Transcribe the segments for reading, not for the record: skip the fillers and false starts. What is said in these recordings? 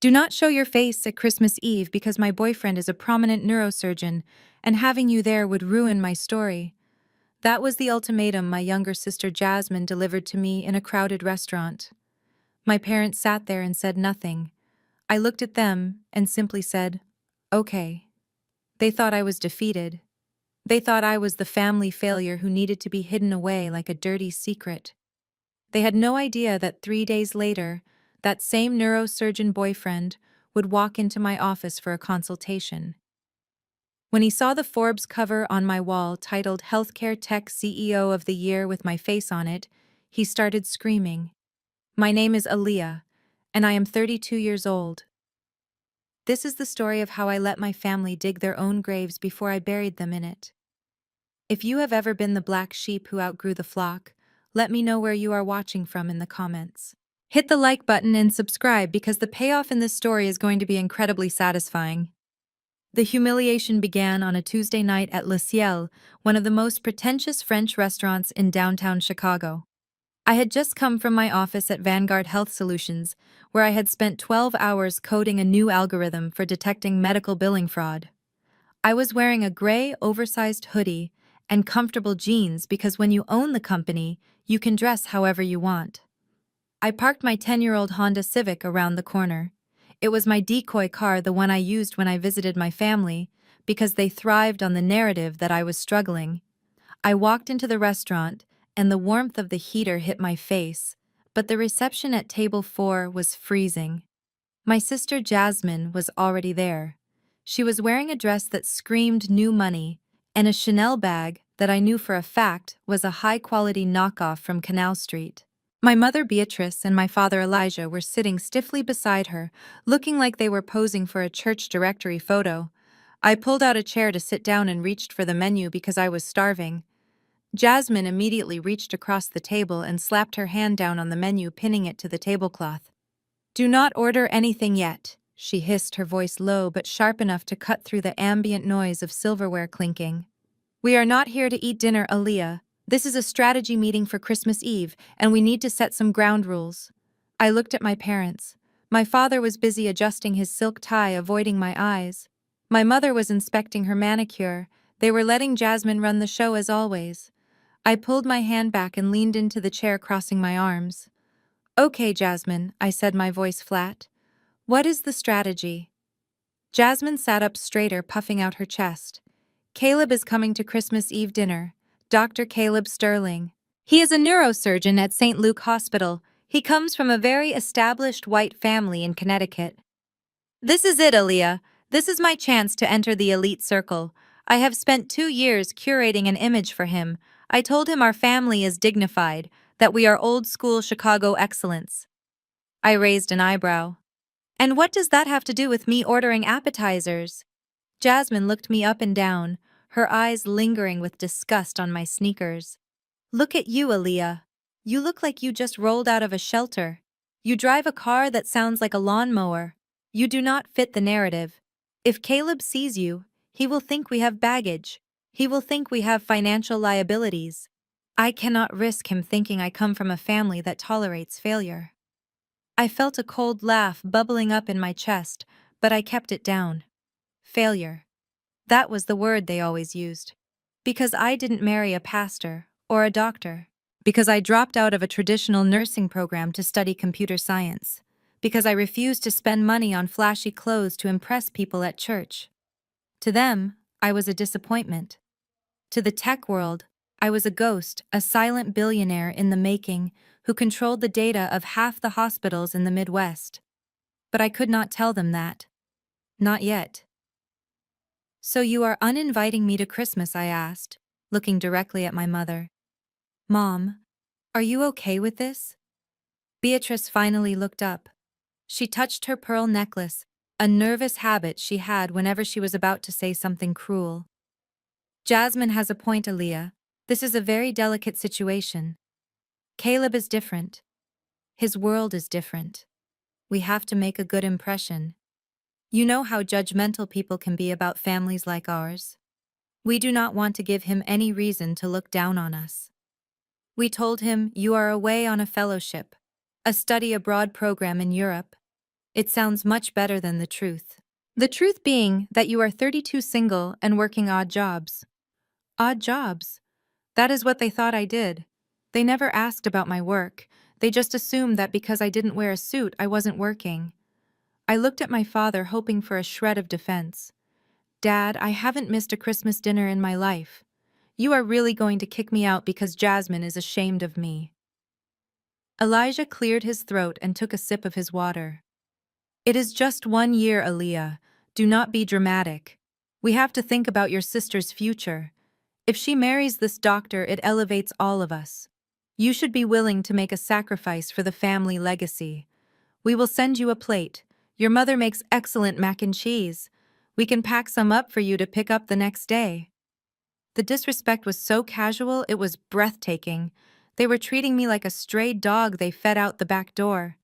Do not show your face at Christmas Eve because my boyfriend is a prominent neurosurgeon, and having you there would ruin my story. That was the ultimatum my younger sister Jasmine delivered to me in a crowded restaurant. My parents sat there and said nothing. I looked at them and simply said, "Okay." They thought I was defeated. They thought I was the family failure who needed to be hidden away like a dirty secret. They had no idea that 3 days later, that same neurosurgeon boyfriend would walk into my office for a consultation. When he saw the Forbes cover on my wall titled Healthcare Tech CEO of the Year with my face on it, he started screaming. My name is Aaliyah, and I am 32 years old. This is the story of how I let my family dig their own graves before I buried them in it. If you have ever been the black sheep who outgrew the flock, let me know where you are watching from in the comments. Hit the like button and subscribe because the payoff in this story is going to be incredibly satisfying. The humiliation began on a Tuesday night at Le Ciel, one of the most pretentious French restaurants in downtown Chicago. I had just come from my office at Vanguard Health Solutions, where I had spent 12 hours coding a new algorithm for detecting medical billing fraud. I was wearing a gray, oversized hoodie and comfortable jeans because when you own the company, you can dress however you want. I parked my 10-year-old Honda Civic around the corner. It was my decoy car, the one I used when I visited my family, because they thrived on the narrative that I was struggling. I walked into the restaurant, and the warmth of the heater hit my face, but the reception at table 4 was freezing. My sister Jasmine was already there. She was wearing a dress that screamed new money, and a Chanel bag that I knew for a fact was a high-quality knockoff from Canal Street. My mother Beatrice and my father Elijah were sitting stiffly beside her, looking like they were posing for a church directory photo. I pulled out a chair to sit down and reached for the menu because I was starving. Jasmine immediately reached across the table and slapped her hand down on the menu, pinning it to the tablecloth. "Do not order anything yet," she hissed, her voice low but sharp enough to cut through the ambient noise of silverware clinking. "We are not here to eat dinner, Aaliyah. This is a strategy meeting for Christmas Eve, and we need to set some ground rules." I looked at my parents. My father was busy adjusting his silk tie, avoiding my eyes. My mother was inspecting her manicure. They were letting Jasmine run the show as always. I pulled my hand back and leaned into the chair, crossing my arms. "Okay, Jasmine," I said, my voice flat. "What is the strategy?" Jasmine sat up straighter, puffing out her chest. "Caleb is coming to Christmas Eve dinner. Dr. Caleb Sterling. He is a neurosurgeon at St. Luke Hospital. He comes from a very established white family in Connecticut. This is it, Aaliyah. This is my chance to enter the elite circle. I have spent 2 years curating an image for him. I told him our family is dignified, that we are old-school Chicago excellence." I raised an eyebrow. "And what does that have to do with me ordering appetizers?" Jasmine looked me up and down, her eyes lingering with disgust on my sneakers. "Look at you, Aaliyah. You look like you just rolled out of a shelter. You drive a car that sounds like a lawnmower. You do not fit the narrative. If Caleb sees you, he will think we have baggage. He will think we have financial liabilities. I cannot risk him thinking I come from a family that tolerates failure." I felt a cold laugh bubbling up in my chest, but I kept it down. Failure. That was the word they always used. Because I didn't marry a pastor or a doctor. Because I dropped out of a traditional nursing program to study computer science. Because I refused to spend money on flashy clothes to impress people at church. To them, I was a disappointment. To the tech world, I was a ghost, a silent billionaire in the making who controlled the data of half the hospitals in the Midwest. But I could not tell them that. Not yet. "So you are uninviting me to Christmas?" I asked, looking directly at my mother. "Mom, are you okay with this?" Beatrice finally looked up. She touched her pearl necklace, a nervous habit she had whenever she was about to say something cruel. "Jasmine has a point, Aaliyah. This is a very delicate situation. Caleb is different. His world is different. We have to make a good impression. You know how judgmental people can be about families like ours. We do not want to give him any reason to look down on us." We told him, "You are away on a fellowship, a study abroad program in Europe. It sounds much better than the truth. The truth being that you are 32 single and working odd jobs. Odd jobs. That is what they thought I did. They never asked about my work. They just assumed that because I didn't wear a suit, I wasn't working. I looked at my father, hoping for a shred of defense. Dad, I haven't missed a Christmas dinner in my life. You are really going to kick me out because Jasmine is ashamed of me. Elijah cleared his throat and took a sip of his water. It is just 1 year, Aaliyah. Do not be dramatic. We have to think about your sister's future. If she marries this doctor, it elevates all of us. You should be willing to make a sacrifice for the family legacy. We will send you a plate. Your mother makes excellent mac and cheese. We can pack some up for you to pick up the next day. The disrespect was so casual, it was breathtaking. They were treating me like a stray dog they fed out the back door.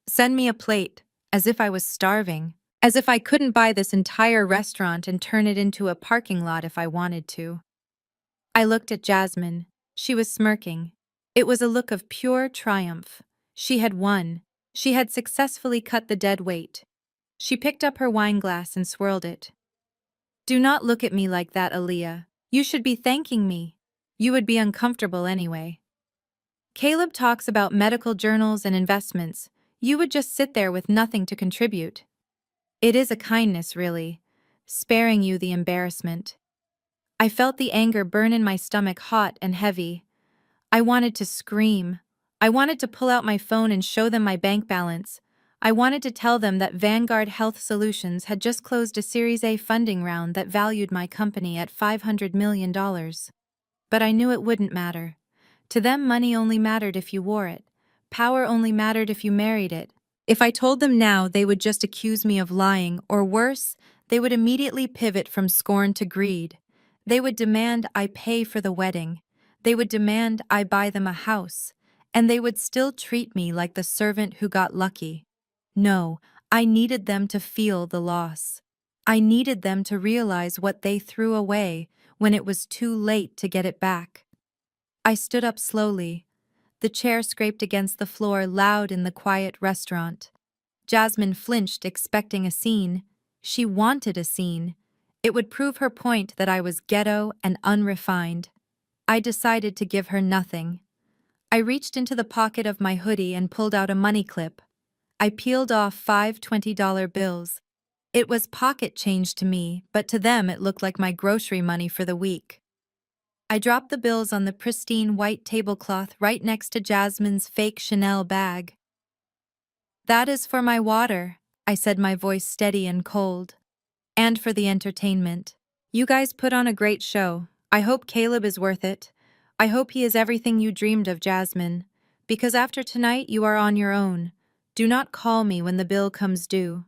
Send me a plate, as if I was starving, as if I couldn't buy this entire restaurant and turn it into a parking lot if I wanted to. I looked at Jasmine. She was smirking. It was a look of pure triumph. She had won. She had successfully cut the dead weight. She picked up her wine glass and swirled it. Do not look at me like that, Aaliyah. You should be thanking me. You would be uncomfortable anyway. Caleb talks about medical journals and investments. You would just sit there with nothing to contribute. It is a kindness, really, sparing you the embarrassment. I felt the anger burn in my stomach, hot and heavy. I wanted to scream. I wanted to pull out my phone and show them my bank balance. I wanted to tell them that Vanguard Health Solutions had just closed a Series A funding round that valued my company at $500 million. But I knew it wouldn't matter. To them, money only mattered if you wore it. Power only mattered if you married it. If I told them now, they would just accuse me of lying, or worse, they would immediately pivot from scorn to greed. They would demand I pay for the wedding. They would demand I buy them a house. And they would still treat me like the servant who got lucky. No, I needed them to feel the loss. I needed them to realize what they threw away when it was too late to get it back. I stood up slowly. The chair scraped against the floor loud in the quiet restaurant. Jasmine flinched, expecting a scene. She wanted a scene. It would prove her point that I was ghetto and unrefined. I decided to give her nothing. I reached into the pocket of my hoodie and pulled out a money clip. I peeled off 5 $20 bills. It was pocket change to me, but to them it looked like my grocery money for the week. I dropped the bills on the pristine white tablecloth right next to Jasmine's fake Chanel bag. That is for my water, I said, my voice steady and cold. And for the entertainment. You guys put on a great show. I hope Caleb is worth it. I hope he is everything you dreamed of, Jasmine. Because after tonight you are on your own. Do not call me when the bill comes due.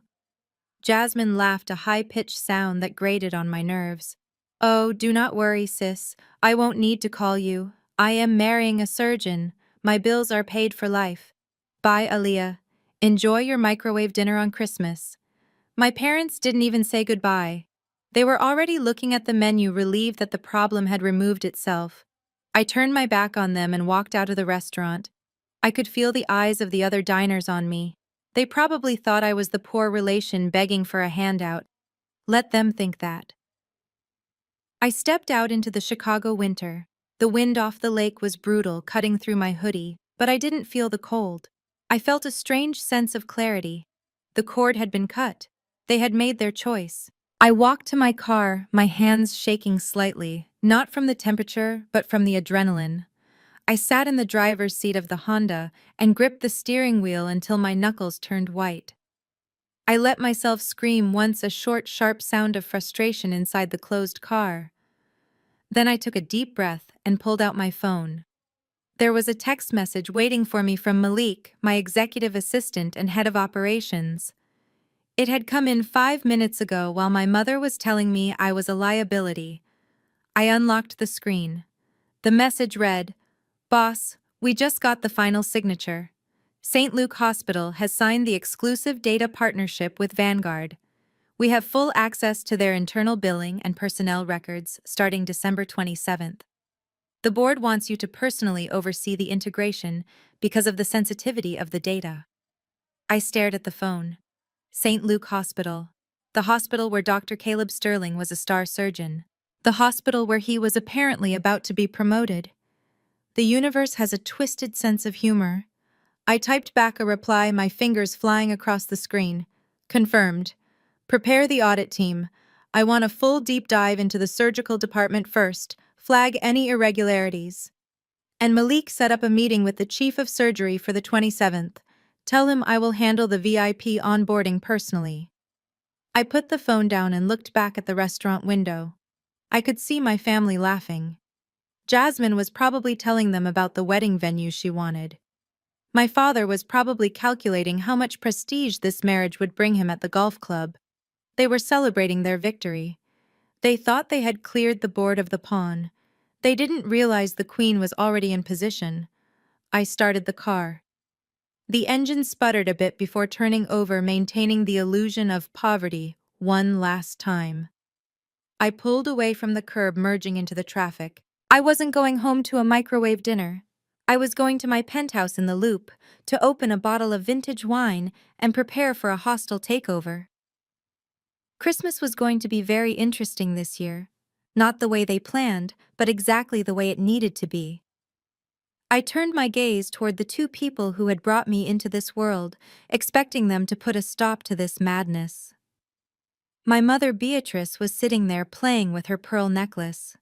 Jasmine laughed, a high-pitched sound that grated on my nerves. Oh, do not worry, sis. I won't need to call you. I am marrying a surgeon. My bills are paid for life. Bye, Aaliyah. Enjoy your microwave dinner on Christmas. My parents didn't even say goodbye. They were already looking at the menu, relieved that the problem had removed itself. I turned my back on them and walked out of the restaurant. I could feel the eyes of the other diners on me. They probably thought I was the poor relation begging for a handout. Let them think that. I stepped out into the Chicago winter. The wind off the lake was brutal, cutting through my hoodie, but I didn't feel the cold. I felt a strange sense of clarity. The cord had been cut. They had made their choice. I walked to my car, my hands shaking slightly, not from the temperature, but from the adrenaline. I sat in the driver's seat of the Honda and gripped the steering wheel until my knuckles turned white. I let myself scream once, a short, sharp sound of frustration inside the closed car. Then I took a deep breath and pulled out my phone. There was a text message waiting for me from Malik, my executive assistant and head of operations. It had come in 5 minutes ago while my mother was telling me I was a liability. I unlocked the screen. The message read, "Boss, we just got the final signature. St. Luke Hospital has signed the exclusive data partnership with Vanguard. We have full access to their internal billing and personnel records starting December 27th. The board wants you to personally oversee the integration because of the sensitivity of the data." I stared at the phone. St. Luke Hospital. The hospital where Dr. Caleb Sterling was a star surgeon. The hospital where he was apparently about to be promoted. The universe has a twisted sense of humor. I typed back a reply, my fingers flying across the screen. Confirmed. Prepare the audit team. I want a full deep dive into the surgical department first. Flag any irregularities. And Malik set up a meeting with the chief of surgery for the 27th. Tell him I will handle the VIP onboarding personally. I put the phone down and looked back at the restaurant window. I could see my family laughing. Jasmine was probably telling them about the wedding venue she wanted. My father was probably calculating how much prestige this marriage would bring him at the golf club. They were celebrating their victory. They thought they had cleared the board of the pawn. They didn't realize the queen was already in position. I started the car. The engine sputtered a bit before turning over, maintaining the illusion of poverty one last time. I pulled away from the curb, merging into the traffic. I wasn't going home to a microwave dinner. I was going to my penthouse in the Loop to open a bottle of vintage wine and prepare for a hostile takeover. Christmas was going to be very interesting this year. Not the way they planned, but exactly the way it needed to be. I turned my gaze toward the two people who had brought me into this world, expecting them to put a stop to this madness. My mother Beatrice was sitting there playing with her pearl necklace.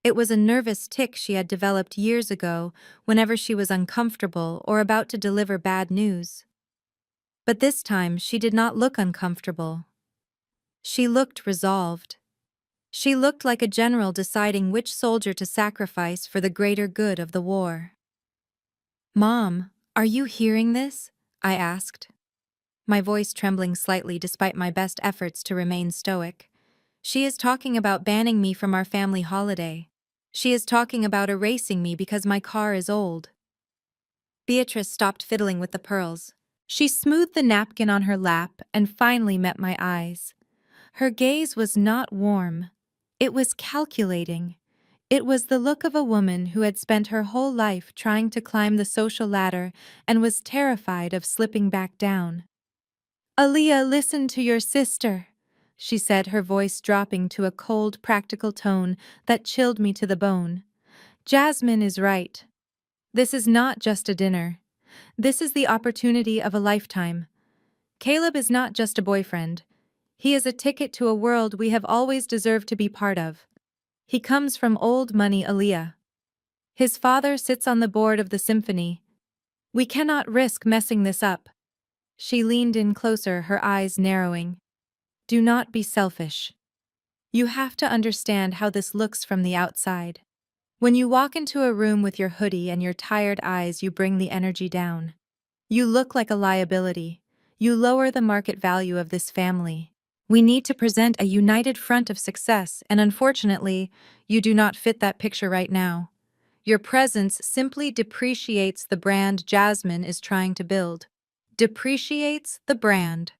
It was a nervous tic she had developed years ago whenever she was uncomfortable or about to deliver bad news. But this time she did not look uncomfortable. She looked resolved. She looked like a general deciding which soldier to sacrifice for the greater good of the war. "Mom, are you hearing this?" I asked, my voice trembling slightly despite my best efforts to remain stoic. "She is talking about banning me from our family holiday. She is talking about erasing me because my car is old." Beatrice stopped fiddling with the pearls. She smoothed the napkin on her lap and finally met my eyes. Her gaze was not warm. It was calculating. It was the look of a woman who had spent her whole life trying to climb the social ladder and was terrified of slipping back down. "Aaliyah, listen to your sister," she said, her voice dropping to a cold, practical tone that chilled me to the bone. "Jasmine is right. This is not just a dinner. This is the opportunity of a lifetime. Caleb is not just a boyfriend. He is a ticket to a world we have always deserved to be part of. He comes from old money, Aaliyah. His father sits on the board of the symphony. We cannot risk messing this up." She leaned in closer, her eyes narrowing. "Do not be selfish. You have to understand how this looks from the outside. When you walk into a room with your hoodie and your tired eyes, you bring the energy down. You look like a liability. You lower the market value of this family. We need to present a united front of success, and unfortunately, you do not fit that picture right now. Your presence simply depreciates the brand Jasmine is trying to build. Depreciates the brand."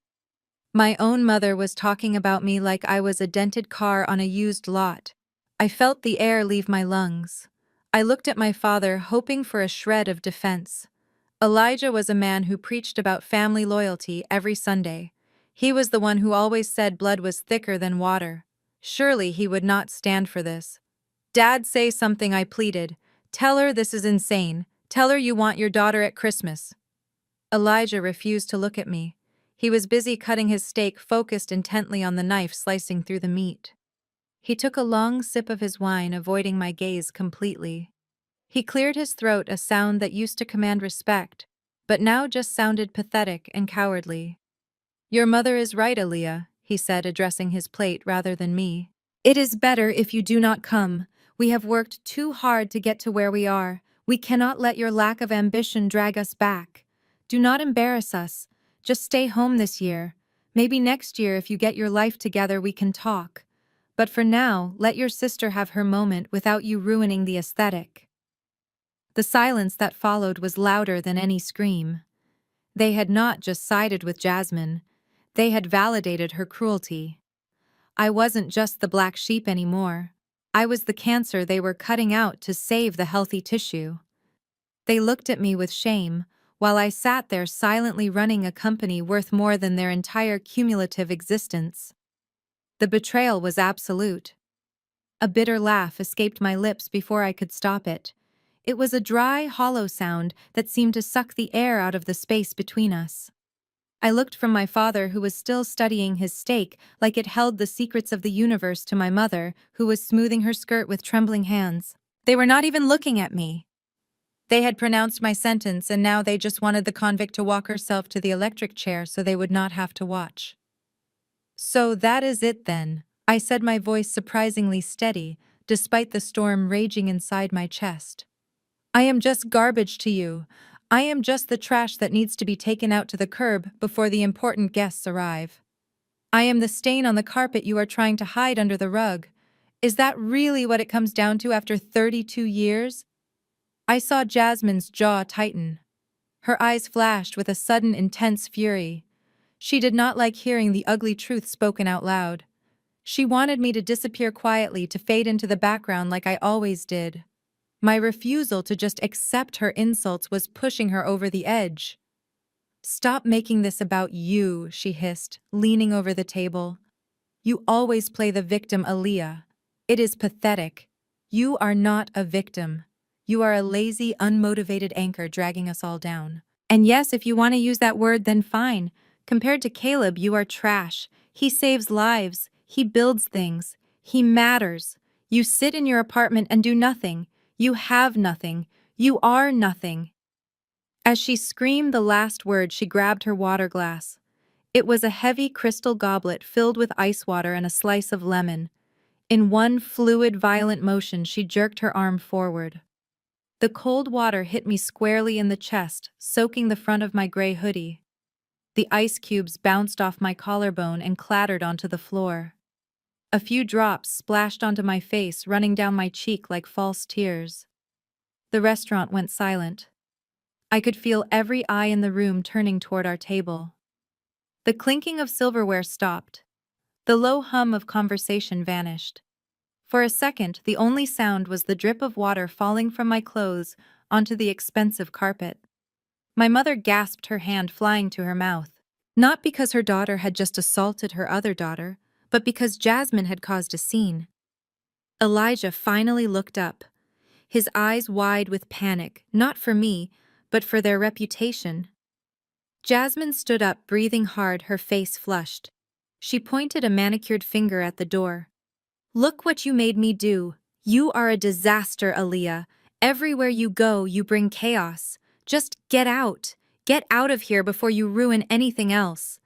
My own mother was talking about me like I was a dented car on a used lot. I felt the air leave my lungs. I looked at my father, hoping for a shred of defense. Elijah was a man who preached about family loyalty every Sunday. He was the one who always said blood was thicker than water. Surely he would not stand for this. "Dad, say something," I pleaded. "Tell her this is insane. Tell her you want your daughter at Christmas." Elijah refused to look at me. He was busy cutting his steak, focused intently on the knife slicing through the meat. He took a long sip of his wine, avoiding my gaze completely. He cleared his throat, a sound that used to command respect, but now just sounded pathetic and cowardly. "Your mother is right, Aaliyah," he said, addressing his plate rather than me. "It is better if you do not come. We have worked too hard to get to where we are. We cannot let your lack of ambition drag us back. Do not embarrass us. Just stay home this year. Maybe next year, if you get your life together, we can talk. But for now, let your sister have her moment without you ruining the aesthetic." The silence that followed was louder than any scream. They had not just sided with Jasmine. They had validated her cruelty. I wasn't just the black sheep anymore. I was the cancer they were cutting out to save the healthy tissue. They looked at me with shame, while I sat there silently running a company worth more than their entire cumulative existence. The betrayal was absolute. A bitter laugh escaped my lips before I could stop it. It was a dry, hollow sound that seemed to suck the air out of the space between us. I looked from my father, who was still studying his steak like it held the secrets of the universe, to my mother, who was smoothing her skirt with trembling hands. They were not even looking at me. They had pronounced my sentence, and now they just wanted the convict to walk herself to the electric chair so they would not have to watch. "So that is it then," I said, my voice surprisingly steady, despite the storm raging inside my chest. "I am just garbage to you. I am just the trash that needs to be taken out to the curb before the important guests arrive. I am the stain on the carpet you are trying to hide under the rug. Is that really what it comes down to after 32 years? I saw Jasmine's jaw tighten. Her eyes flashed with a sudden intense fury. She did not like hearing the ugly truth spoken out loud. She wanted me to disappear quietly, to fade into the background like I always did. My refusal to just accept her insults was pushing her over the edge. "Stop making this about you," she hissed, leaning over the table. "You always play the victim, Aaliyah. It is pathetic. You are not a victim. You are a lazy, unmotivated anchor dragging us all down. And yes, if you want to use that word, then fine. Compared to Caleb, you are trash. He saves lives. He builds things. He matters. You sit in your apartment and do nothing. You have nothing. You are nothing." As she screamed the last word, she grabbed her water glass. It was a heavy crystal goblet filled with ice water and a slice of lemon. In one fluid, violent motion, she jerked her arm forward. The cold water hit me squarely in the chest, soaking the front of my gray hoodie. The ice cubes bounced off my collarbone and clattered onto the floor. A few drops splashed onto my face, running down my cheek like false tears. The restaurant went silent. I could feel every eye in the room turning toward our table. The clinking of silverware stopped. The low hum of conversation vanished. For a second, the only sound was the drip of water falling from my clothes onto the expensive carpet. My mother gasped, her hand flying to her mouth. Not because her daughter had just assaulted her other daughter, but because Jasmine had caused a scene. Elijah finally looked up, his eyes wide with panic, not for me, but for their reputation. Jasmine stood up, breathing hard, her face flushed. She pointed a manicured finger at the door. "Look what you made me do. You are a disaster, Aaliyah. Everywhere you go, you bring chaos. Just get out. Get out of here before you ruin anything else.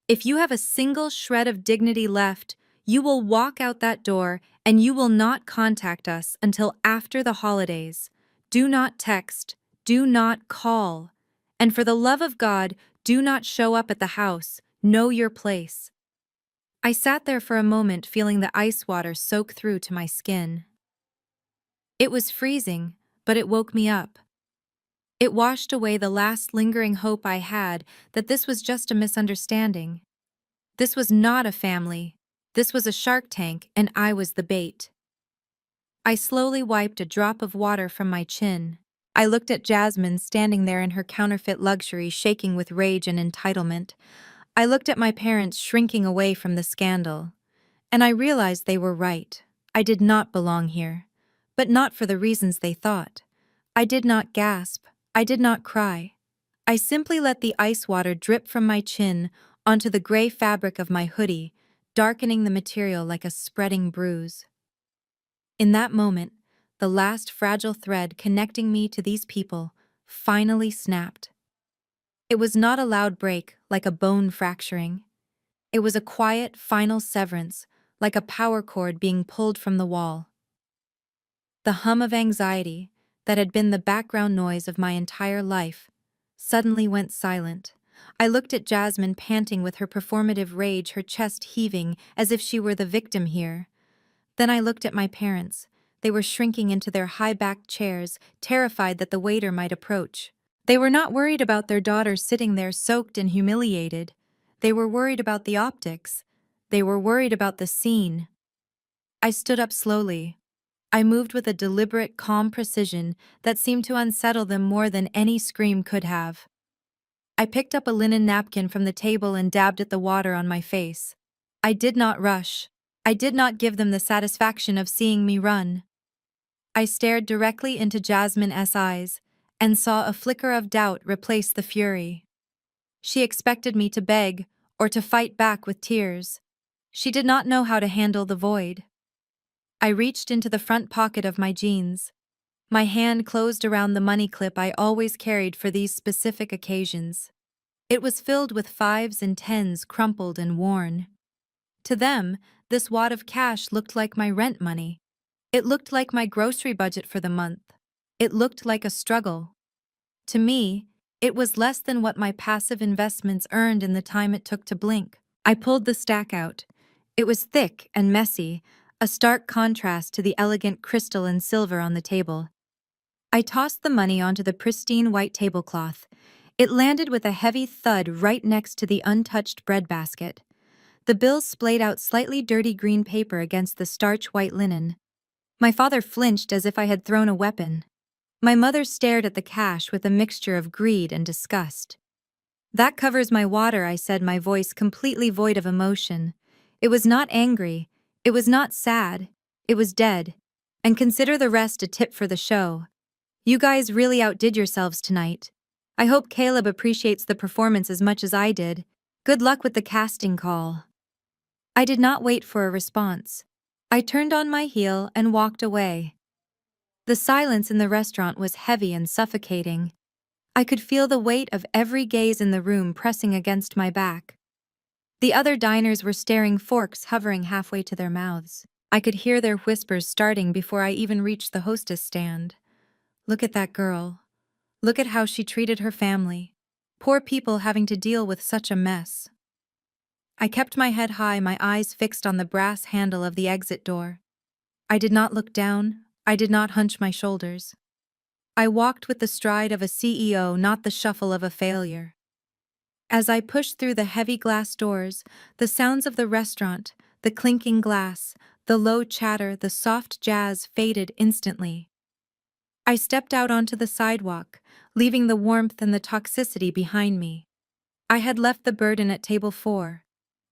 If you have a single shred of dignity left, you will walk out that door and you will not contact us until after the holidays. Do not text. Do not call. And for the love of God, do not show up at the house. Know your place." I sat there for a moment, feeling the ice water soak through to my skin. It was freezing, but it woke me up. It washed away the last lingering hope I had that this was just a misunderstanding. This was not a family. This was a shark tank, and I was the bait. I slowly wiped a drop of water from my chin. I looked at Jasmine standing there in her counterfeit luxury, shaking with rage and entitlement. I looked at my parents shrinking away from the scandal. And I realized they were right. I did not belong here. But not for the reasons they thought. I did not gasp. I did not cry. I simply let the ice water drip from my chin onto the gray fabric of my hoodie, darkening the material like a spreading bruise. In that moment, the last fragile thread connecting me to these people finally snapped. It was not a loud break like a bone fracturing. It was a quiet, final severance, like a power cord being pulled from the wall. The hum of anxiety, that had been the background noise of my entire life, suddenly went silent. I looked at Jasmine panting with her performative rage, her chest heaving as if she were the victim here. Then I looked at my parents. They were shrinking into their high-backed chairs, terrified that the waiter might approach. They were not worried about their daughter sitting there soaked and humiliated. They were worried about the optics. They were worried about the scene. I stood up slowly. I moved with a deliberate, calm precision that seemed to unsettle them more than any scream could have. I picked up a linen napkin from the table and dabbed at the water on my face. I did not rush. I did not give them the satisfaction of seeing me run. I stared directly into Jasmine's eyes and saw a flicker of doubt replace the fury. She expected me to beg or to fight back with tears. She did not know how to handle the void. I reached into the front pocket of my jeans. My hand closed around the money clip I always carried for these specific occasions. It was filled with fives and tens crumpled and worn. To them, this wad of cash looked like my rent money. It looked like my grocery budget for the month. It looked like a struggle. To me, it was less than what my passive investments earned in the time it took to blink. I pulled the stack out. It was thick and messy, a stark contrast to the elegant crystal and silver on the table. I tossed the money onto the pristine white tablecloth. It landed with a heavy thud right next to the untouched bread basket. The bills splayed out slightly dirty green paper against the starch white linen. My father flinched as if I had thrown a weapon. My mother stared at the cash with a mixture of greed and disgust. "That covers my water," I said, my voice completely void of emotion. It was not angry. It was not sad. It was dead. "And consider the rest a tip for the show. You guys really outdid yourselves tonight. I hope Caleb appreciates the performance as much as I did. Good luck with the casting call." I did not wait for a response. I turned on my heel and walked away. The silence in the restaurant was heavy and suffocating. I could feel the weight of every gaze in the room pressing against my back. The other diners were staring, forks hovering halfway to their mouths. I could hear their whispers starting before I even reached the hostess stand. "Look at that girl. Look at how she treated her family. Poor people having to deal with such a mess." I kept my head high, my eyes fixed on the brass handle of the exit door. I did not look down. I did not hunch my shoulders. I walked with the stride of a CEO, not the shuffle of a failure. As I pushed through the heavy glass doors, the sounds of the restaurant, the clinking glass, the low chatter, the soft jazz faded instantly. I stepped out onto the sidewalk, leaving the warmth and the toxicity behind me. I had left the burden at table 4.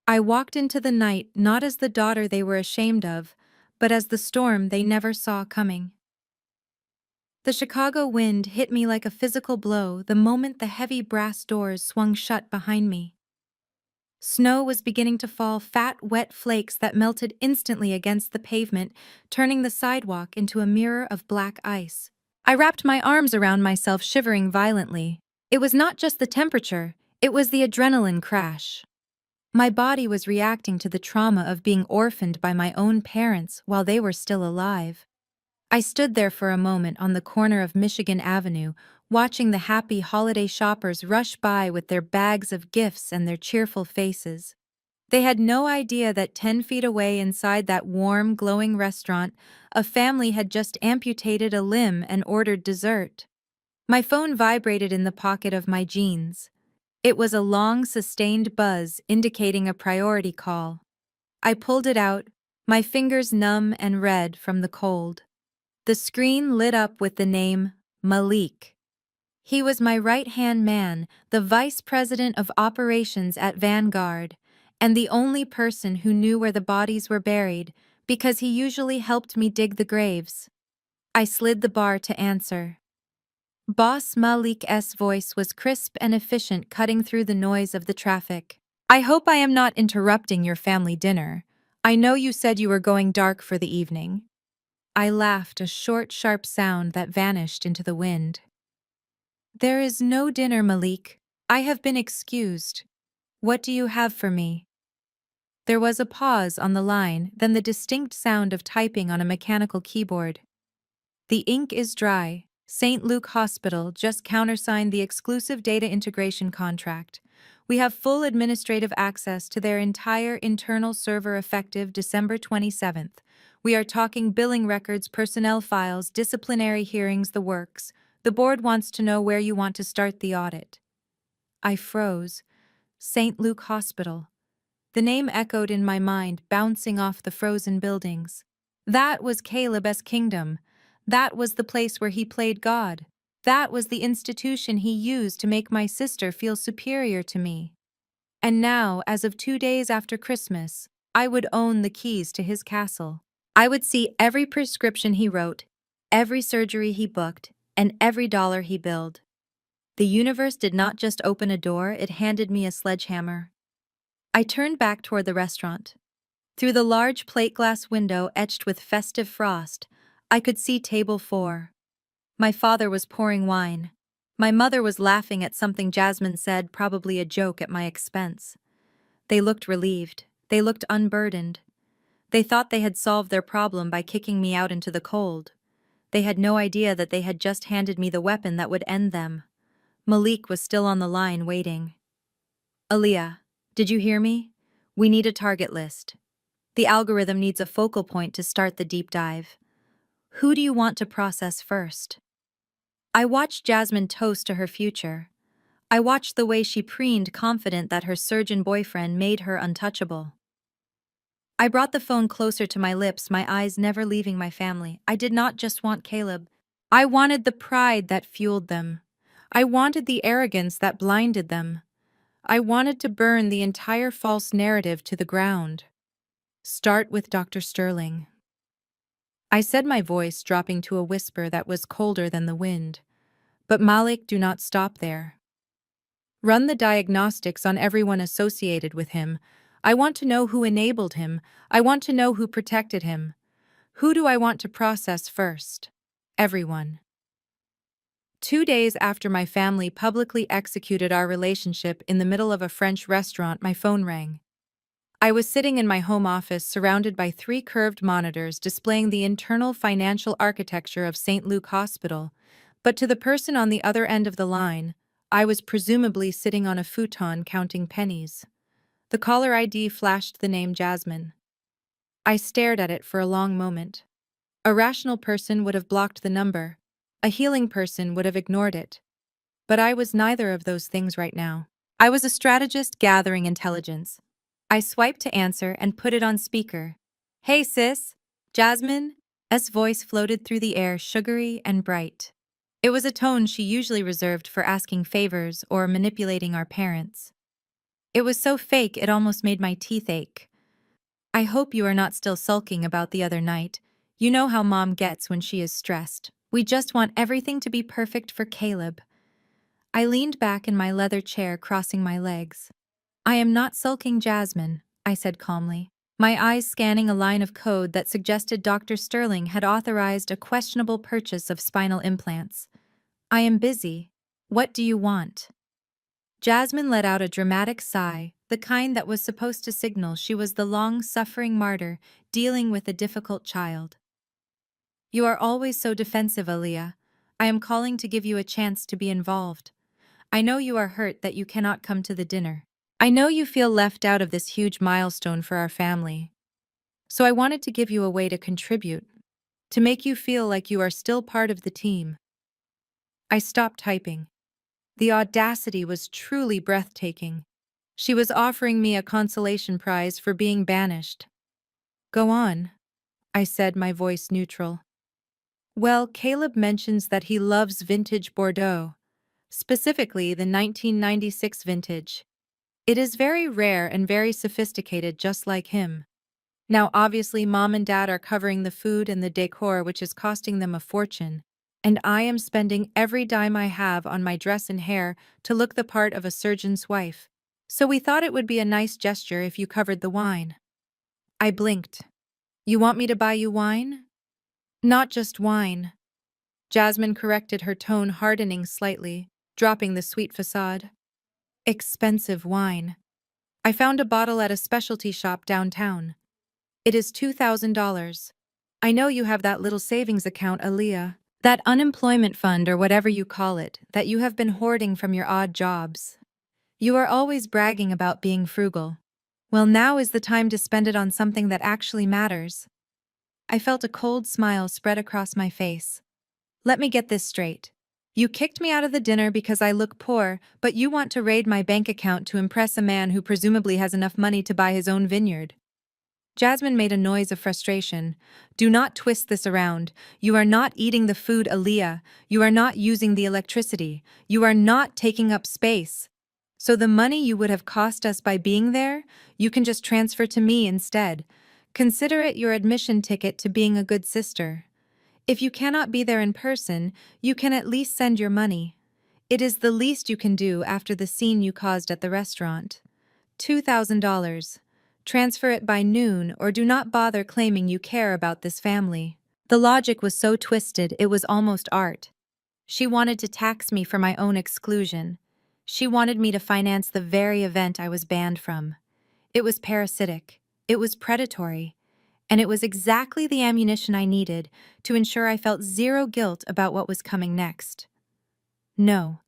I walked into the night not as the daughter they were ashamed of, but as the storm they never saw coming. The Chicago wind hit me like a physical blow the moment the heavy brass doors swung shut behind me. Snow was beginning to fall, fat, wet flakes that melted instantly against the pavement, turning the sidewalk into a mirror of black ice. I wrapped my arms around myself, shivering violently. It was not just the temperature, it was the adrenaline crash. My body was reacting to the trauma of being orphaned by my own parents while they were still alive. I stood there for a moment on the corner of Michigan Avenue, watching the happy holiday shoppers rush by with their bags of gifts and their cheerful faces. They had no idea that 10 feet away inside that warm, glowing restaurant, a family had just amputated a limb and ordered dessert. My phone vibrated in the pocket of my jeans. It was a long, sustained buzz indicating a priority call. I pulled it out, my fingers numb and red from the cold. The screen lit up with the name Malik. He was my right-hand man, the vice president of operations at Vanguard, and the only person who knew where the bodies were buried because he usually helped me dig the graves. I slid the bar to answer. Boss Malik's voice was crisp and efficient, cutting through the noise of the traffic. "I hope I am not interrupting your family dinner. I know you said you were going dark for the evening." I laughed, a short, sharp sound that vanished into the wind. "There is no dinner, Malik. I have been excused. What do you have for me?" There was a pause on the line, then the distinct sound of typing on a mechanical keyboard. "The ink is dry. St. Luke Hospital just countersigned the exclusive data integration contract. We have full administrative access to their entire internal server effective December 27th. We are talking billing records, personnel files, disciplinary hearings, the works. The board wants to know where you want to start the audit." I froze. St. Luke Hospital. The name echoed in my mind, bouncing off the frozen buildings. That was Caleb's kingdom. That was the place where he played God. That was the institution he used to make my sister feel superior to me. And now, as of 2 days after Christmas, I would own the keys to his castle. I would see every prescription he wrote, every surgery he booked, and every dollar he billed. The universe did not just open a door, it handed me a sledgehammer. I turned back toward the restaurant. Through the large plate glass window etched with festive frost, I could see table 4. My father was pouring wine. My mother was laughing at something Jasmine said, probably a joke at my expense. They looked relieved. They looked unburdened. They thought they had solved their problem by kicking me out into the cold. They had no idea that they had just handed me the weapon that would end them. Malik was still on the line waiting. Aaliyah, did you hear me? We need a target list. The algorithm needs a focal point to start the deep dive. Who do you want to process first? I watched Jasmine toast to her future. I watched the way she preened, confident that her surgeon boyfriend made her untouchable. I brought the phone closer to my lips, my eyes never leaving my family. I did not just want Caleb. I wanted the pride that fueled them. I wanted the arrogance that blinded them. I wanted to burn the entire false narrative to the ground. Start with Dr. Sterling. I said, my voice dropping to a whisper that was colder than the wind. But Malik, do not stop there. Run the diagnostics on everyone associated with him. I want to know who enabled him. I want to know who protected him. Who do I want to process first? Everyone. 2 days after my family publicly executed our relationship in the middle of a French restaurant, my phone rang. I was sitting in my home office surrounded by 3 curved monitors displaying the internal financial architecture of St. Luke Hospital, but to the person on the other end of the line, I was presumably sitting on a futon counting pennies. The caller ID flashed the name Jasmine. I stared at it for a long moment. A rational person would have blocked the number. A healing person would have ignored it. But I was neither of those things right now. I was a strategist gathering intelligence. I swiped to answer and put it on speaker. Hey sis, Jasmine? S voice floated through the air, sugary and bright. It was a tone she usually reserved for asking favors or manipulating our parents. It was so fake it almost made my teeth ache. I hope you are not still sulking about the other night. You know how mom gets when she is stressed. We just want everything to be perfect for Caleb. I leaned back in my leather chair, crossing my legs. I am not sulking, Jasmine, I said calmly, my eyes scanning a line of code that suggested Dr. Sterling had authorized a questionable purchase of spinal implants. I am busy. What do you want? Jasmine let out a dramatic sigh, the kind that was supposed to signal she was the long-suffering martyr dealing with a difficult child. You are always so defensive, Aaliyah. I am calling to give you a chance to be involved. I know you are hurt that you cannot come to the dinner. I know you feel left out of this huge milestone for our family. So I wanted to give you a way to contribute, to make you feel like you are still part of the team. I stopped typing. The audacity was truly breathtaking. She was offering me a consolation prize for being banished. Go on, I said, my voice neutral. Well, Caleb mentions that he loves vintage Bordeaux, specifically the 1996 vintage. It is very rare and very sophisticated, just like him. Now, obviously, mom and dad are covering the food and the decor, which is costing them a fortune, and I am spending every dime I have on my dress and hair to look the part of a surgeon's wife. So we thought it would be a nice gesture if you covered the wine. I blinked. You want me to buy you wine? Not just wine. Jasmine corrected, her tone hardening slightly, dropping the sweet facade. Expensive wine. I found a bottle at a specialty shop downtown. It is $2,000. I know you have that little savings account, Aaliyah, that unemployment fund or whatever you call it, that you have been hoarding from your odd jobs. You are always bragging about being frugal. Well, now is the time to spend it on something that actually matters. I felt a cold smile spread across my face. Let me get this straight. You kicked me out of the dinner because I look poor, but you want to raid my bank account to impress a man who presumably has enough money to buy his own vineyard. Jasmine made a noise of frustration. Do not twist this around. You are not eating the food, Aaliyah. You are not using the electricity. You are not taking up space. So the money you would have cost us by being there, you can just transfer to me instead. Consider it your admission ticket to being a good sister. If you cannot be there in person, you can at least send your money. It is the least you can do after the scene you caused at the restaurant. $2,000. Transfer it by noon or do not bother claiming you care about this family. The logic was so twisted it was almost art. She wanted to tax me for my own exclusion. She wanted me to finance the very event I was banned from. It was parasitic. It was predatory. And it was exactly the ammunition I needed to ensure I felt zero guilt about what was coming next. No.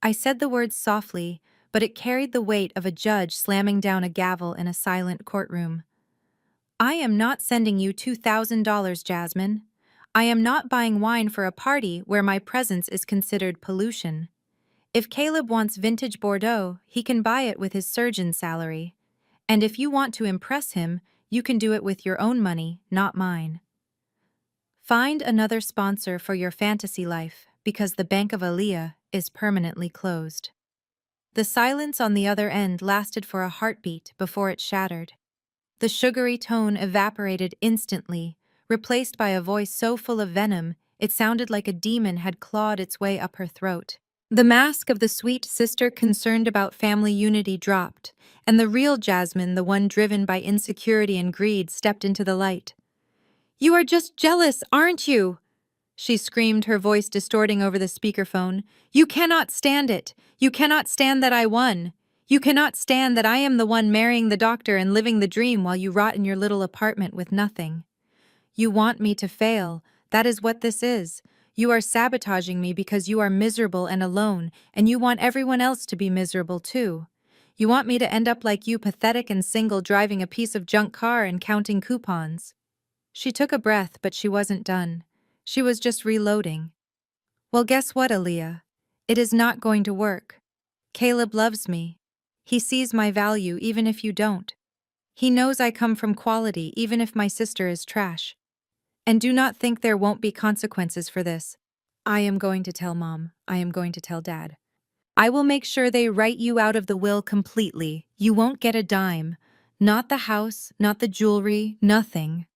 I said the words softly, but it carried the weight of a judge slamming down a gavel in a silent courtroom. I am not sending you $2,000, Jasmine. I am not buying wine for a party where my presence is considered pollution. If Caleb wants vintage Bordeaux, he can buy it with his surgeon's salary. And if you want to impress him, you can do it with your own money, not mine. Find another sponsor for your fantasy life, because the Bank of Aaliyah is permanently closed. The silence on the other end lasted for a heartbeat before it shattered. The sugary tone evaporated instantly, replaced by a voice so full of venom it sounded like a demon had clawed its way up her throat. The mask of the sweet sister concerned about family unity dropped, and the real Jasmine, the one driven by insecurity and greed, stepped into the light. "You are just jealous, aren't you?" she screamed, her voice distorting over the speakerphone. "You cannot stand it. You cannot stand that I won. You cannot stand that I am the one marrying the doctor and living the dream while you rot in your little apartment with nothing. You want me to fail. That is what this is. You are sabotaging me because you are miserable and alone, and you want everyone else to be miserable too. You want me to end up like you, pathetic and single, driving a piece of junk car and counting coupons." She took a breath, but she wasn't done. She was just reloading. "Well, guess what, Aaliyah? It is not going to work. Caleb loves me. He sees my value even if you don't. He knows I come from quality even if my sister is trash. And do not think there won't be consequences for this. I am going to tell Mom. I am going to tell Dad. I will make sure they write you out of the will completely. You won't get a dime. Not the house, not the jewelry, nothing.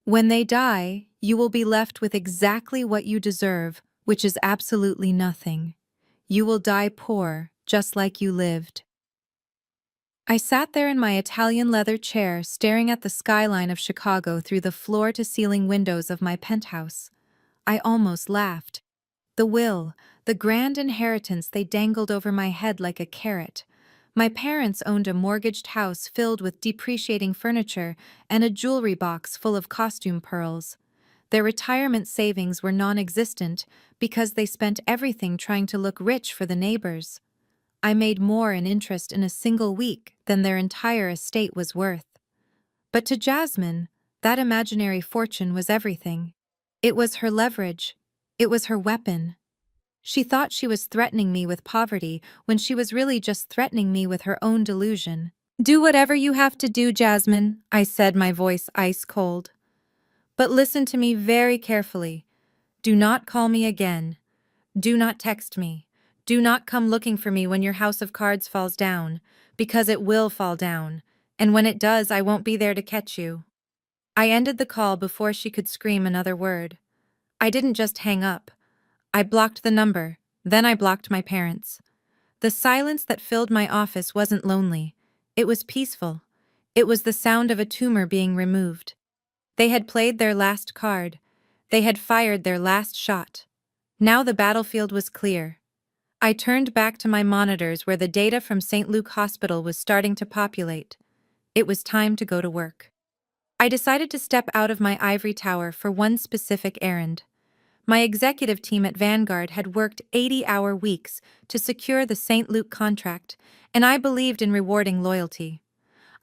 When they die, you will be left with exactly what you deserve, which is absolutely nothing. You will die poor, just like you lived." I sat there in my Italian leather chair, staring at the skyline of Chicago through the floor-to-ceiling windows of my penthouse. I almost laughed. The will, the grand inheritance they dangled over my head like a carrot. My parents owned a mortgaged house filled with depreciating furniture and a jewelry box full of costume pearls. Their retirement savings were non-existent because they spent everything trying to look rich for the neighbors. I made more in interest in a single week than their entire estate was worth. But to Jasmine, that imaginary fortune was everything. It was her leverage. It was her weapon. She thought she was threatening me with poverty when she was really just threatening me with her own delusion. "Do whatever you have to do, Jasmine," I said, my voice ice cold. "But listen to me very carefully. Do not call me again. Do not text me. Do not come looking for me when your house of cards falls down, because it will fall down, and when it does, I won't be there to catch you." I ended the call before she could scream another word. I didn't just hang up. I blocked the number, then I blocked my parents. The silence that filled my office wasn't lonely. It was peaceful. It was the sound of a tumor being removed. They had played their last card. They had fired their last shot. Now the battlefield was clear. I turned back to my monitors where the data from St. Luke Hospital was starting to populate. It was time to go to work. I decided to step out of my ivory tower for one specific errand. My executive team at Vanguard had worked 80-hour weeks to secure the St. Luke contract, and I believed in rewarding loyalty.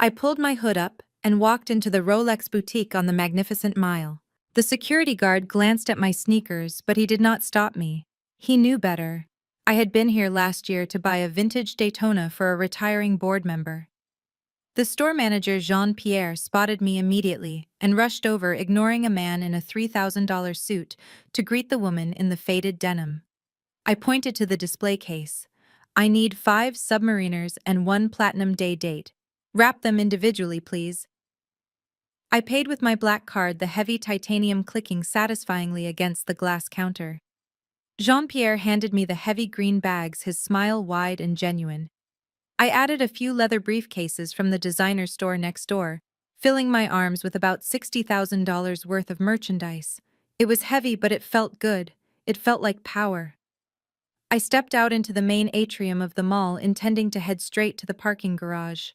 I pulled my hood up and walked into the Rolex boutique on the Magnificent Mile. The security guard glanced at my sneakers, but he did not stop me. He knew better. I had been here last year to buy a vintage Daytona for a retiring board member. The store manager Jean-Pierre spotted me immediately and rushed over, ignoring a man in a $3,000 suit to greet the woman in the faded denim. I pointed to the display case. "I need 5 submariners and 1 Platinum Day date. Wrap them individually, please." I paid with my black card, the heavy titanium clicking satisfyingly against the glass counter. Jean-Pierre handed me the heavy green bags, his smile wide and genuine. I added a few leather briefcases from the designer store next door, filling my arms with about $60,000 worth of merchandise. It was heavy, but it felt good. It felt like power. I stepped out into the main atrium of the mall, intending to head straight to the parking garage.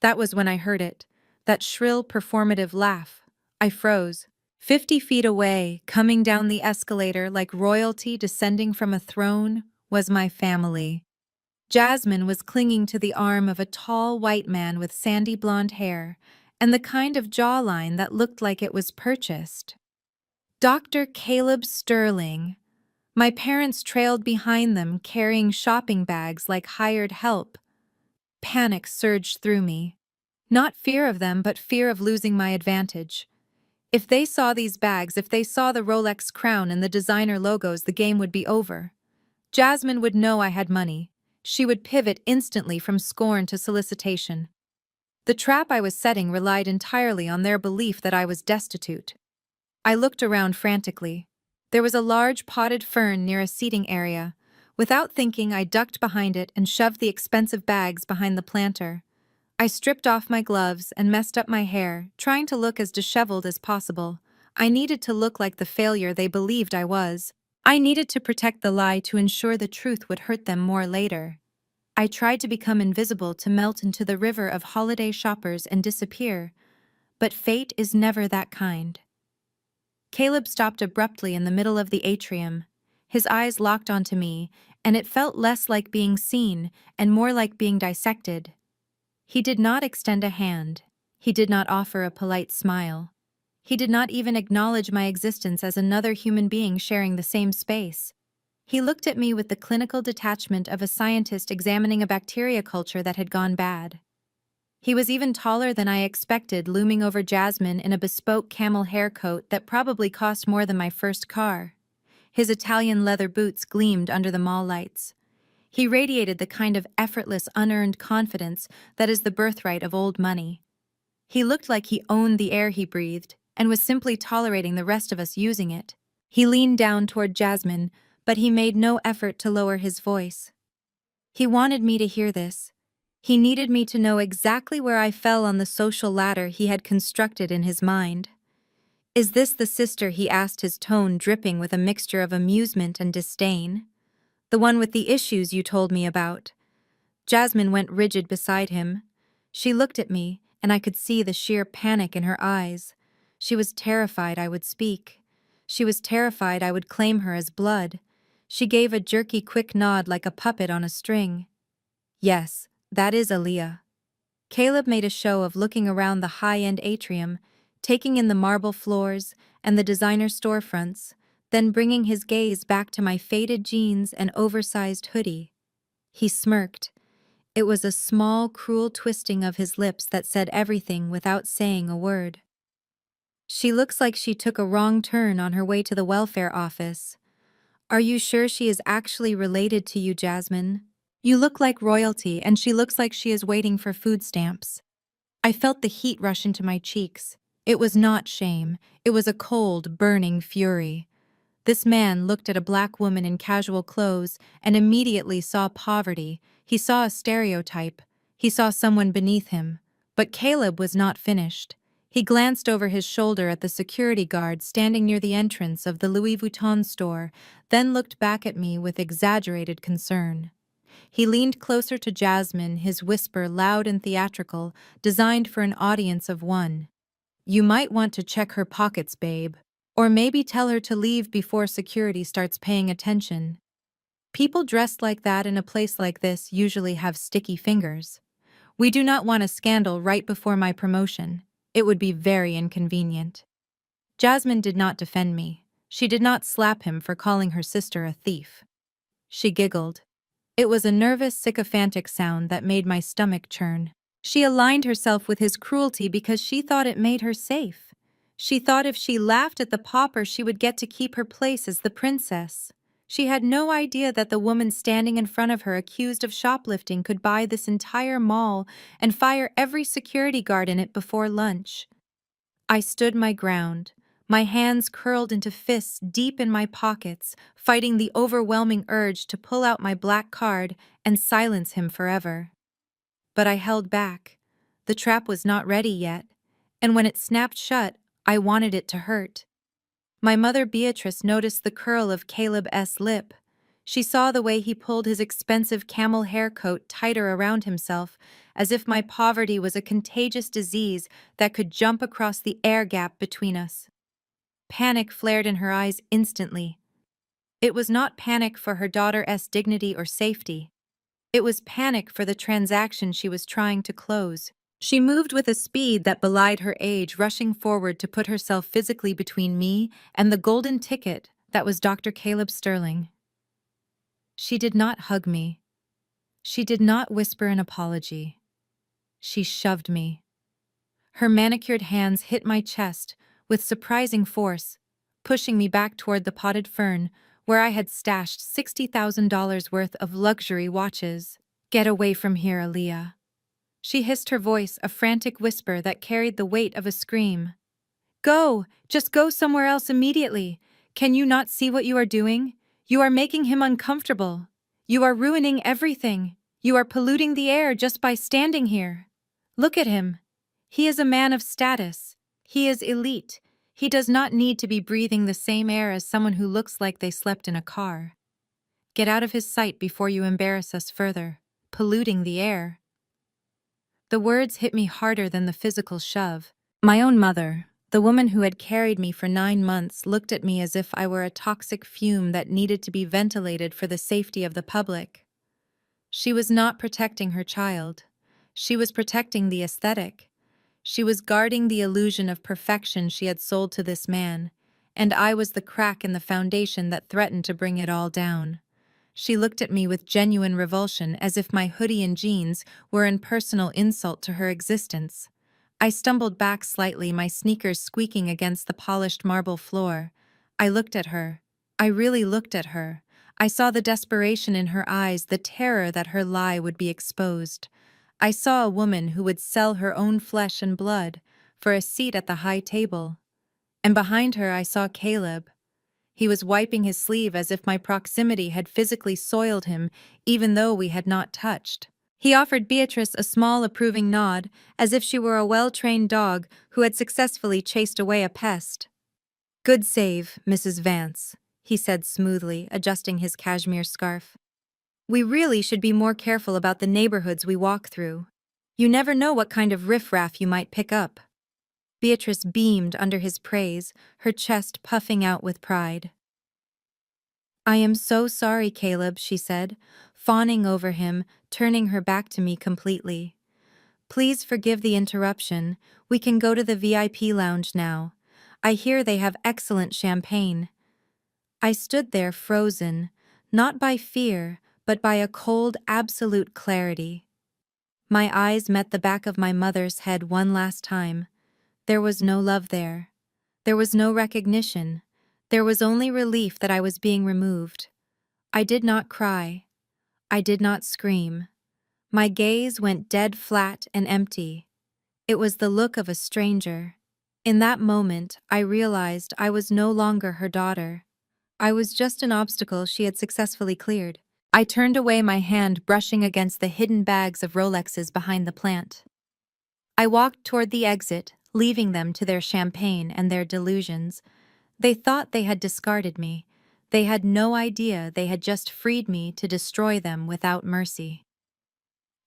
That was when I heard it. That shrill, performative laugh. I froze. 50 feet away, coming down the escalator like royalty descending from a throne, was my family. Jasmine was clinging to the arm of a tall white man with sandy blonde hair and the kind of jawline that looked like it was purchased. Dr. Caleb Sterling. My parents trailed behind them, carrying shopping bags like hired help. Panic surged through me. Not fear of them, but fear of losing my advantage. If they saw these bags, if they saw the Rolex crown and the designer logos, the game would be over. Jasmine would know I had money. She would pivot instantly from scorn to solicitation. The trap I was setting relied entirely on their belief that I was destitute. I looked around frantically. There was a large potted fern near a seating area. Without thinking, I ducked behind it and shoved the expensive bags behind the planter. I stripped off my gloves and messed up my hair, trying to look as disheveled as possible. I needed to look like the failure they believed I was. I needed to protect the lie to ensure the truth would hurt them more later. I tried to become invisible, to melt into the river of holiday shoppers and disappear. But fate is never that kind. Caleb stopped abruptly in the middle of the atrium. His eyes locked onto me, and it felt less like being seen and more like being dissected. He did not extend a hand. He did not offer a polite smile. He did not even acknowledge my existence as another human being sharing the same space. He looked at me with the clinical detachment of a scientist examining a bacteria culture that had gone bad. He was even taller than I expected, looming over Jasmine in a bespoke camel hair coat that probably cost more than my first car. His Italian leather boots gleamed under the mall lights. He radiated the kind of effortless, unearned confidence that is the birthright of old money. He looked like he owned the air he breathed and was simply tolerating the rest of us using it. He leaned down toward Jasmine, but he made no effort to lower his voice. He wanted me to hear this. He needed me to know exactly where I fell on the social ladder he had constructed in his mind. "Is this the sister?" he asked, his tone dripping with a mixture of amusement and disdain. "The one with the issues you told me about?" Jasmine went rigid beside him. She looked at me, and I could see the sheer panic in her eyes. She was terrified I would speak. She was terrified I would claim her as blood. She gave a jerky, quick nod like a puppet on a string. "Yes, that is Aaliyah." Caleb made a show of looking around the high-end atrium, taking in the marble floors and the designer storefronts, then bringing his gaze back to my faded jeans and oversized hoodie. He smirked. It was a small, cruel twisting of his lips that said everything without saying a word. "She looks like she took a wrong turn on her way to the welfare office. Are you sure she is actually related to you, Jasmine? You look like royalty, and she looks like she is waiting for food stamps." I felt the heat rush into my cheeks. It was not shame. It was a cold, burning fury. This man looked at a black woman in casual clothes and immediately saw poverty. He saw a stereotype. He saw someone beneath him. But Caleb was not finished. He glanced over his shoulder at the security guard standing near the entrance of the Louis Vuitton store, then looked back at me with exaggerated concern. He leaned closer to Jasmine, his whisper loud and theatrical, designed for an audience of one. "You might want to check her pockets, babe. Or maybe tell her to leave before security starts paying attention. People dressed like that in a place like this usually have sticky fingers. We do not want a scandal right before my promotion. It would be very inconvenient." Jasmine did not defend me. She did not slap him for calling her sister a thief. She giggled. It was a nervous, sycophantic sound that made my stomach churn. She aligned herself with his cruelty because she thought it made her safe. She thought if she laughed at the pauper, she would get to keep her place as the princess. She had no idea that the woman standing in front of her accused of shoplifting could buy this entire mall and fire every security guard in it before lunch. I stood my ground, my hands curled into fists deep in my pockets, fighting the overwhelming urge to pull out my black card and silence him forever. But I held back. The trap was not ready yet, and when it snapped shut, I wanted it to hurt. My mother Beatrice noticed the curl of Caleb's lip. She saw the way he pulled his expensive camel hair coat tighter around himself, as if my poverty was a contagious disease that could jump across the air gap between us. Panic flared in her eyes instantly. It was not panic for her daughter's dignity or safety. It was panic for the transaction she was trying to close. She moved with a speed that belied her age, rushing forward to put herself physically between me and the golden ticket that was Dr. Caleb Sterling. She did not hug me. She did not whisper an apology. She shoved me. Her manicured hands hit my chest with surprising force, pushing me back toward the potted fern where I had stashed $60,000 worth of luxury watches. "Get away from here, Aaliyah." She hissed, her voice a frantic whisper that carried the weight of a scream. "Go! Just go somewhere else immediately! Can you not see what you are doing? You are making him uncomfortable. You are ruining everything. You are polluting the air just by standing here. Look at him. He is a man of status. He is elite. He does not need to be breathing the same air as someone who looks like they slept in a car. Get out of his sight before you embarrass us further. Polluting the air." The words hit me harder than the physical shove. My own mother, the woman who had carried me for 9 months, looked at me as if I were a toxic fume that needed to be ventilated for the safety of the public. She was not protecting her child. She was protecting the aesthetic. She was guarding the illusion of perfection she had sold to this man, and I was the crack in the foundation that threatened to bring it all down. She looked at me with genuine revulsion, as if my hoodie and jeans were an personal insult to her existence. I stumbled back slightly, my sneakers squeaking against the polished marble floor. I looked at her. I really looked at her. I saw the desperation in her eyes, the terror that her lie would be exposed. I saw a woman who would sell her own flesh and blood for a seat at the high table. And behind her I saw Caleb. He was wiping his sleeve as if my proximity had physically soiled him, even though we had not touched. He offered Beatrice a small approving nod, as if she were a well-trained dog who had successfully chased away a pest. "Good save, Mrs. Vance," he said smoothly, adjusting his cashmere scarf. "We really should be more careful about the neighborhoods we walk through. You never know what kind of riffraff you might pick up." Beatrice beamed under his praise, her chest puffing out with pride. "I am so sorry, Caleb," she said, fawning over him, turning her back to me completely. "Please forgive the interruption. We can go to the VIP lounge now. I hear they have excellent champagne." I stood there frozen, not by fear, but by a cold, absolute clarity. My eyes met the back of my mother's head one last time. There was no love there. There was no recognition. There was only relief that I was being removed. I did not cry. I did not scream. My gaze went dead flat and empty. It was the look of a stranger. In that moment, I realized I was no longer her daughter. I was just an obstacle she had successfully cleared. I turned away, my hand brushing against the hidden bags of Rolexes behind the plant. I walked toward the exit, leaving them to their champagne and their delusions. They thought they had discarded me. They had no idea they had just freed me to destroy them without mercy.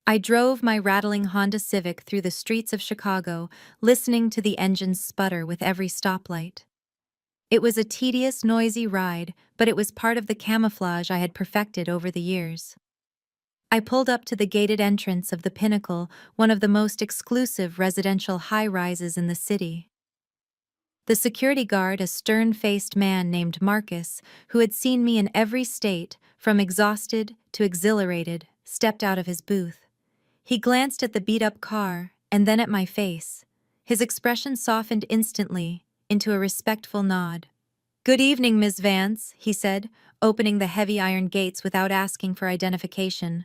I drove my rattling Honda Civic through the streets of Chicago, listening to the engines sputter with every stoplight. It was a tedious, noisy ride, but it was part of the camouflage I had perfected over the years. I pulled up to the gated entrance of the Pinnacle, one of the most exclusive residential high-rises in the city. The security guard, a stern-faced man named Marcus, who had seen me in every state, from exhausted to exhilarated, stepped out of his booth. He glanced at the beat-up car, and then at my face. His expression softened instantly, into a respectful nod. "Good evening, Miss Vance," he said, opening the heavy iron gates without asking for identification.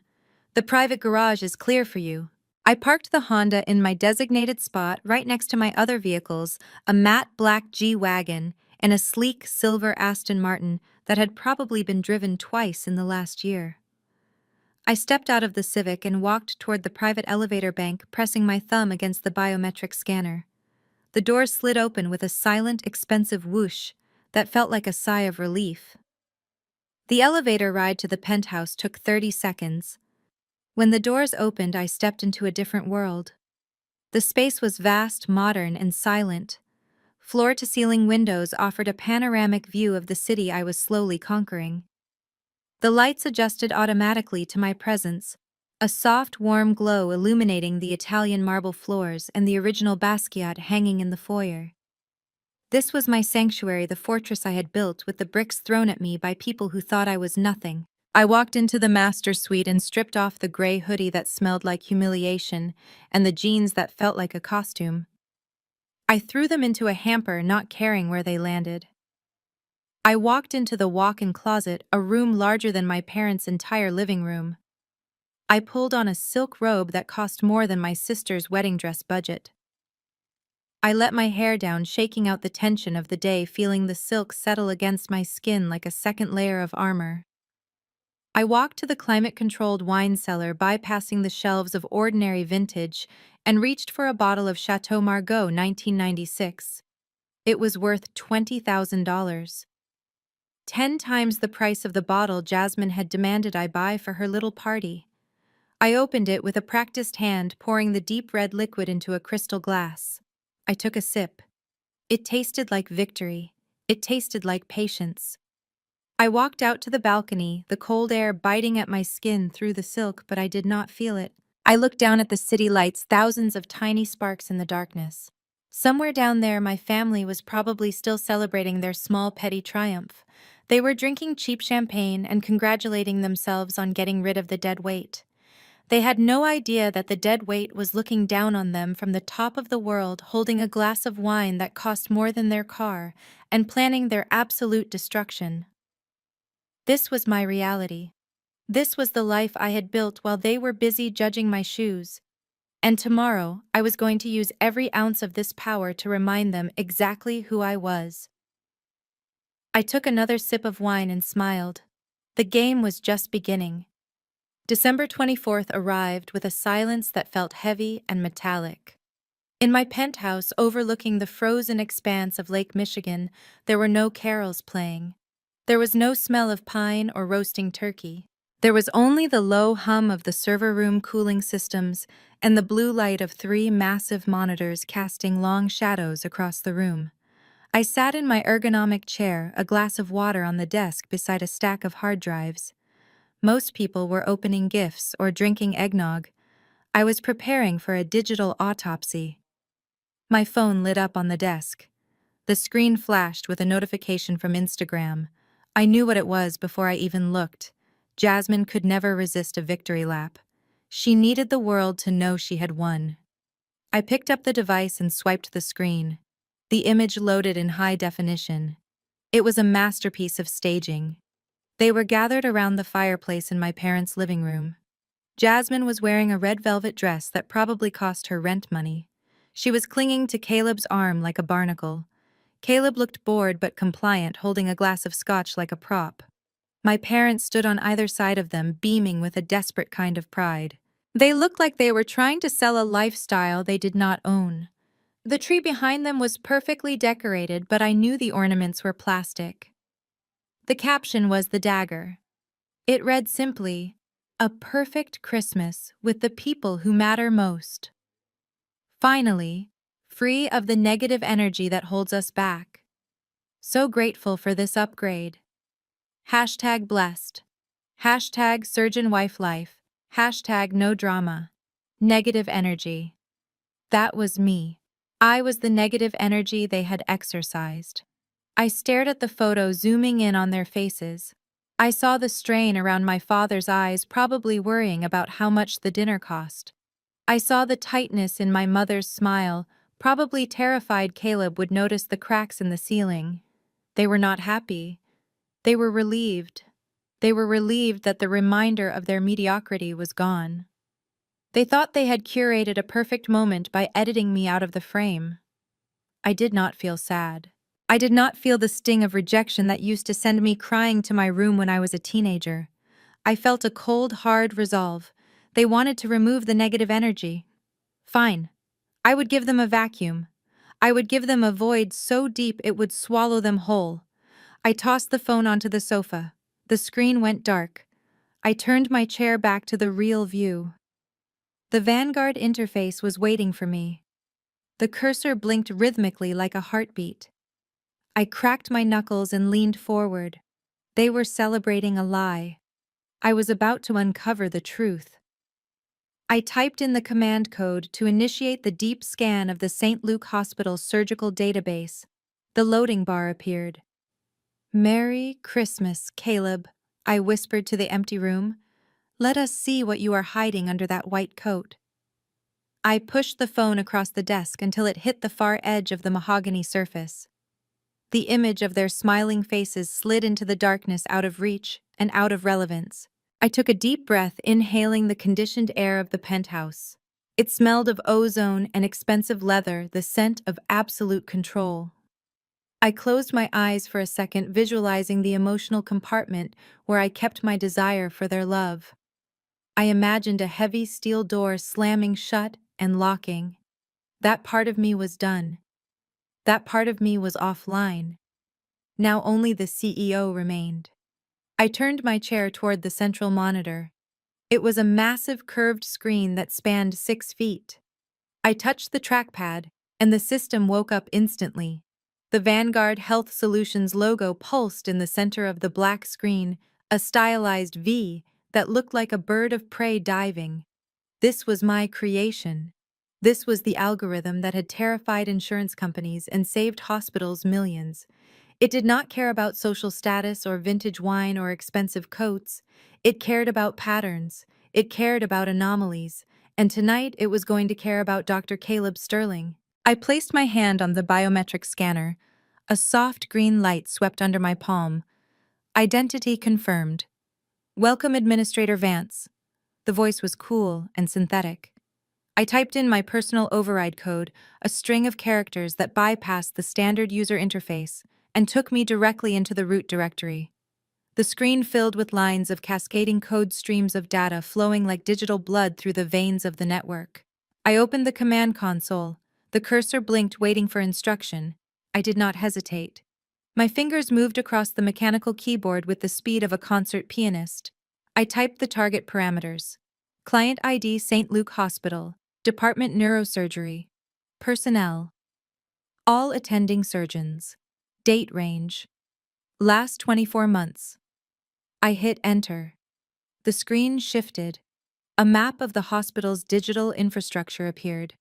"The private garage is clear for you." I parked the Honda in my designated spot right next to my other vehicles, a matte black G-Wagon and a sleek silver Aston Martin that had probably been driven twice in the last year. I stepped out of the Civic and walked toward the private elevator bank, pressing my thumb against the biometric scanner. The door slid open with a silent, expensive whoosh that felt like a sigh of relief. The elevator ride to the penthouse took 30 seconds. When the doors opened, I stepped into a different world. The space was vast, modern, and silent. Floor-to-ceiling windows offered a panoramic view of the city I was slowly conquering. The lights adjusted automatically to my presence, a soft, warm glow illuminating the Italian marble floors and the original Basquiat hanging in the foyer. This was my sanctuary, the fortress I had built with the bricks thrown at me by people who thought I was nothing. I walked into the master suite and stripped off the gray hoodie that smelled like humiliation and the jeans that felt like a costume. I threw them into a hamper, not caring where they landed. I walked into the walk-in closet, a room larger than my parents' entire living room. I pulled on a silk robe that cost more than my sister's wedding dress budget. I let my hair down, shaking out the tension of the day, feeling the silk settle against my skin like a second layer of armor. I walked to the climate-controlled wine cellar, bypassing the shelves of ordinary vintage, and reached for a bottle of Chateau Margaux 1996. It was worth $20,000. 10 times the price of the bottle Jasmine had demanded I buy for her little party. I opened it with a practiced hand, pouring the deep red liquid into a crystal glass. I took a sip. It tasted like victory. It tasted like patience. I walked out to the balcony, the cold air biting at my skin through the silk, but I did not feel it. I looked down at the city lights, thousands of tiny sparks in the darkness. Somewhere down there, my family was probably still celebrating their small petty triumph. They were drinking cheap champagne and congratulating themselves on getting rid of the dead weight. They had no idea that the dead weight was looking down on them from the top of the world, holding a glass of wine that cost more than their car, and planning their absolute destruction. This was my reality. This was the life I had built while they were busy judging my shoes. And tomorrow, I was going to use every ounce of this power to remind them exactly who I was. I took another sip of wine and smiled. The game was just beginning. December 24th arrived with a silence that felt heavy and metallic. In my penthouse overlooking the frozen expanse of Lake Michigan, there were no carols playing. There was no smell of pine or roasting turkey. There was only the low hum of the server room cooling systems and the blue light of 3 massive monitors casting long shadows across the room. I sat in my ergonomic chair, a glass of water on the desk beside a stack of hard drives. Most people were opening gifts or drinking eggnog. I was preparing for a digital autopsy. My phone lit up on the desk. The screen flashed with a notification from Instagram. I knew what it was before I even looked. Jasmine could never resist a victory lap. She needed the world to know she had won. I picked up the device and swiped the screen. The image loaded in high definition. It was a masterpiece of staging. They were gathered around the fireplace in my parents' living room. Jasmine was wearing a red velvet dress that probably cost her rent money. She was clinging to Caleb's arm like a barnacle. Caleb looked bored but compliant, holding a glass of scotch like a prop. My parents stood on either side of them, beaming with a desperate kind of pride. They looked like they were trying to sell a lifestyle they did not own. The tree behind them was perfectly decorated, but I knew the ornaments were plastic. The caption was the dagger. It read simply, "A perfect Christmas with the people who matter most." Finally, free of the negative energy that holds us back. So grateful for this upgrade. Hashtag blessed. Hashtag surgeon wife life. Hashtag no drama. Negative energy. That was me. I was the negative energy they had exorcised. I stared at the photo, zooming in on their faces. I saw the strain around my father's eyes, probably worrying about how much the dinner cost. I saw the tightness in my mother's smile, probably terrified Caleb would notice the cracks in the ceiling. They were not happy. They were relieved. They were relieved that the reminder of their mediocrity was gone. They thought they had curated a perfect moment by editing me out of the frame. I did not feel sad. I did not feel the sting of rejection that used to send me crying to my room when I was a teenager. I felt a cold, hard resolve. They wanted to remove the negative energy. Fine. I would give them a vacuum. I would give them a void so deep it would swallow them whole. I tossed the phone onto the sofa. The screen went dark. I turned my chair back to the real view. The Vanguard interface was waiting for me. The cursor blinked rhythmically like a heartbeat. I cracked my knuckles and leaned forward. They were celebrating a lie. I was about to uncover the truth. I typed in the command code to initiate the deep scan of the St. Luke Hospital surgical database. The loading bar appeared. "Merry Christmas, Caleb," I whispered to the empty room. "Let us see what you are hiding under that white coat." I pushed the phone across the desk until it hit the far edge of the mahogany surface. The image of their smiling faces slid into the darkness out of reach and out of relevance. I took a deep breath, inhaling the conditioned air of the penthouse. It smelled of ozone and expensive leather, the scent of absolute control. I closed my eyes for a second, visualizing the emotional compartment where I kept my desire for their love. I imagined a heavy steel door slamming shut and locking. That part of me was done. That part of me was offline. Now only the CEO remained. I turned my chair toward the central monitor. It was a massive curved screen that spanned 6 feet. I touched the trackpad, and the system woke up instantly. The Vanguard Health Solutions logo pulsed in the center of the black screen, a stylized V that looked like a bird of prey diving. This was my creation. This was the algorithm that had terrified insurance companies and saved hospitals millions. It did not care about social status or vintage wine or expensive coats. It cared about patterns. It cared about anomalies. And tonight it was going to care about Dr. Caleb Sterling. I placed my hand on the biometric scanner. A soft green light swept under my palm. Identity confirmed. "Welcome, Administrator Vance." The voice was cool and synthetic. I typed in my personal override code, a string of characters that bypassed the standard user interface and took me directly into the root directory. The screen filled with lines of cascading code streams of data flowing like digital blood through the veins of the network. I opened the command console. The cursor blinked, waiting for instruction. I did not hesitate. My fingers moved across the mechanical keyboard with the speed of a concert pianist. I typed the target parameters. Client ID St. Luke Hospital, Department Neurosurgery. Personnel. All attending surgeons. Date range. Last 24 months. I hit enter. The screen shifted. A map of the hospital's digital infrastructure appeared.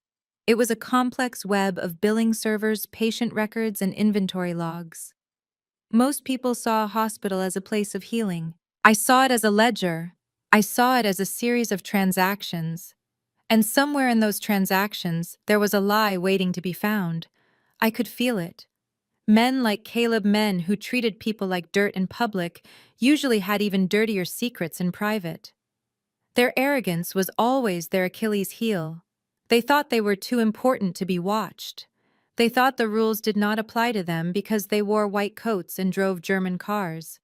It was a complex web of billing servers, patient records, and inventory logs. Most people saw a hospital as a place of healing. I saw it as a ledger. I saw it as a series of transactions. And somewhere in those transactions, there was a lie waiting to be found. I could feel it. Men like Caleb, men who treated people like dirt in public, usually had even dirtier secrets in private. Their arrogance was always their Achilles heel. They thought they were too important to be watched. They thought the rules did not apply to them because they wore white coats and drove German cars.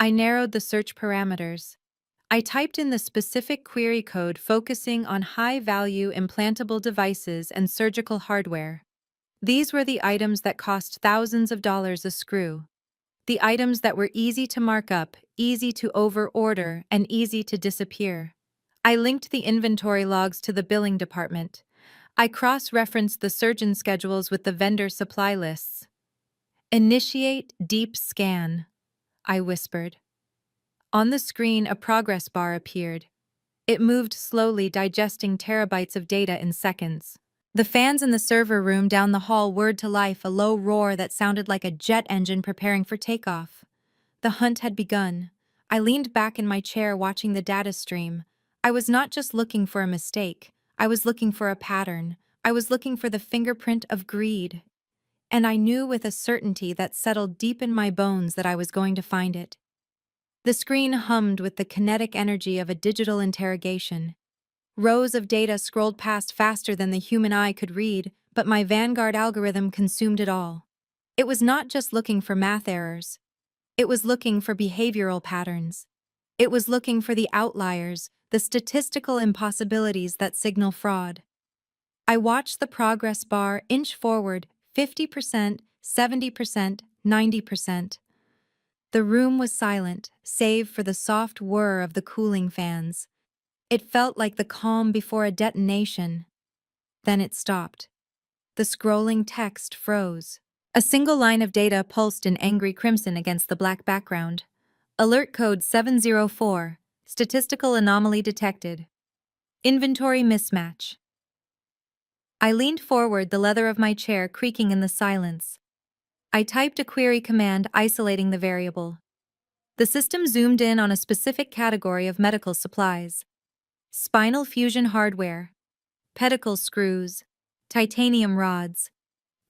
I narrowed the search parameters. I typed in the specific query code focusing on high-value implantable devices and surgical hardware. These were the items that cost thousands of dollars a screw. The items that were easy to mark up, easy to over-order, and easy to disappear. I linked the inventory logs to the billing department. I cross-referenced the surgeon schedules with the vendor supply lists. "Initiate deep scan," I whispered. On the screen, a progress bar appeared. It moved slowly, digesting terabytes of data in seconds. The fans in the server room down the hall whirred to life, a low roar that sounded like a jet engine preparing for takeoff. The hunt had begun. I leaned back in my chair, watching the data stream. I was not just looking for a mistake. I was looking for a pattern. I was looking for the fingerprint of greed. And I knew with a certainty that settled deep in my bones that I was going to find it. The screen hummed with the kinetic energy of a digital interrogation. Rows of data scrolled past faster than the human eye could read, but my Vanguard algorithm consumed it all. It was not just looking for math errors. It was looking for behavioral patterns. It was looking for the outliers, the statistical impossibilities that signal fraud. I watched the progress bar inch forward 50%, 70%, 90%. The room was silent, save for the soft whir of the cooling fans. It felt like the calm before a detonation. Then it stopped. The scrolling text froze. A single line of data pulsed in angry crimson against the black background. Alert code 704. Statistical anomaly detected. Inventory mismatch. I leaned forward, the leather of my chair creaking in the silence. I typed a query command isolating the variable. The system zoomed in on a specific category of medical supplies. Spinal fusion hardware, pedicle screws, titanium rods,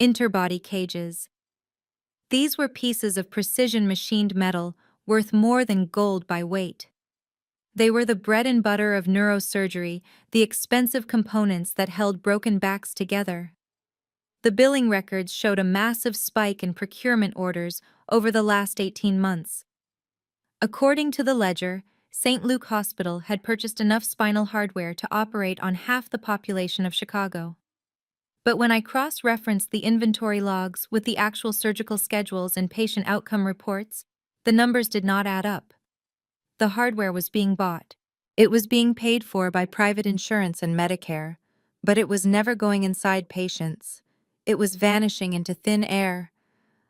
interbody cages. These were pieces of precision machined metal worth more than gold by weight. They were the bread and butter of neurosurgery, the expensive components that held broken backs together. The billing records showed a massive spike in procurement orders over the last 18 months. According to the ledger, St. Luke Hospital had purchased enough spinal hardware to operate on half the population of Chicago. But when I cross-referenced the inventory logs with the actual surgical schedules and patient outcome reports, the numbers did not add up. The hardware was being bought. It was being paid for by private insurance and Medicare, but it was never going inside patients. It was vanishing into thin air.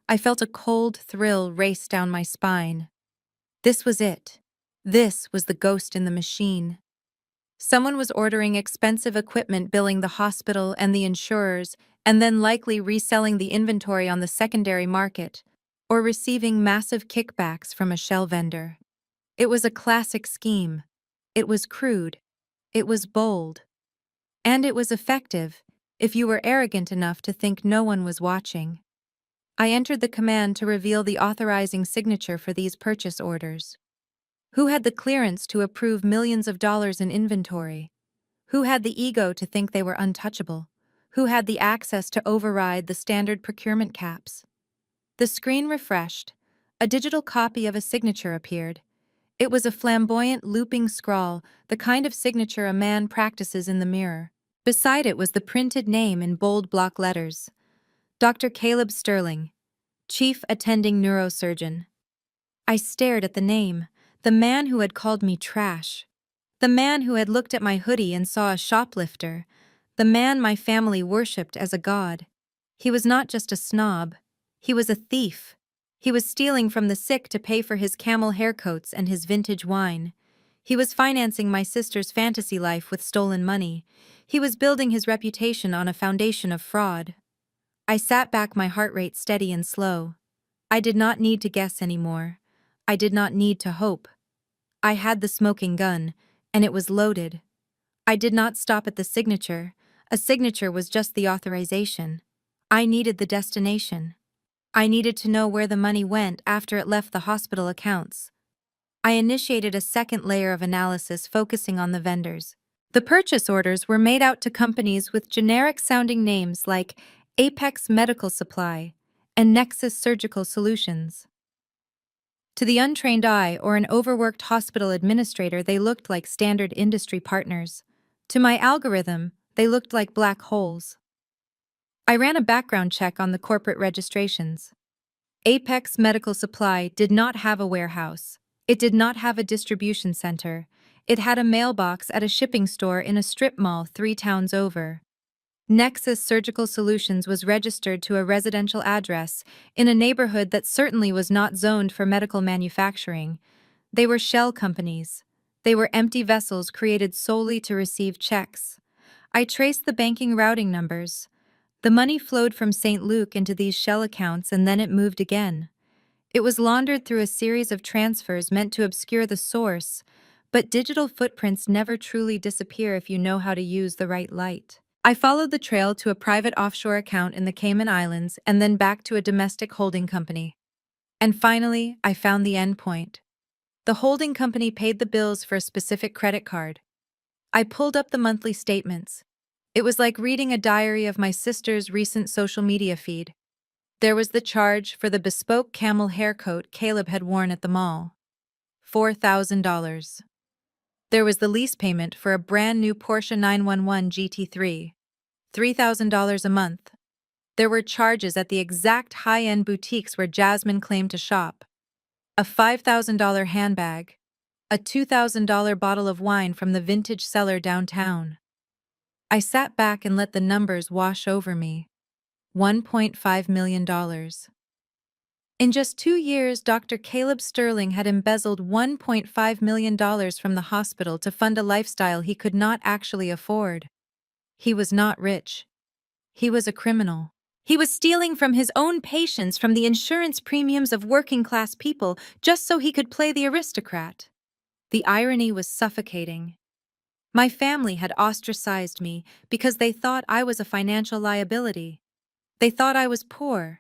I felt a cold thrill race down my spine. This was it. This was the ghost in the machine. Someone was ordering expensive equipment, billing the hospital and the insurers, and then likely reselling the inventory on the secondary market, or receiving massive kickbacks from a shell vendor. It was a classic scheme. It was crude. It was bold. And it was effective, if you were arrogant enough to think no one was watching. I entered the command to reveal the authorizing signature for these purchase orders. Who had the clearance to approve millions of dollars in inventory? Who had the ego to think they were untouchable? Who had the access to override the standard procurement caps? The screen refreshed. A digital copy of a signature appeared. It was a flamboyant, looping scrawl, the kind of signature a man practices in the mirror. Beside it was the printed name in bold block letters. Dr. Caleb Sterling, Chief Attending Neurosurgeon. I stared at the name, the man who had called me trash. The man who had looked at my hoodie and saw a shoplifter. The man my family worshipped as a god. He was not just a snob. He was a thief. He was stealing from the sick to pay for his camel haircoats and his vintage wine. He was financing my sister's fantasy life with stolen money. He was building his reputation on a foundation of fraud. I sat back, my heart rate steady and slow. I did not need to guess anymore. I did not need to hope. I had the smoking gun, and it was loaded. I did not stop at the signature. A signature was just the authorization. I needed the destination. I needed to know where the money went after it left the hospital accounts. I initiated a second layer of analysis focusing on the vendors. The purchase orders were made out to companies with generic-sounding names like Apex Medical Supply and Nexus Surgical Solutions. To the untrained eye or an overworked hospital administrator, they looked like standard industry partners. To my algorithm, they looked like black holes. I ran a background check on the corporate registrations. Apex Medical Supply did not have a warehouse. It did not have a distribution center. It had a mailbox at a shipping store in a strip mall 3 towns over. Nexus Surgical Solutions was registered to a residential address in a neighborhood that certainly was not zoned for medical manufacturing. They were shell companies. They were empty vessels created solely to receive checks. I traced the banking routing numbers. The money flowed from St. Luke into these shell accounts, and then it moved again. It was laundered through a series of transfers meant to obscure the source, But digital footprints never truly disappear if you know how to use the right light. I followed the trail to a private offshore account in the Cayman Islands and then back to a domestic holding company. And finally, I found the endpoint. The holding company paid the bills for a specific credit card. I pulled up the monthly statements. It was like reading a diary of my sister's recent social media feed. There was the charge for the bespoke camel hair coat Caleb had worn at the mall. $4,000. There was the lease payment for a brand new Porsche 911 GT3. $3,000 a month. There were charges at the exact high-end boutiques where Jasmine claimed to shop. A $5,000 handbag. A $2,000 bottle of wine from the vintage cellar downtown. I sat back and let the numbers wash over me. $1.5 million. In just 2 years, Dr. Caleb Sterling had embezzled $1.5 million from the hospital to fund a lifestyle he could not actually afford. He was not rich. He was a criminal. He was stealing from his own patients from the insurance premiums of working-class people just so he could play the aristocrat. The irony was suffocating. My family had ostracized me because they thought I was a financial liability. They thought I was poor.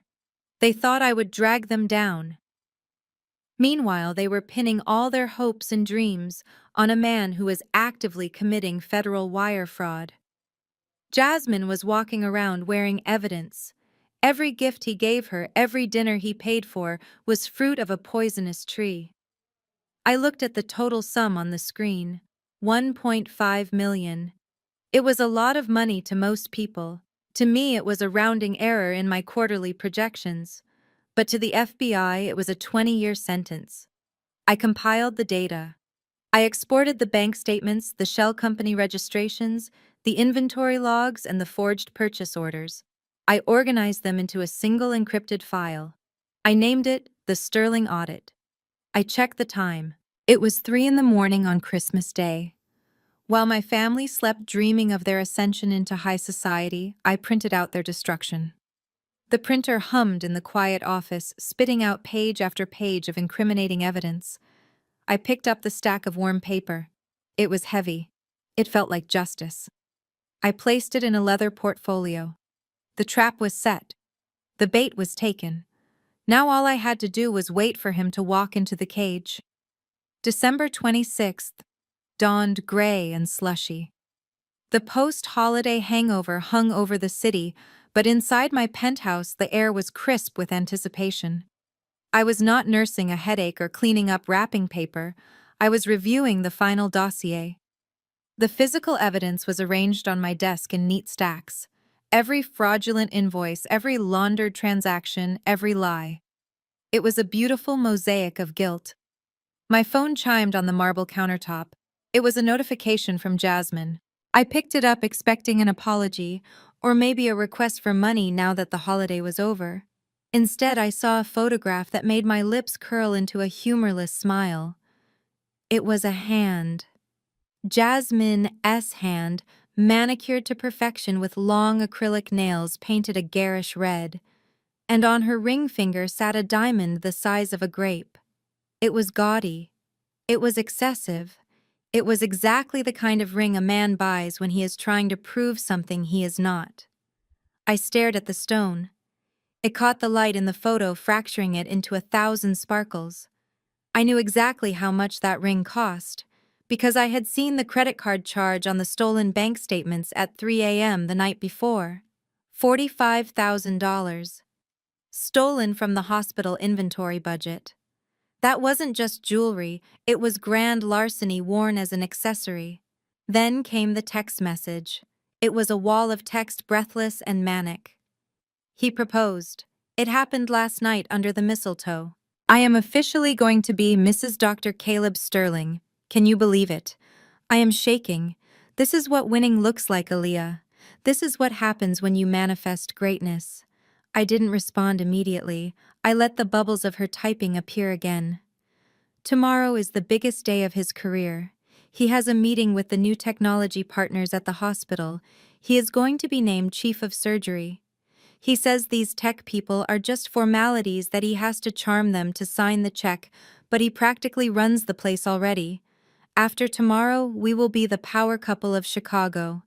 They thought I would drag them down. Meanwhile, they were pinning all their hopes and dreams on a man who was actively committing federal wire fraud. Jasmine was walking around wearing evidence. Every gift he gave her, every dinner he paid for, was fruit of a poisonous tree. I looked at the total sum on the screen. 1.5 million. It was a lot of money to most people. To me, it was a rounding error in my quarterly projections. But to the FBI, it was a 20-year sentence. I compiled the data. I exported the bank statements, the shell company registrations, the inventory logs, and the forged purchase orders. I organized them into a single encrypted file. I named it the Sterling Audit. I checked the time. It was 3 in the morning on Christmas Day. While my family slept dreaming of their ascension into high society, I printed out their destruction. The printer hummed in the quiet office, spitting out page after page of incriminating evidence. I picked up the stack of warm paper. It was heavy. It felt like justice. I placed it in a leather portfolio. The trap was set. The bait was taken. Now all I had to do was wait for him to walk into the cage. December 26th dawned gray and slushy. The post-holiday hangover hung over the city, but inside my penthouse the air was crisp with anticipation. I was not nursing a headache or cleaning up wrapping paper. I was reviewing the final dossier. The physical evidence was arranged on my desk in neat stacks. Every fraudulent invoice, every laundered transaction, every lie. It was a beautiful mosaic of guilt. My phone chimed on the marble countertop. It was a notification from Jasmine. I picked it up expecting an apology, or maybe a request for money now that the holiday was over. Instead, I saw a photograph that made my lips curl into a humorless smile. It was a hand. Jasmine's hand, manicured to perfection with long acrylic nails painted a garish red, and on her ring finger sat a diamond the size of a grape. It was gaudy. It was excessive. It was exactly the kind of ring a man buys when he is trying to prove something he is not. I stared at the stone. It caught the light in the photo, fracturing it into 1,000 sparkles. I knew exactly how much that ring cost, because I had seen the credit card charge on the stolen bank statements at 3 a.m. the night before. $45,000. Stolen from the hospital inventory budget. That wasn't just jewelry, it was grand larceny worn as an accessory. Then came the text message. It was a wall of text, breathless and manic. He proposed. It happened last night under the mistletoe. I am officially going to be Mrs. Dr. Caleb Sterling. Can you believe it? I am shaking. This is what winning looks like, Aaliyah. This is what happens when you manifest greatness. I didn't respond immediately. I let the bubbles of her typing appear again. Tomorrow is the biggest day of his career. He has a meeting with the new technology partners at the hospital. He is going to be named Chief of Surgery. He says these tech people are just formalities that he has to charm them to sign the check, but he practically runs the place already. After tomorrow, we will be the power couple of Chicago.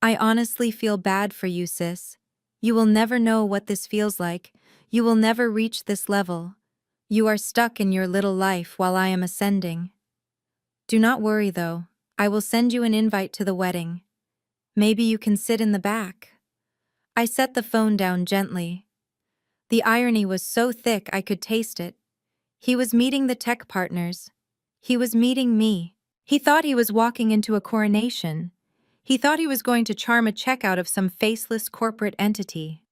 I honestly feel bad for you, sis. You will never know what this feels like. You will never reach this level. You are stuck in your little life while I am ascending. Do not worry, though. I will send you an invite to the wedding. Maybe you can sit in the back. I set the phone down gently. The irony was so thick I could taste it. He was meeting the tech partners. He was meeting me. He thought he was walking into a coronation. He thought he was going to charm a check out of some faceless corporate entity.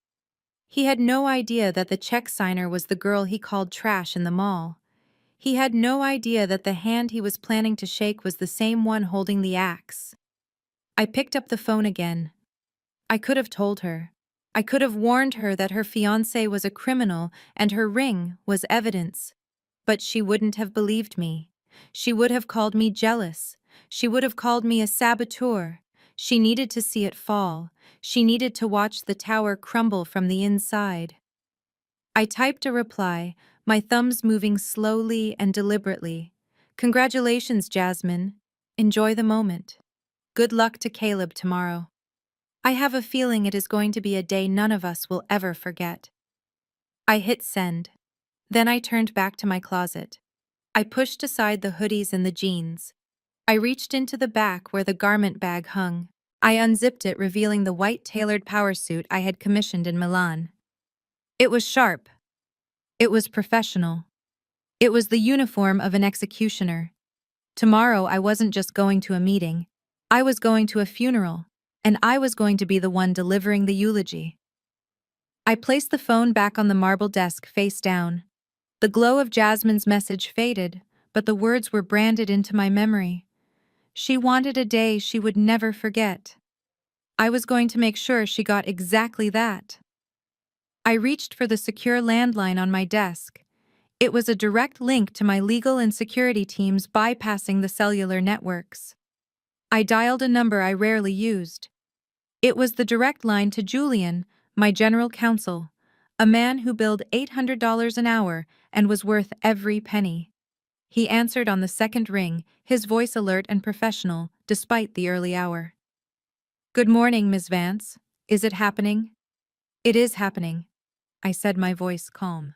He had no idea that the check signer was the girl he called trash in the mall. He had no idea that the hand he was planning to shake was the same one holding the axe. I picked up the phone again. I could have told her. I could have warned her that her fiancé was a criminal and her ring was evidence. But she wouldn't have believed me. She would have called me jealous. She would have called me a saboteur. She needed to see it fall. She needed to watch the tower crumble from the inside. I typed a reply, my thumbs moving slowly and deliberately. Congratulations, Jasmine. Enjoy the moment. Good luck to Caleb tomorrow. I have a feeling it is going to be a day none of us will ever forget. I hit send. Then I turned back to my closet. I pushed aside the hoodies and the jeans. I reached into the back where the garment bag hung. I unzipped it, revealing the white tailored power suit I had commissioned in Milan. It was sharp. It was professional. It was the uniform of an executioner. Tomorrow I wasn't just going to a meeting. I was going to a funeral, and I was going to be the one delivering the eulogy. I placed the phone back on the marble desk face down. The glow of Jasmine's message faded, but the words were branded into my memory. She wanted a day she would never forget. I was going to make sure she got exactly that. I reached for the secure landline on my desk. It was a direct link to my legal and security teams bypassing the cellular networks. I dialed a number I rarely used. It was the direct line to Julian, my general counsel, a man who billed $800 an hour and was worth every penny. He answered on the second ring, his voice alert and professional, despite the early hour. "Good morning, Ms. Vance. Is it happening?" "It is happening," I said, my voice calm.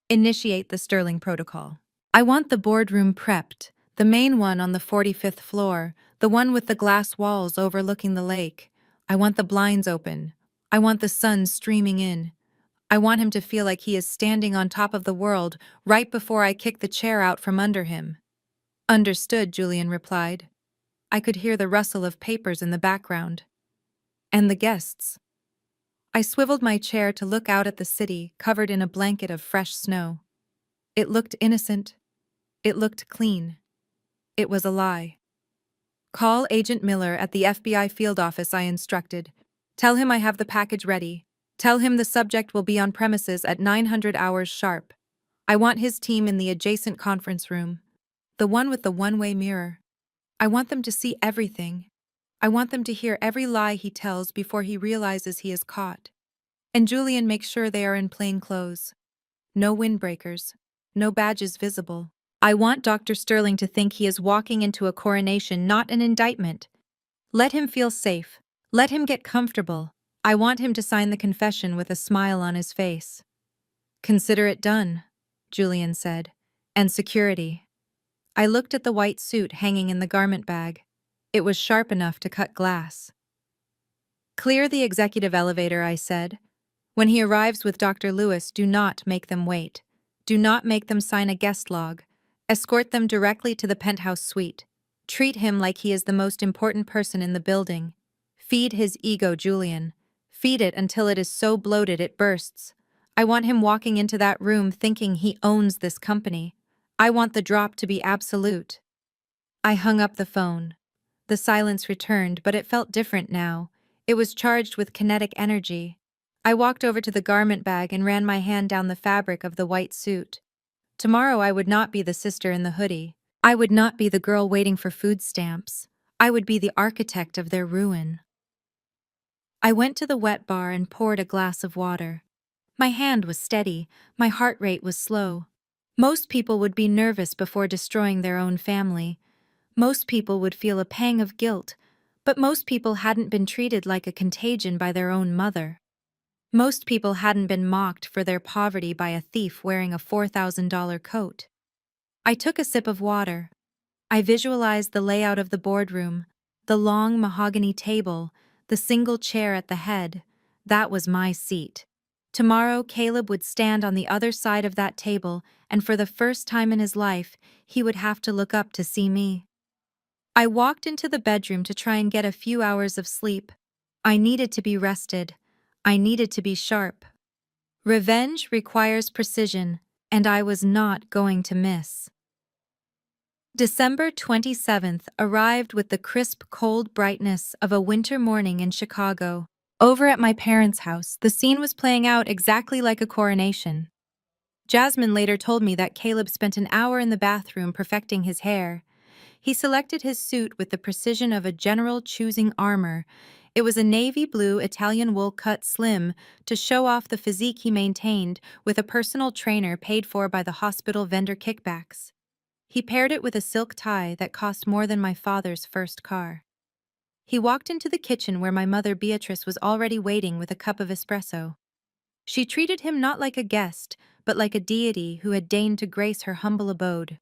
"Initiate the Sterling Protocol. I want the boardroom prepped, the main one on the 45th floor, the one with the glass walls overlooking the lake. I want the blinds open. I want the sun streaming in. I want him to feel like he is standing on top of the world right before I kick the chair out from under him." "Understood," Julian replied. I could hear the rustle of papers in the background. "And the guests?" I swiveled my chair to look out at the city covered in a blanket of fresh snow. It looked innocent. It looked clean. It was a lie. "Call Agent Miller at the FBI field office," I instructed. "Tell him I have the package ready. Tell him the subject will be on premises at 900 hours sharp. I want his team in the adjacent conference room, the one with the one-way mirror. I want them to see everything. I want them to hear every lie he tells before he realizes he is caught. And Julian, make sure they are in plain clothes. No windbreakers. No badges visible. I want Dr. Sterling to think he is walking into a coronation, not an indictment. Let him feel safe. Let him get comfortable. I want him to sign the confession with a smile on his face." "Consider it done," Julian said. "And security." I looked at the white suit hanging in the garment bag. It was sharp enough to cut glass. "Clear the executive elevator," I said. "When he arrives with Dr. Lewis, do not make them wait. Do not make them sign a guest log. Escort them directly to the penthouse suite. Treat him like he is the most important person in the building. Feed his ego, Julian. Feed it until it is so bloated it bursts. I want him walking into that room thinking he owns this company. I want the drop to be absolute." I hung up the phone. The silence returned, but it felt different now. It was charged with kinetic energy. I walked over to the garment bag and ran my hand down the fabric of the white suit. Tomorrow I would not be the sister in the hoodie. I would not be the girl waiting for food stamps. I would be the architect of their ruin. I went to the wet bar and poured a glass of water. My hand was steady, my heart rate was slow. Most people would be nervous before destroying their own family. Most people would feel a pang of guilt, but most people hadn't been treated like a contagion by their own mother. Most people hadn't been mocked for their poverty by a thief wearing a $4,000 coat. I took a sip of water. I visualized the layout of the boardroom, the long mahogany table, the single chair at the head. That was my seat. Tomorrow, Caleb would stand on the other side of that table, and for the first time in his life, he would have to look up to see me. I walked into the bedroom to try and get a few hours of sleep. I needed to be rested. I needed to be sharp. Revenge requires precision, and I was not going to miss. December 27th arrived with the crisp, cold brightness of a winter morning in Chicago. Over at my parents' house, the scene was playing out exactly like a coronation. Jasmine later told me that Caleb spent an hour in the bathroom perfecting his hair. He selected his suit with the precision of a general choosing armor. It was a navy blue Italian wool cut slim to show off the physique he maintained with a personal trainer paid for by the hospital vendor kickbacks. He paired it with a silk tie that cost more than my father's first car. He walked into the kitchen where my mother Beatrice was already waiting with a cup of espresso. She treated him not like a guest, but like a deity who had deigned to grace her humble abode.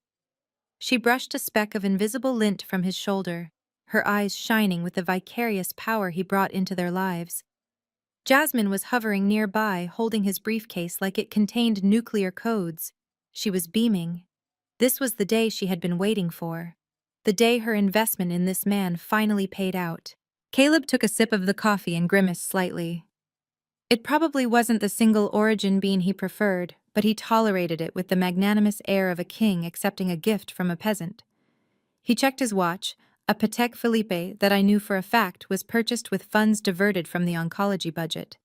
She brushed a speck of invisible lint from his shoulder, her eyes shining with the vicarious power he brought into their lives. Jasmine was hovering nearby, holding his briefcase like it contained nuclear codes. She was beaming. This was the day she had been waiting for. The day her investment in this man finally paid out. Caleb took a sip of the coffee and grimaced slightly. It probably wasn't the single origin bean he preferred, but he tolerated it with the magnanimous air of a king accepting a gift from a peasant. He checked his watch, a Patek Philippe that I knew for a fact was purchased with funds diverted from the oncology budget.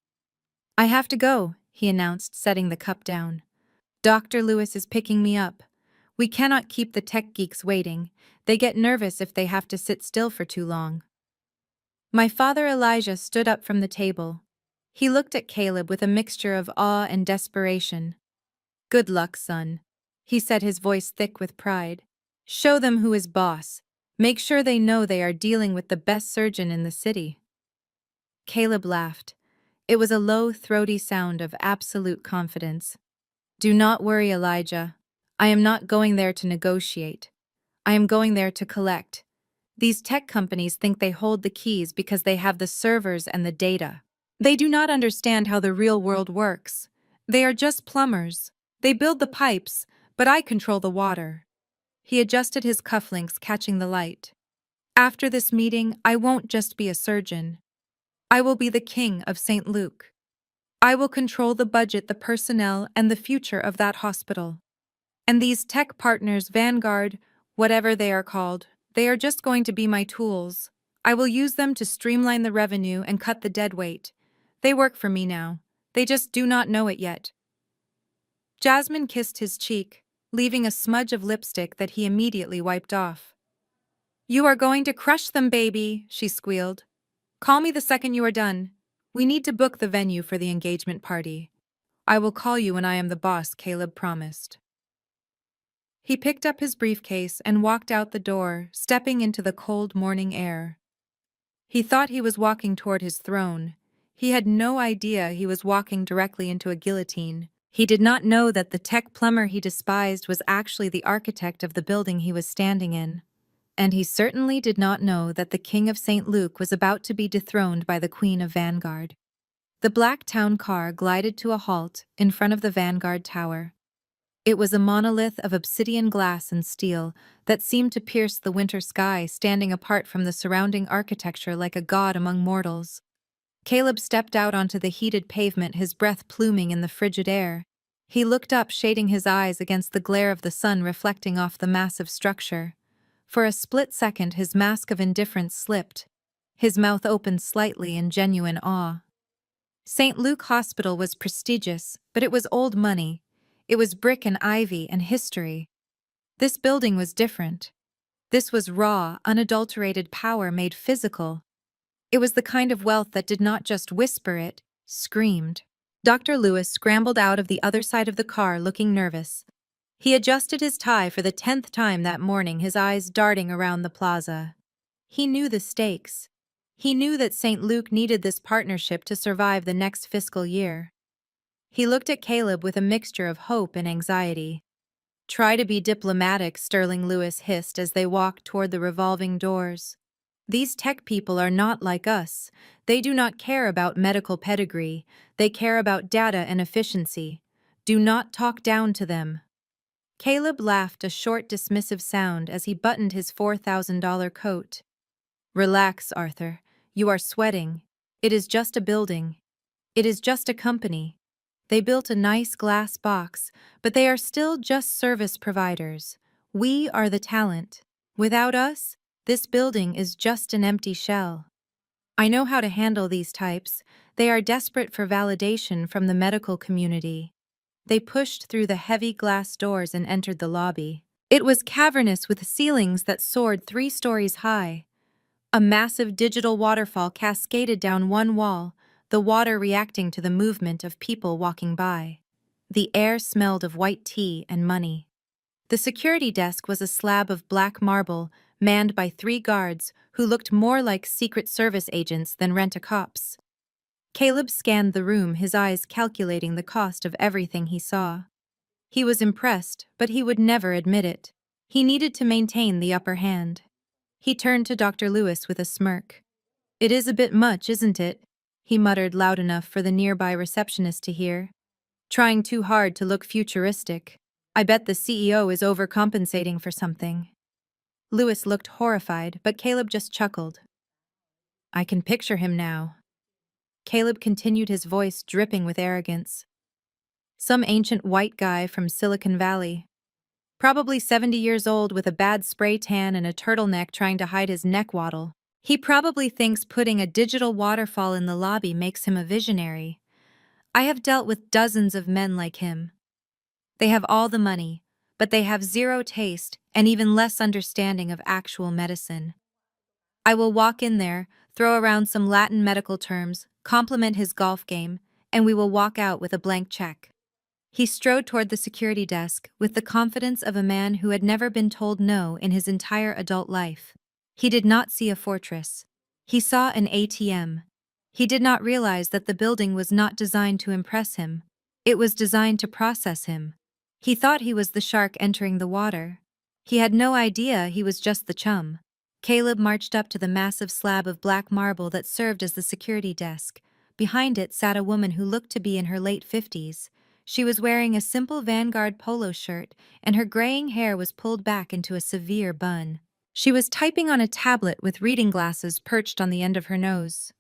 "I have to go," he announced, setting the cup down. "Dr. Lewis is picking me up. We cannot keep the tech geeks waiting. They get nervous if they have to sit still for too long." My father Elijah stood up from the table. He looked at Caleb with a mixture of awe and desperation. "Good luck, son," he said, his voice thick with pride. "Show them who is boss. Make sure they know they are dealing with the best surgeon in the city." Caleb laughed. It was a low, throaty sound of absolute confidence. "Do not worry, Elijah. I am not going there to negotiate. I am going there to collect. These tech companies think they hold the keys because they have the servers and the data. They do not understand how the real world works. They are just plumbers. They build the pipes, but I control the water." He adjusted his cufflinks, catching the light. "After this meeting, I won't just be a surgeon. I will be the king of St. Luke. I will control the budget, the personnel, and the future of that hospital. And these tech partners, Vanguard, whatever they are called, they are just going to be my tools. I will use them to streamline the revenue and cut the dead weight. They work for me now. They just do not know it yet." Jasmine kissed his cheek, leaving a smudge of lipstick that he immediately wiped off. "You are going to crush them, baby," she squealed. "Call me the second you are done. We need to book the venue for the engagement party." "I will call you when I am the boss," Caleb promised. He picked up his briefcase and walked out the door, stepping into the cold morning air. He thought he was walking toward his throne. He had no idea he was walking directly into a guillotine. He did not know that the tech plumber he despised was actually the architect of the building he was standing in. And he certainly did not know that the King of St. Luke was about to be dethroned by the Queen of Vanguard. The black town car glided to a halt in front of the Vanguard Tower. It was a monolith of obsidian glass and steel that seemed to pierce the winter sky, standing apart from the surrounding architecture like a god among mortals. Caleb stepped out onto the heated pavement, his breath pluming in the frigid air. He looked up, shading his eyes against the glare of the sun reflecting off the massive structure. For a split second, his mask of indifference slipped. His mouth opened slightly in genuine awe. St. Luke Hospital was prestigious, but it was old money. It was brick and ivy and history. This building was different. This was raw, unadulterated power made physical. It was the kind of wealth that did not just whisper, it screamed. Dr. Lewis scrambled out of the other side of the car, looking nervous. He adjusted his tie for the 10th time that morning, his eyes darting around the plaza. He knew the stakes. He knew that St. Luke needed this partnership to survive the next fiscal year. He looked at Caleb with a mixture of hope and anxiety. "Try to be diplomatic," Sterling Lewis hissed as they walked toward the revolving doors. "These tech people are not like us. They do not care about medical pedigree. They care about data and efficiency. Do not talk down to them." Caleb laughed a short, dismissive sound as he buttoned his $4,000 coat. "Relax, Arthur. You are sweating. It is just a building. It is just a company. They built a nice glass box, but they are still just service providers. We are the talent. Without us, this building is just an empty shell. I know how to handle these types. They are desperate for validation from the medical community." They pushed through the heavy glass doors and entered the lobby. It was cavernous with ceilings that soared 3 stories high. A massive digital waterfall cascaded down one wall, the water reacting to the movement of people walking by. The air smelled of white tea and money. The security desk was a slab of black marble, manned by 3 guards who looked more like Secret Service agents than rent-a-cops. Caleb scanned the room, his eyes calculating the cost of everything he saw. He was impressed, but he would never admit it. He needed to maintain the upper hand. He turned to Dr. Lewis with a smirk. "It is a bit much, isn't it?" he muttered loud enough for the nearby receptionist to hear. "Trying too hard to look futuristic. I bet the CEO is overcompensating for something." Lewis looked horrified, but Caleb just chuckled. "I can picture him now." Caleb continued, his voice dripping with arrogance. "Some ancient white guy from Silicon Valley. Probably 70 years old with a bad spray tan and a turtleneck trying to hide his neck waddle. He probably thinks putting a digital waterfall in the lobby makes him a visionary. I have dealt with dozens of men like him. They have all the money, but they have zero taste and even less understanding of actual medicine. I will walk in there, throw around some Latin medical terms, compliment his golf game, and we will walk out with a blank check." He strode toward the security desk with the confidence of a man who had never been told no in his entire adult life. He did not see a fortress. He saw an ATM. He did not realize that the building was not designed to impress him. It was designed to process him. He thought he was the shark entering the water. He had no idea he was just the chum. Caleb marched up to the massive slab of black marble that served as the security desk. Behind it sat a woman who looked to be in her late 50s. She was wearing a simple Vanguard polo shirt, and her graying hair was pulled back into a severe bun. She was typing on a tablet with reading glasses perched on the end of her nose.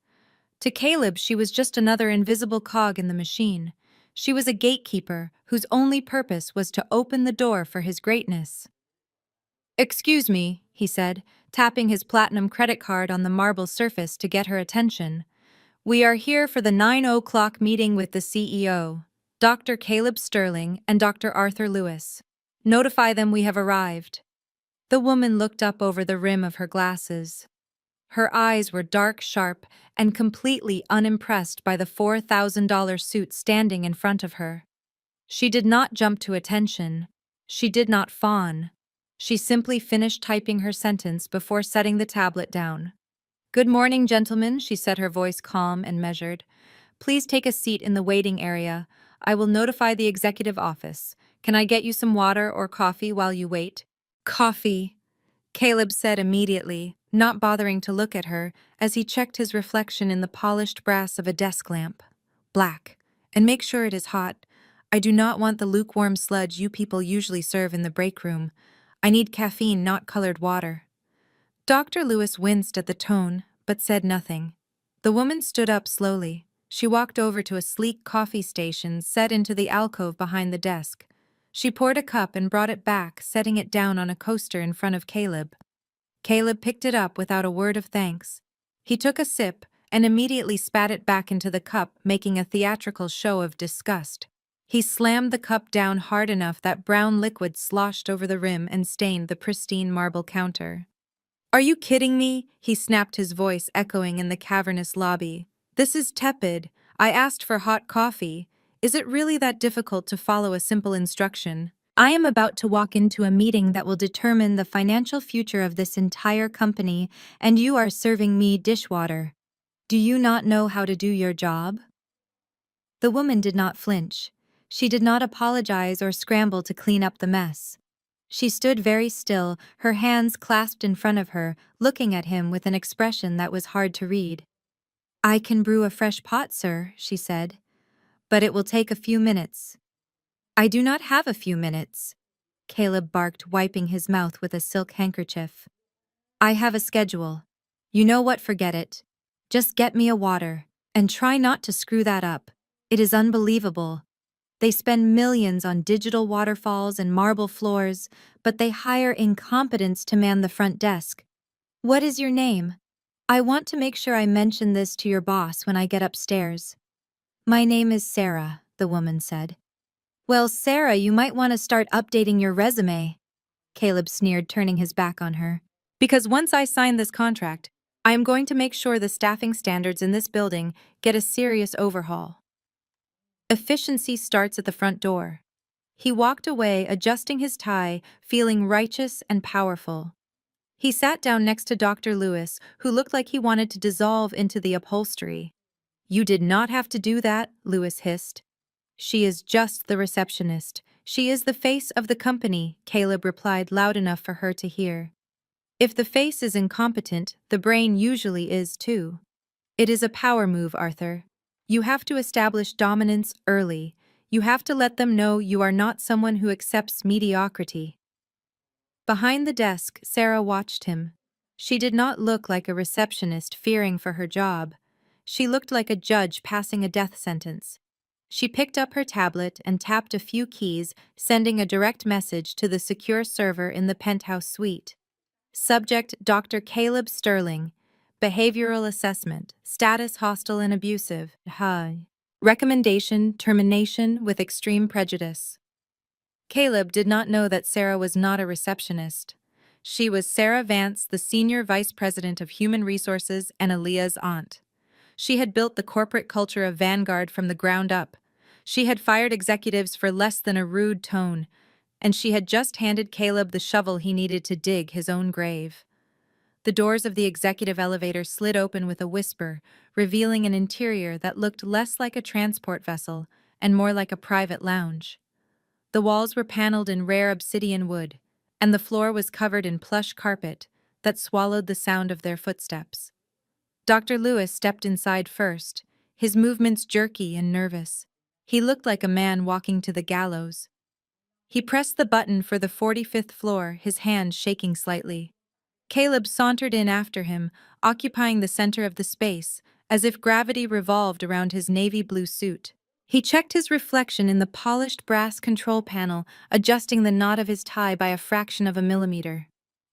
To Caleb, she was just another invisible cog in the machine. She was a gatekeeper whose only purpose was to open the door for his greatness. "Excuse me," he said, tapping his platinum credit card on the marble surface to get her attention. "We are here for the 9 o'clock meeting with the CEO, Dr. Caleb Sterling and Dr. Arthur Lewis. Notify them we have arrived." The woman looked up over the rim of her glasses. Her eyes were dark, sharp, and completely unimpressed by the $4,000 suit standing in front of her. She did not jump to attention. She did not fawn. She simply finished typing her sentence before setting the tablet down. "Good morning, gentlemen," she said, her voice calm and measured. "Please take a seat in the waiting area. I will notify the executive office. Can I get you some water or coffee while you wait?" "Coffee," Caleb said immediately, not bothering to look at her as he checked his reflection in the polished brass of a desk lamp. "Black. And make sure it is hot. I do not want the lukewarm sludge you people usually serve in the break room. I need caffeine, not colored water." Dr. Lewis winced at the tone, but said nothing. The woman stood up slowly. She walked over to a sleek coffee station set into the alcove behind the desk. She poured a cup and brought it back, setting it down on a coaster in front of Caleb. Caleb picked it up without a word of thanks. He took a sip and immediately spat it back into the cup, making a theatrical show of disgust. He slammed the cup down hard enough that brown liquid sloshed over the rim and stained the pristine marble counter. "Are you kidding me?" he snapped, his voice echoing in the cavernous lobby. "This is tepid. I asked for hot coffee. Is it really that difficult to follow a simple instruction?" I am about to walk into a meeting that will determine the financial future of this entire company, and you are serving me dishwater. Do you not know how to do your job? The woman did not flinch. She did not apologize or scramble to clean up the mess. She stood very still, her hands clasped in front of her, looking at him with an expression that was hard to read. I can brew a fresh pot, sir, she said, but it will take a few minutes. I do not have a few minutes, Caleb barked, wiping his mouth with a silk handkerchief. I have a schedule. You know what, forget it. Just get me a water, and try not to screw that up. It is unbelievable. They spend millions on digital waterfalls and marble floors, but they hire incompetents to man the front desk. What is your name? I want to make sure I mention this to your boss when I get upstairs. My name is Sarah, the woman said. Well, Sarah, you might want to start updating your resume, Caleb sneered, turning his back on her. Because once I sign this contract, I am going to make sure the staffing standards in this building get a serious overhaul. Efficiency starts at the front door. He walked away, adjusting his tie, feeling righteous and powerful. He sat down next to Dr. Lewis, who looked like he wanted to dissolve into the upholstery. You did not have to do that, Lewis hissed. She is just the receptionist. She is the face of the company, Caleb replied loud enough for her to hear. If the face is incompetent, the brain usually is too. It is a power move, Arthur. You have to establish dominance early. You have to let them know you are not someone who accepts mediocrity. Behind the desk, Sarah watched him. She did not look like a receptionist fearing for her job. She looked like a judge passing a death sentence. She picked up her tablet and tapped a few keys, sending a direct message to the secure server in the penthouse suite. Subject: Dr. Caleb Sterling. Behavioral assessment. Status: hostile and abusive. Hi. Recommendation: termination with extreme prejudice. Caleb did not know that Sarah was not a receptionist. She was Sarah Vance, the Senior Vice President of Human Resources and Aaliyah's aunt. She had built the corporate culture of Vanguard from the ground up. She had fired executives for less than a rude tone, and she had just handed Caleb the shovel he needed to dig his own grave. The doors of the executive elevator slid open with a whisper, revealing an interior that looked less like a transport vessel and more like a private lounge. The walls were paneled in rare obsidian wood, and the floor was covered in plush carpet that swallowed the sound of their footsteps. Dr. Lewis stepped inside first, his movements jerky and nervous. He looked like a man walking to the gallows. He pressed the button for the 45th floor, his hand shaking slightly. Caleb sauntered in after him, occupying the center of the space, as if gravity revolved around his navy blue suit. He checked his reflection in the polished brass control panel, adjusting the knot of his tie by a fraction of a millimeter.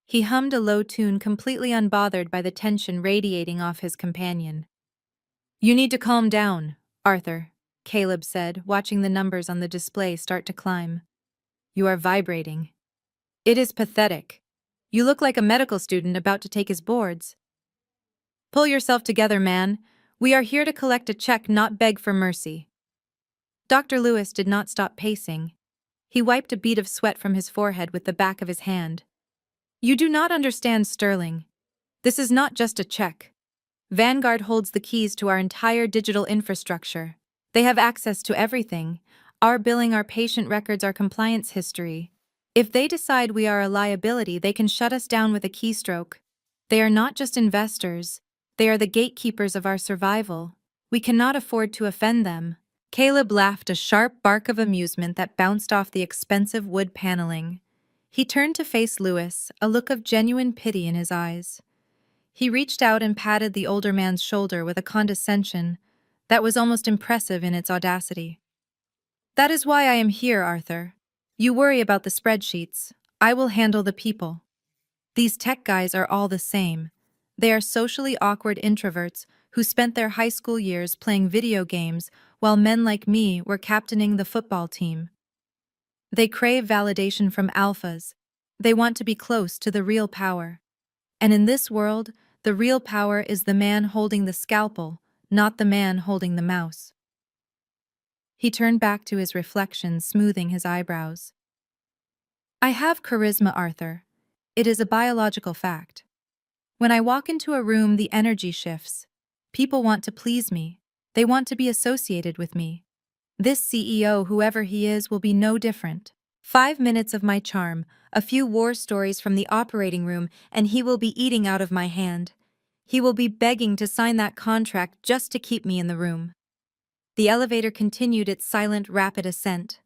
He hummed a low tune, completely unbothered by the tension radiating off his companion. You need to calm down, Arthur, Caleb said, watching the numbers on the display start to climb. You are vibrating. It is pathetic. You look like a medical student about to take his boards. Pull yourself together, man. We are here to collect a check, not beg for mercy. Dr. Lewis did not stop pacing. He wiped a bead of sweat from his forehead with the back of his hand. You do not understand, Sterling. This is not just a check. Vanguard holds the keys to our entire digital infrastructure. They have access to everything: our billing, our patient records, our compliance history. If they decide we are a liability, they can shut us down with a keystroke. They are not just investors. They are the gatekeepers of our survival. We cannot afford to offend them. Caleb laughed, a sharp bark of amusement that bounced off the expensive wood paneling. He turned to face Lewis, a look of genuine pity in his eyes. He reached out and patted the older man's shoulder with a condescension that was almost impressive in its audacity. That is why I am here, Arthur. You worry about the spreadsheets. I will handle the people. These tech guys are all the same. They are socially awkward introverts who spent their high school years playing video games while men like me were captaining the football team. They crave validation from alphas. They want to be close to the real power. And in this world, the real power is the man holding the scalpel, not the man holding the mouse. He turned back to his reflection, smoothing his eyebrows. I have charisma, Arthur. It is a biological fact. When I walk into a room, the energy shifts. People want to please me. They want to be associated with me. This CEO, whoever he is, will be no different. 5 minutes of my charm, a few war stories from the operating room, and he will be eating out of my hand. He will be begging to sign that contract just to keep me in the room. The elevator continued its silent, rapid ascent.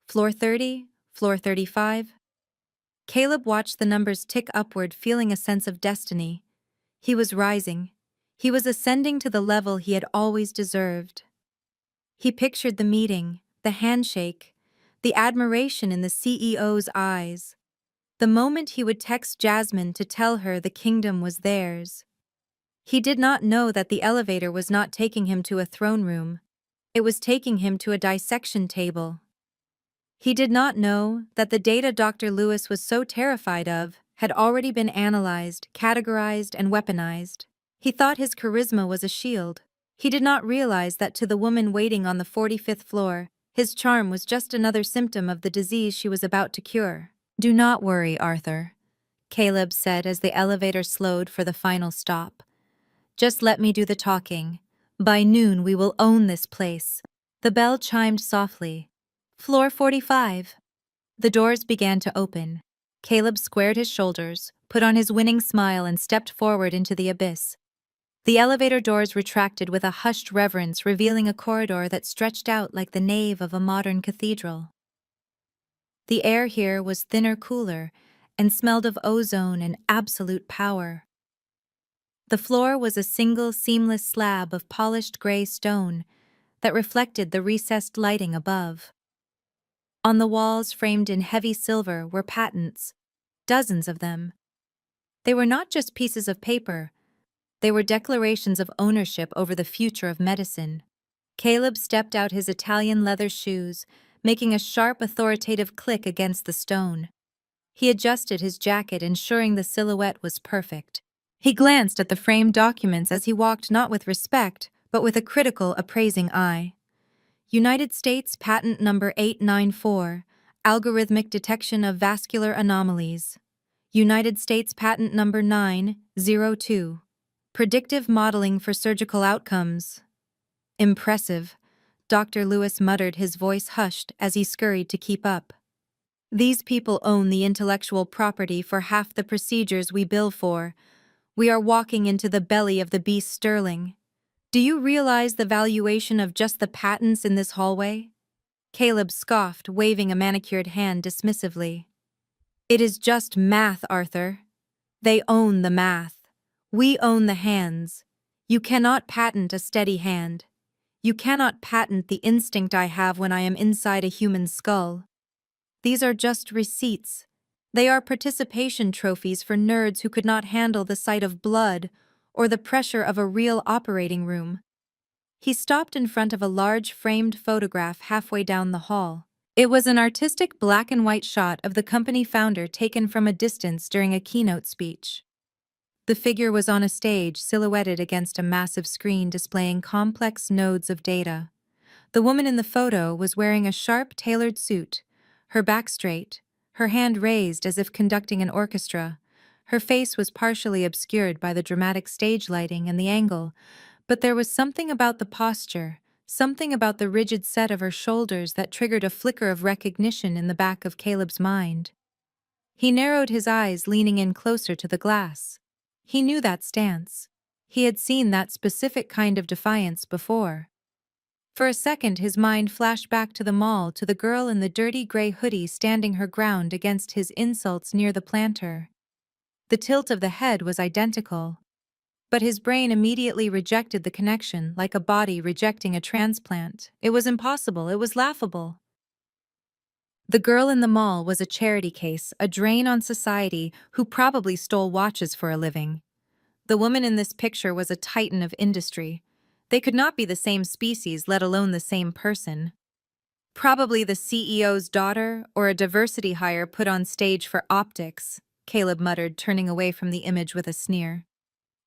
Floor 30, floor 35. Caleb watched the numbers tick upward, feeling a sense of destiny. He was rising. He was ascending to the level he had always deserved. He pictured the meeting, the handshake, the admiration in the CEO's eyes. The moment he would text Jasmine to tell her the kingdom was theirs. He did not know that the elevator was not taking him to a throne room. It was taking him to a dissection table. He did not know that the data Dr. Lewis was so terrified of had already been analyzed, categorized, and weaponized. He thought his charisma was a shield. He did not realize that to the woman waiting on the 45th floor, his charm was just another symptom of the disease she was about to cure. "Do not worry, Arthur," Caleb said as the elevator slowed for the final stop. "Just let me do the talking. By noon we will own this place." The bell chimed softly. Floor 45. The doors began to open. Caleb squared his shoulders, put on his winning smile, and stepped forward into the abyss. The elevator doors retracted with a hushed reverence, revealing a corridor that stretched out like the nave of a modern cathedral. The air here was thinner, cooler, and smelled of ozone and absolute power. The floor was a single, seamless slab of polished gray stone that reflected the recessed lighting above. On the walls, framed in heavy silver, were patents, dozens of them. They were not just pieces of paper. They were declarations of ownership over the future of medicine. Caleb stepped out his Italian leather shoes, making a sharp, authoritative click against the stone. He adjusted his jacket, ensuring the silhouette was perfect. He glanced at the framed documents as he walked, not with respect, but with a critical, appraising eye. United States Patent Number 894, Algorithmic Detection of Vascular Anomalies. United States Patent Number 902, Predictive Modeling for Surgical Outcomes. Impressive, Dr. Lewis muttered, his voice hushed as he scurried to keep up. These people own the intellectual property for half the procedures we bill for. We are walking into the belly of the beast sterling. Do you realize the valuation of just the patents in this hallway? Caleb scoffed, waving a manicured hand dismissively. It is just math, Arthur. They own the math. We own the hands. You cannot patent a steady hand. You cannot patent the instinct I have when I am inside a human skull. These are just receipts. They are participation trophies for nerds who could not handle the sight of blood or the pressure of a real operating room. He stopped in front of a large framed photograph halfway down the hall. It was an artistic black and white shot of the company founder taken from a distance during a keynote speech. The figure was on a stage, silhouetted against a massive screen displaying complex nodes of data. The woman in the photo was wearing a sharp, tailored suit, her back straight, her hand raised as if conducting an orchestra. Her face was partially obscured by the dramatic stage lighting and the angle, but there was something about the posture, something about the rigid set of her shoulders that triggered a flicker of recognition in the back of Caleb's mind. He narrowed his eyes, leaning in closer to the glass. He knew that stance. He had seen that specific kind of defiance before. For a second, his mind flashed back to the mall, to the girl in the dirty gray hoodie standing her ground against his insults near the planter. The tilt of the head was identical. But his brain immediately rejected the connection, like a body rejecting a transplant. It was impossible. It was laughable. The girl in the mall was a charity case, a drain on society, who probably stole watches for a living. The woman in this picture was a titan of industry. They could not be the same species, let alone the same person. Probably the CEO's daughter or a diversity hire put on stage for optics, Caleb muttered, turning away from the image with a sneer.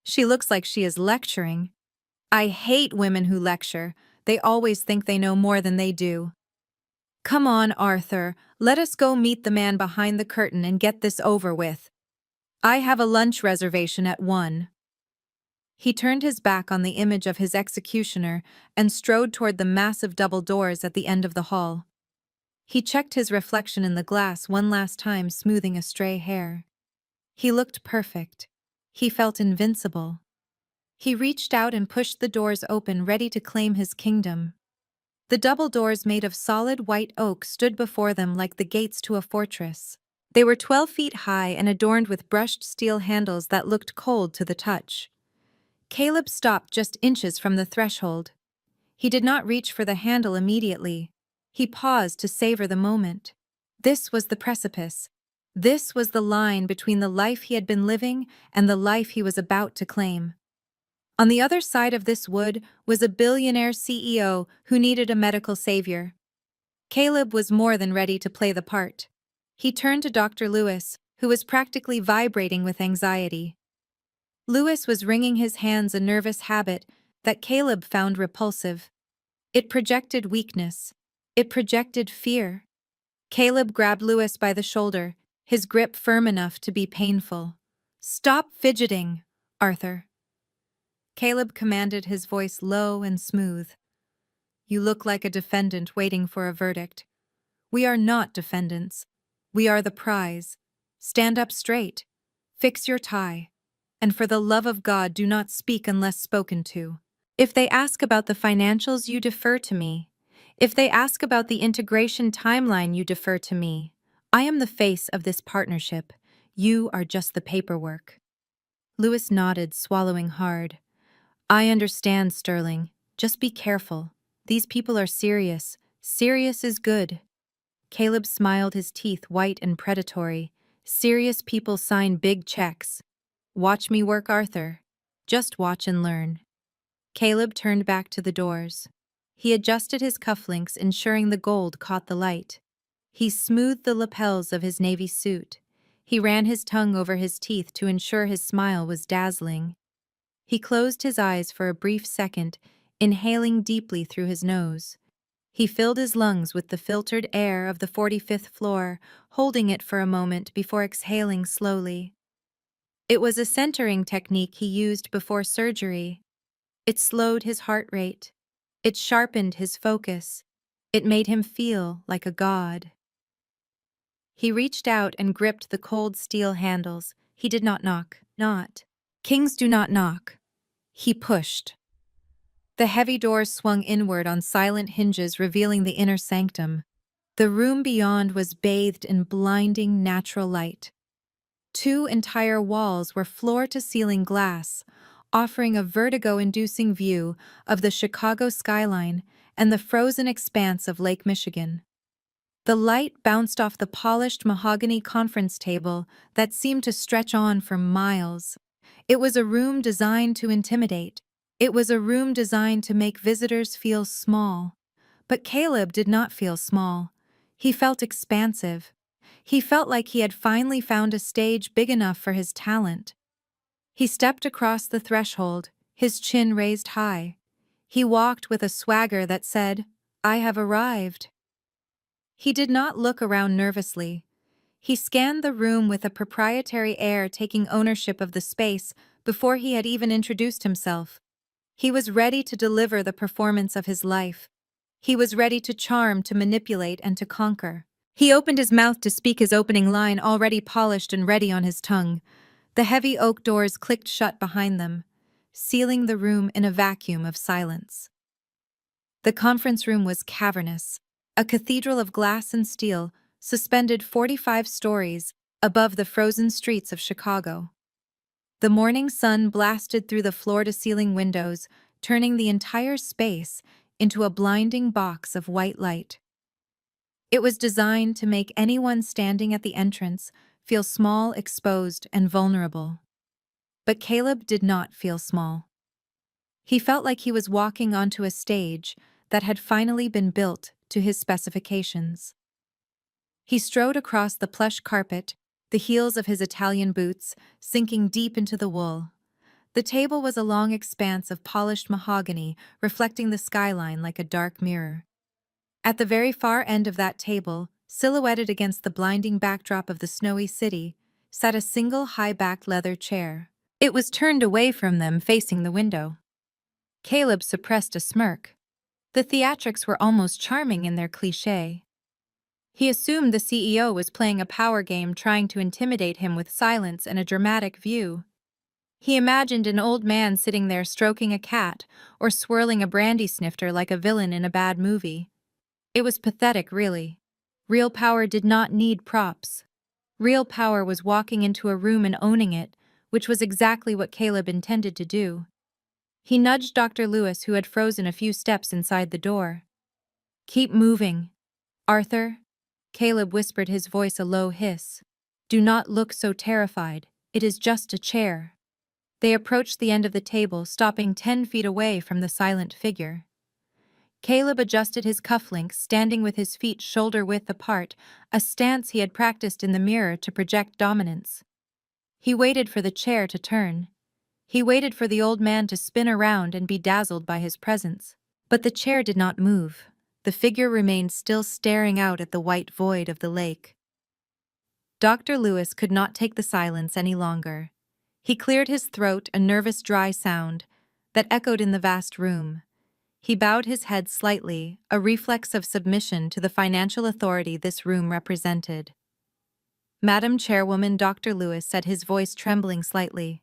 She looks like she is lecturing. I hate women who lecture. They always think they know more than they do. Come on, Arthur, let us go meet the man behind the curtain and get this over with. I have a lunch reservation at 1. He turned his back on the image of his executioner and strode toward the massive double doors at the end of the hall. He checked his reflection in the glass one last time, smoothing a stray hair. He looked perfect. He felt invincible. He reached out and pushed the doors open, ready to claim his kingdom. The double doors made of solid white oak stood before them like the gates to a fortress. They were 12 feet high and adorned with brushed steel handles that looked cold to the touch. Caleb stopped just inches from the threshold. He did not reach for the handle immediately. He paused to savor the moment. This was the precipice. This was the line between the life he had been living and the life he was about to claim. On the other side of this wood was a billionaire CEO who needed a medical savior. Caleb was more than ready to play the part. He turned to Dr. Lewis, who was practically vibrating with anxiety. Lewis was wringing his hands, a nervous habit that Caleb found repulsive. It projected weakness. It projected fear. Caleb grabbed Lewis by the shoulder, his grip firm enough to be painful. "Stop fidgeting, Arthur." Caleb commanded, his voice low and smooth. "You look like a defendant waiting for a verdict. We are not defendants. We are the prize. Stand up straight. Fix your tie. And for the love of God, do not speak unless spoken to. If they ask about the financials, you defer to me. If they ask about the integration timeline, you defer to me. I am the face of this partnership. You are just the paperwork." Lewis nodded, swallowing hard. "I understand, Sterling. Just be careful. These people are serious. Serious is good." Caleb smiled, his teeth white and predatory. "Serious people sign big checks. Watch me work, Arthur. Just watch and learn." Caleb turned back to the doors. He adjusted his cufflinks, ensuring the gold caught the light. He smoothed the lapels of his navy suit. He ran his tongue over his teeth to ensure his smile was dazzling. He closed his eyes for a brief second, inhaling deeply through his nose. He filled his lungs with the filtered air of the 45th floor, holding it for a moment before exhaling slowly. It was a centering technique he used before surgery. It slowed his heart rate. It sharpened his focus. It made him feel like a god. He reached out and gripped the cold steel handles. He did not knock. Not. Kings do not knock. He pushed. The heavy doors swung inward on silent hinges, revealing the inner sanctum. The room beyond was bathed in blinding natural light. 2 entire walls were floor-to-ceiling glass, offering a vertigo-inducing view of the Chicago skyline and the frozen expanse of Lake Michigan. The light bounced off the polished mahogany conference table that seemed to stretch on for miles. It was a room designed to intimidate. It was a room designed to make visitors feel small. But Caleb did not feel small. He felt expansive. He felt like he had finally found a stage big enough for his talent. He stepped across the threshold, his chin raised high. He walked with a swagger that said, "I have arrived." He did not look around nervously. He scanned the room with a proprietary air, taking ownership of the space before he had even introduced himself. He was ready to deliver the performance of his life. He was ready to charm, to manipulate, and to conquer. He opened his mouth to speak his opening line, already polished and ready on his tongue. The heavy oak doors clicked shut behind them, sealing the room in a vacuum of silence. The conference room was cavernous, a cathedral of glass and steel, suspended 45 stories above the frozen streets of Chicago. The morning sun blasted through the floor-to-ceiling windows, turning the entire space into a blinding box of white light. It was designed to make anyone standing at the entrance feel small, exposed, and vulnerable. But Caleb did not feel small. He felt like he was walking onto a stage that had finally been built to his specifications. He strode across the plush carpet, the heels of his Italian boots sinking deep into the wool. The table was a long expanse of polished mahogany, reflecting the skyline like a dark mirror. At the very far end of that table, silhouetted against the blinding backdrop of the snowy city, sat a single high-backed leather chair. It was turned away from them, facing the window. Caleb suppressed a smirk. The theatrics were almost charming in their cliché. He assumed the CEO was playing a power game, trying to intimidate him with silence and a dramatic view. He imagined an old man sitting there stroking a cat or swirling a brandy snifter like a villain in a bad movie. It was pathetic, really. Real power did not need props. Real power was walking into a room and owning it, which was exactly what Caleb intended to do. He nudged Dr. Lewis, who had frozen a few steps inside the door. "Keep moving, Arthur," Caleb whispered, his voice a low hiss. "Do not look so terrified. It is just a chair." They approached the end of the table, stopping 10 feet away from the silent figure. Caleb adjusted his cufflinks, standing with his feet shoulder-width apart, a stance he had practiced in the mirror to project dominance. He waited for the chair to turn. He waited for the old man to spin around and be dazzled by his presence. But the chair did not move. The figure remained still, staring out at the white void of the lake. Dr. Lewis could not take the silence any longer. He cleared his throat, a nervous, dry sound that echoed in the vast room. He bowed his head slightly, a reflex of submission to the financial authority this room represented. "Madam Chairwoman," Dr. Lewis said, his voice trembling slightly.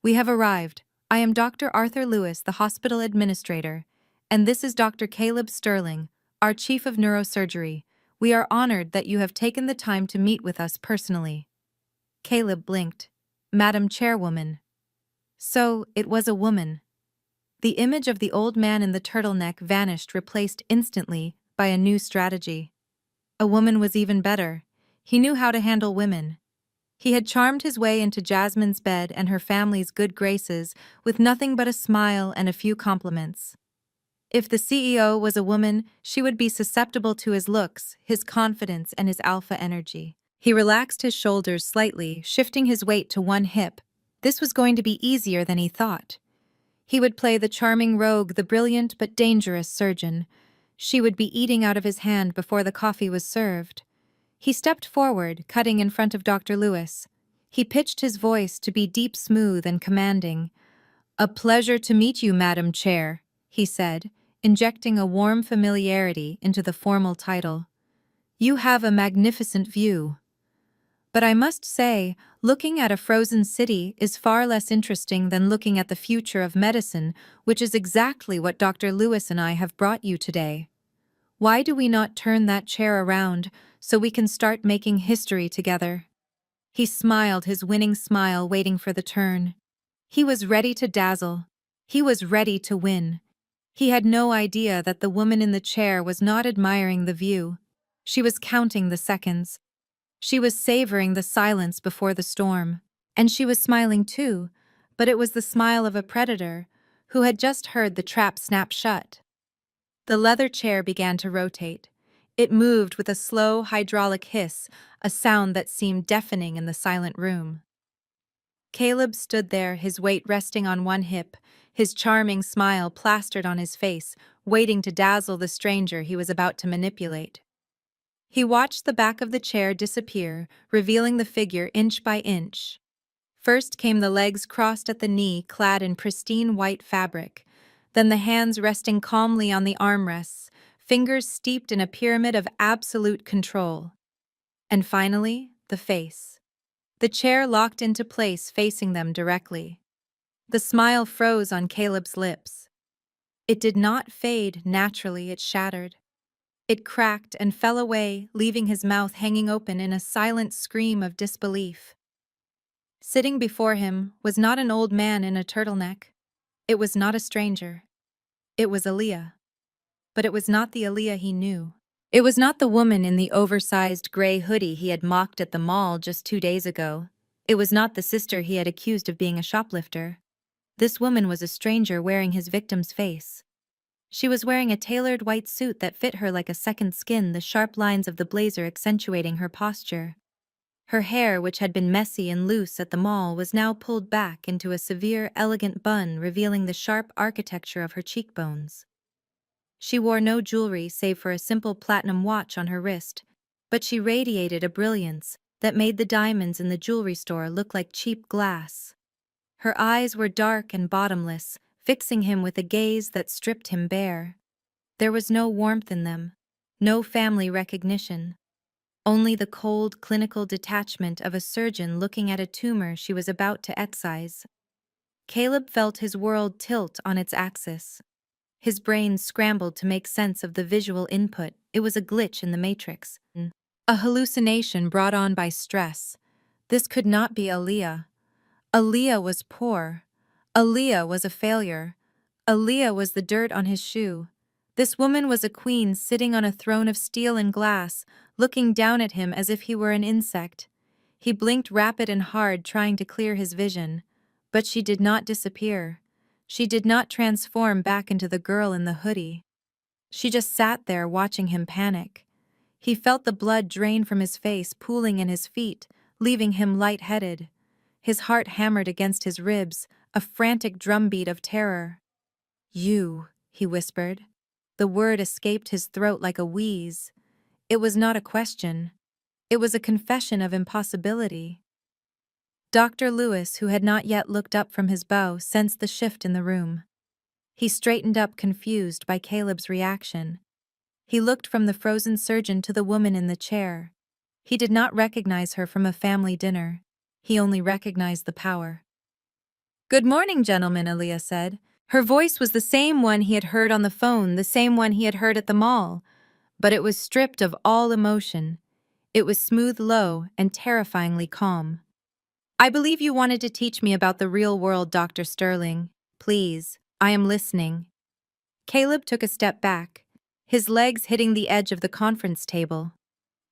"We have arrived. I am Dr. Arthur Lewis, the hospital administrator, and this is Dr. Caleb Sterling, our chief of neurosurgery. We are honored that you have taken the time to meet with us personally." Caleb blinked. "Madam Chairwoman." So, it was a woman. The image of the old man in the turtleneck vanished, replaced instantly by a new strategy. A woman was even better. He knew how to handle women. He had charmed his way into Jasmine's bed and her family's good graces with nothing but a smile and a few compliments. If the CEO was a woman, she would be susceptible to his looks, his confidence, and his alpha energy. He relaxed his shoulders slightly, shifting his weight to one hip. This was going to be easier than he thought. He would play the charming rogue, the brilliant but dangerous surgeon. She would be eating out of his hand before the coffee was served. He stepped forward, cutting in front of Dr. Lewis. He pitched his voice to be deep, smooth, and commanding. "A pleasure to meet you, Madam Chair," he said, injecting a warm familiarity into the formal title. "You have a magnificent view. But I must say, looking at a frozen city is far less interesting than looking at the future of medicine, which is exactly what Dr. Lewis and I have brought you today. Why do we not turn that chair around so we can start making history together?" He smiled, his winning smile, waiting for the turn. He was ready to dazzle. He was ready to win. He had no idea that the woman in the chair was not admiring the view. She was counting the seconds. She was savoring the silence before the storm. And she was smiling too, but it was the smile of a predator who had just heard the trap snap shut. The leather chair began to rotate. It moved with a slow hydraulic hiss, a sound that seemed deafening in the silent room. Caleb stood there, his weight resting on one hip, his charming smile plastered on his face, waiting to dazzle the stranger he was about to manipulate. He watched the back of the chair disappear, revealing the figure inch by inch. First came the legs crossed at the knee, clad in pristine white fabric, then the hands resting calmly on the armrests, fingers steeped in a pyramid of absolute control. And finally, the face. The chair locked into place, facing them directly. The smile froze on Caleb's lips. It did not fade naturally, it shattered. It cracked and fell away, leaving his mouth hanging open in a silent scream of disbelief. Sitting before him was not an old man in a turtleneck. It was not a stranger. It was Aaliyah. But it was not the Aaliyah he knew. It was not the woman in the oversized gray hoodie he had mocked at the mall just 2 days ago. It was not the sister he had accused of being a shoplifter. This woman was a stranger wearing his victim's face. She was wearing a tailored white suit that fit her like a second skin, the sharp lines of the blazer accentuating her posture. Her hair, which had been messy and loose at the mall, was now pulled back into a severe, elegant bun, revealing the sharp architecture of her cheekbones. She wore no jewelry save for a simple platinum watch on her wrist, but she radiated a brilliance that made the diamonds in the jewelry store look like cheap glass. Her eyes were dark and bottomless, fixing him with a gaze that stripped him bare. There was no warmth in them, no family recognition, only the cold, clinical detachment of a surgeon looking at a tumor she was about to excise. Caleb felt his world tilt on its axis. His brain scrambled to make sense of the visual input. It was a glitch in the matrix. A hallucination brought on by stress. This could not be Aaliyah. Aaliyah was poor. Aaliyah was a failure. Aaliyah was the dirt on his shoe. This woman was a queen sitting on a throne of steel and glass, looking down at him as if he were an insect. He blinked rapid and hard, trying to clear his vision. But she did not disappear. She did not transform back into the girl in the hoodie. She just sat there watching him panic. He felt the blood drain from his face, pooling in his feet, leaving him lightheaded. His heart hammered against his ribs, a frantic drumbeat of terror. "You," he whispered. The word escaped his throat like a wheeze. It was not a question. It was a confession of impossibility. Dr. Lewis, who had not yet looked up from his bow, sensed the shift in the room. He straightened up, confused by Caleb's reaction. He looked from the frozen surgeon to the woman in the chair. He did not recognize her from a family dinner. He only recognized the power. "Good morning, gentlemen," Aaliyah said. Her voice was the same one he had heard on the phone, the same one he had heard at the mall, but it was stripped of all emotion. It was smooth, low, and terrifyingly calm. "I believe you wanted to teach me about the real world, Dr. Sterling. Please, I am listening." Caleb took a step back, his legs hitting the edge of the conference table.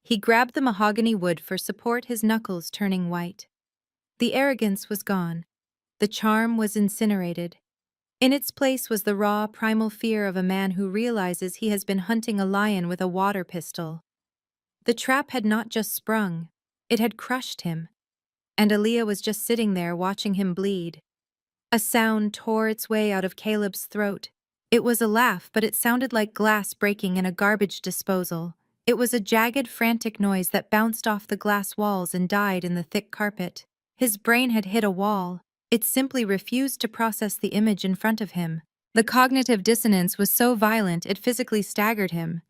He grabbed the mahogany wood for support, his knuckles turning white. The arrogance was gone. The charm was incinerated. In its place was the raw, primal fear of a man who realizes he has been hunting a lion with a water pistol. The trap had not just sprung, it had crushed him. And Aaliyah was just sitting there watching him bleed. A sound tore its way out of Caleb's throat. It was a laugh, but it sounded like glass breaking in a garbage disposal. It was a jagged, frantic noise that bounced off the glass walls and died in the thick carpet. His brain had hit a wall. It simply refused to process the image in front of him. The cognitive dissonance was so violent it physically staggered him.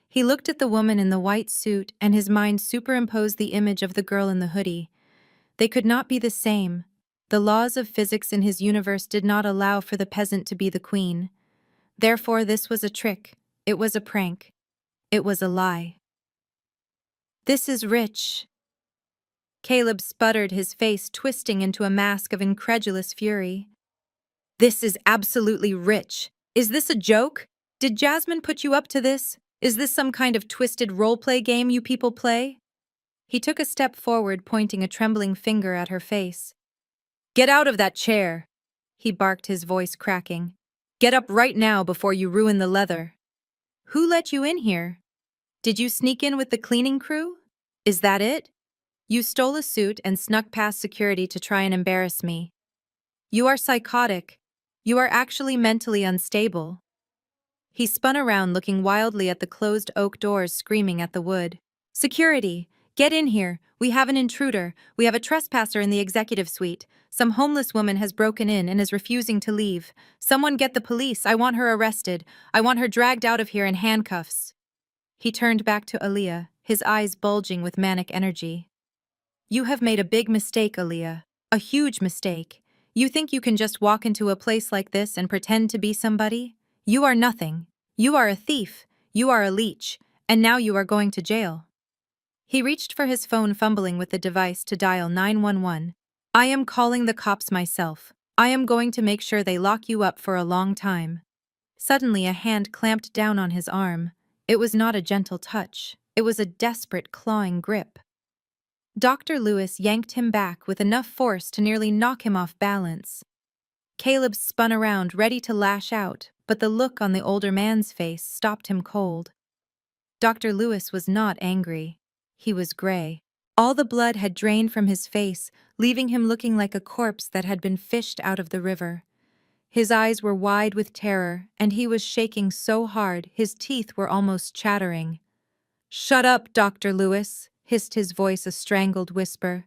He looked at the woman in the white suit, and his mind superimposed the image of the girl in the hoodie. They could not be the same. The laws of physics in his universe did not allow for the peasant to be the queen. Therefore, this was a trick. It was a prank. It was a lie. "This is rich." Caleb sputtered, his face twisting into a mask of incredulous fury. "This is absolutely rich. Is this a joke? Did Jasmine put you up to this? Is this some kind of twisted role-play game you people play?" He took a step forward, pointing a trembling finger at her face. "Get out of that chair," he barked, his voice cracking. "Get up right now before you ruin the leather." "Who let you in here? Did you sneak in with the cleaning crew? Is that it? You stole a suit and snuck past security to try and embarrass me. You are psychotic. You are actually mentally unstable." He spun around, looking wildly at the closed oak doors, screaming at the wood. "Security! Get in here! We have an intruder! We have a trespasser in the executive suite! Some homeless woman has broken in and is refusing to leave. Someone get the police! I want her arrested! I want her dragged out of here in handcuffs!" He turned back to Aaliyah, his eyes bulging with manic energy. "You have made a big mistake, Aaliyah. A huge mistake. You think you can just walk into a place like this and pretend to be somebody? You are nothing. You are a thief. You are a leech. And now you are going to jail." He reached for his phone, fumbling with the device to dial 911. "I am calling the cops myself. I am going to make sure they lock you up for a long time." Suddenly, a hand clamped down on his arm. It was not a gentle touch. It was a desperate, clawing grip. Dr. Lewis yanked him back with enough force to nearly knock him off balance. Caleb spun around, ready to lash out, but the look on the older man's face stopped him cold. Dr. Lewis was not angry. He was gray. All the blood had drained from his face, leaving him looking like a corpse that had been fished out of the river. His eyes were wide with terror, and he was shaking so hard his teeth were almost chattering. "Shut up, Dr. Lewis," hissed his voice a strangled whisper.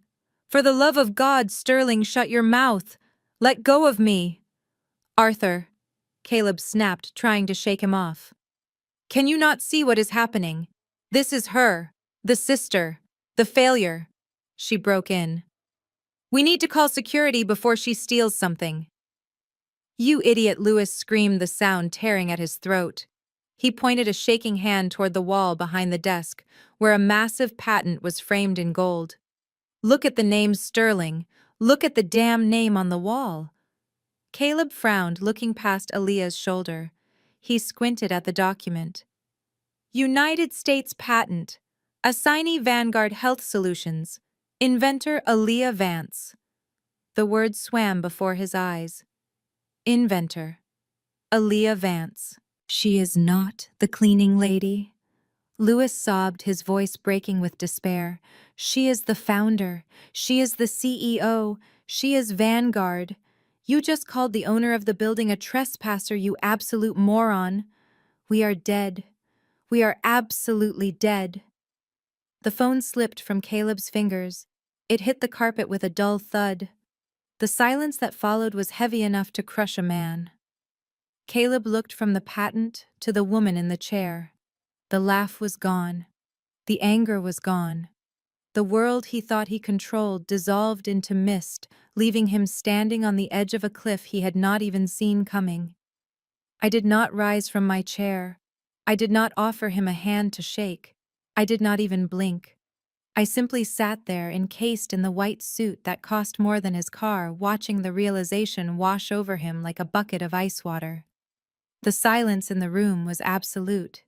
"For the love of God, Sterling, shut your mouth! Let go of me!" "Arthur," Caleb snapped, trying to shake him off. "Can you not see what is happening? This is her, the sister, the failure." She broke in. "We need to call security before she steals something." "You idiot," Lewis screamed, the sound tearing at his throat. He pointed a shaking hand toward the wall behind the desk, where a massive patent was framed in gold. "Look at the name Sterling. Look at the damn name on the wall." Caleb frowned, looking past Aaliyah's shoulder. He squinted at the document. "United States Patent. Assignee Vanguard Health Solutions. Inventor Aaliyah Vance." The words swam before his eyes. Inventor Aaliyah Vance. "She is not the cleaning lady." Lewis sobbed, his voice breaking with despair. "She is the founder. She is the CEO. She is Vanguard. You just called the owner of the building a trespasser, you absolute moron. We are dead. We are absolutely dead." The phone slipped from Caleb's fingers. It hit the carpet with a dull thud. The silence that followed was heavy enough to crush a man. Caleb looked from the patent to the woman in the chair. The laugh was gone. The anger was gone. The world he thought he controlled dissolved into mist, leaving him standing on the edge of a cliff he had not even seen coming. I did not rise from my chair. I did not offer him a hand to shake. I did not even blink. I simply sat there, encased in the white suit that cost more than his car, watching the realization wash over him like a bucket of ice water. The silence in the room was absolute.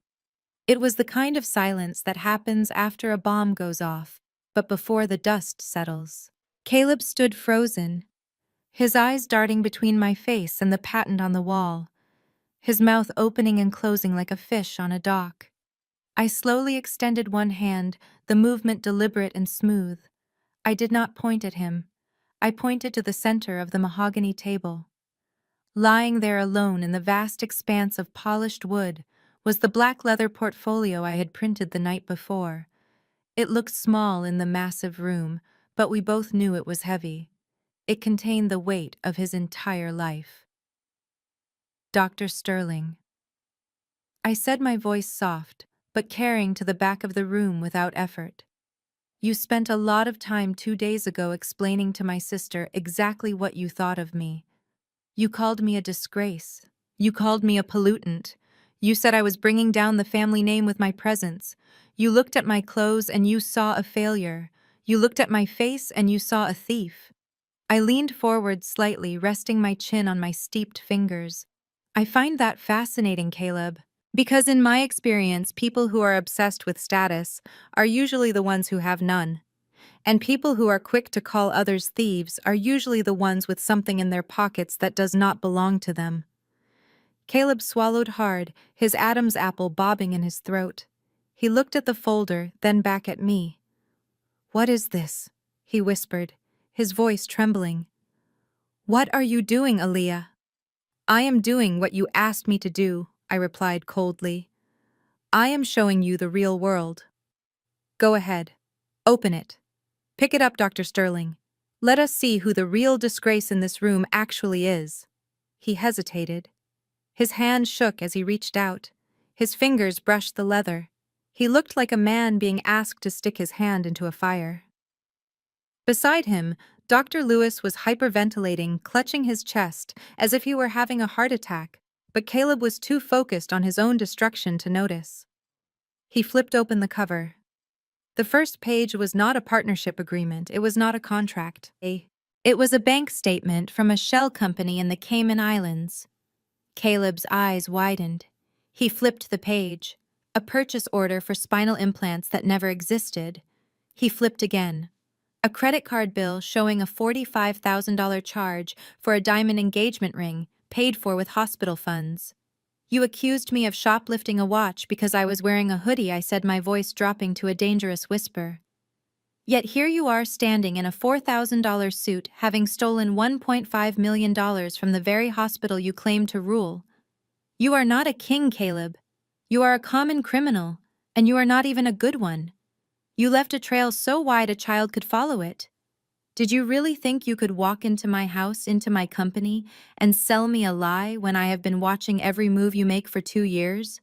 It was the kind of silence that happens after a bomb goes off, but before the dust settles. Caleb stood frozen, his eyes darting between my face and the patent on the wall, his mouth opening and closing like a fish on a dock. I slowly extended one hand, the movement deliberate and smooth. I did not point at him. I pointed to the center of the mahogany table. Lying there alone in the vast expanse of polished wood was the black leather portfolio I had printed the night before. It looked small in the massive room, but we both knew it was heavy. It contained the weight of his entire life. "Dr. Sterling." I said, my voice soft, but carrying to the back of the room without effort. "You spent a lot of time 2 days ago explaining to my sister exactly what you thought of me. You called me a disgrace. You called me a pollutant. You said I was bringing down the family name with my presence. You looked at my clothes and you saw a failure. You looked at my face and you saw a thief." I leaned forward slightly, resting my chin on my steeped fingers. "I find that fascinating, Caleb. Because in my experience, people who are obsessed with status are usually the ones who have none. And people who are quick to call others thieves are usually the ones with something in their pockets that does not belong to them." Caleb swallowed hard, his Adam's apple bobbing in his throat. He looked at the folder, then back at me. "What is this?" he whispered, his voice trembling. "What are you doing, Aaliyah?" "I am doing what you asked me to do," I replied coldly. "I am showing you the real world. Go ahead. Open it. Pick it up, Dr. Sterling. Let us see who the real disgrace in this room actually is." He hesitated. His hand shook as he reached out. His fingers brushed the leather. He looked like a man being asked to stick his hand into a fire. Beside him, Dr. Lewis was hyperventilating, clutching his chest as if he were having a heart attack, but Caleb was too focused on his own destruction to notice. He flipped open the cover. The first page was not a partnership agreement, it was not a contract. It was a bank statement from a shell company in the Cayman Islands. Caleb's eyes widened. He flipped the page. A purchase order for spinal implants that never existed. He flipped again. A credit card bill showing a $45,000 charge for a diamond engagement ring, paid for with hospital funds. "You accused me of shoplifting a watch because I was wearing a hoodie," I said, my voice dropping to a dangerous whisper. Yet here you are standing in a $4,000 suit, having stolen $1.5 million from the very hospital you claim to rule. You are not a king, Caleb. You are a common criminal, and you are not even a good one. You left a trail so wide a child could follow it. Did you really think you could walk into my house, into my company, and sell me a lie when I have been watching every move you make for 2 years?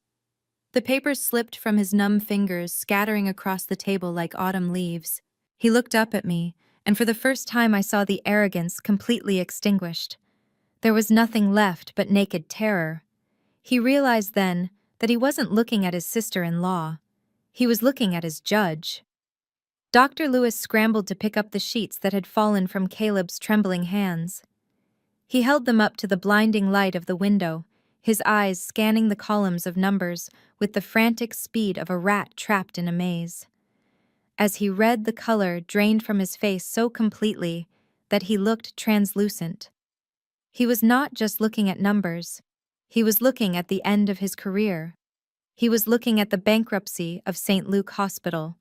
The papers slipped from his numb fingers, scattering across the table like autumn leaves. He looked up at me, and for the first time I saw the arrogance completely extinguished. There was nothing left but naked terror. He realized then that he wasn't looking at his sister-in-law. He was looking at his judge. Dr. Lewis scrambled to pick up the sheets that had fallen from Caleb's trembling hands. He held them up to the blinding light of the window, his eyes scanning the columns of numbers with the frantic speed of a rat trapped in a maze. As he read, the color drained from his face so completely that he looked translucent. He was not just looking at numbers. He was looking at the end of his career. He was looking at the bankruptcy of St. Luke Hospital.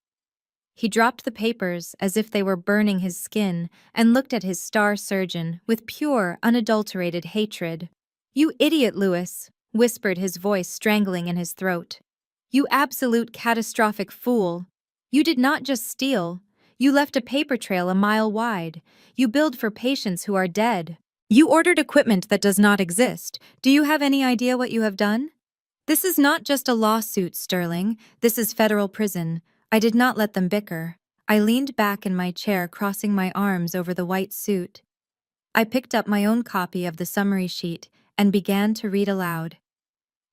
He dropped the papers as if they were burning his skin and looked at his star surgeon with pure, unadulterated hatred. "You idiot, Lewis," whispered his voice strangling in his throat. "You absolute catastrophic fool. You did not just steal. You left a paper trail a mile wide. You billed for patients who are dead. You ordered equipment that does not exist. Do you have any idea what you have done? This is not just a lawsuit, Sterling. This is federal prison. I did not let them bicker. I leaned back in my chair, crossing my arms over the white suit. I picked up my own copy of the summary sheet and began to read aloud.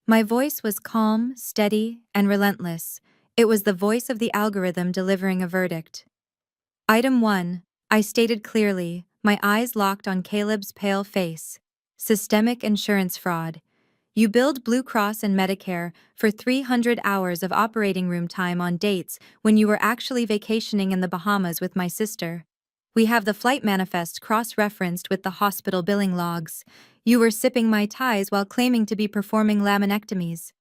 My voice was calm, steady, and relentless. It was the voice of the algorithm delivering a verdict. Item 1, I stated clearly, my eyes locked on Caleb's pale face. Systemic insurance fraud. You billed Blue Cross and Medicare for 300 hours of operating room time on dates when you were actually vacationing in the Bahamas with my sister. We have the flight manifest cross-referenced with the hospital billing logs. You were sipping Mai Tais while claiming to be performing laminectomies.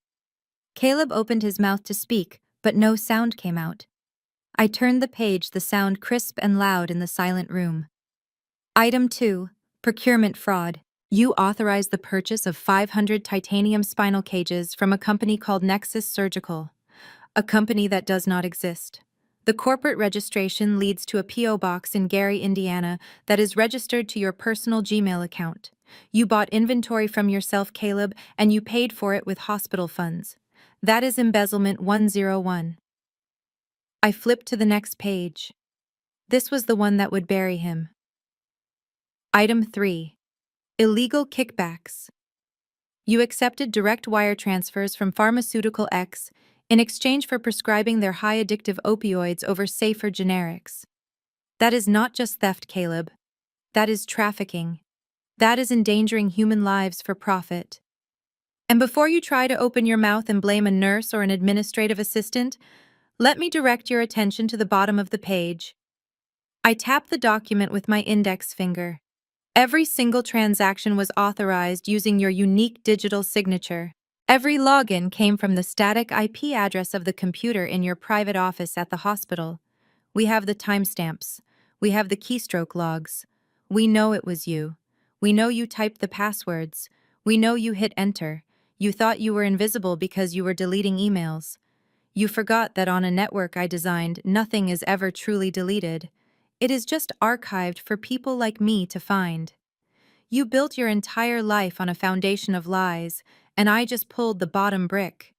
Caleb opened his mouth to speak, but no sound came out. I turned the page, the sound crisp and loud in the silent room. Item 2, procurement fraud. You authorized the purchase of 500 titanium spinal cages from a company called Nexus Surgical, a company that does not exist. The corporate registration leads to a P.O. box in Gary, Indiana, that is registered to your personal Gmail account. You bought inventory from yourself, Caleb, and you paid for it with hospital funds. That is embezzlement 101. I flipped to the next page. This was the one that would bury him. Item 3. Illegal kickbacks. You accepted direct wire transfers from Pharmaceutical X in exchange for prescribing their high addictive opioids over safer generics. That is not just theft, Caleb. That is trafficking. That is endangering human lives for profit. And before you try to open your mouth and blame a nurse or an administrative assistant, let me direct your attention to the bottom of the page. I tapped the document with my index finger. Every single transaction was authorized using your unique digital signature. Every login came from the static IP address of the computer in your private office at the hospital. We have the timestamps. We have the keystroke logs. We know it was you. We know you typed the passwords. We know you hit enter. You thought you were invisible because you were deleting emails. You forgot that on a network I designed, nothing is ever truly deleted. It is just archived for people like me to find. You built your entire life on a foundation of lies, and I just pulled the bottom brick.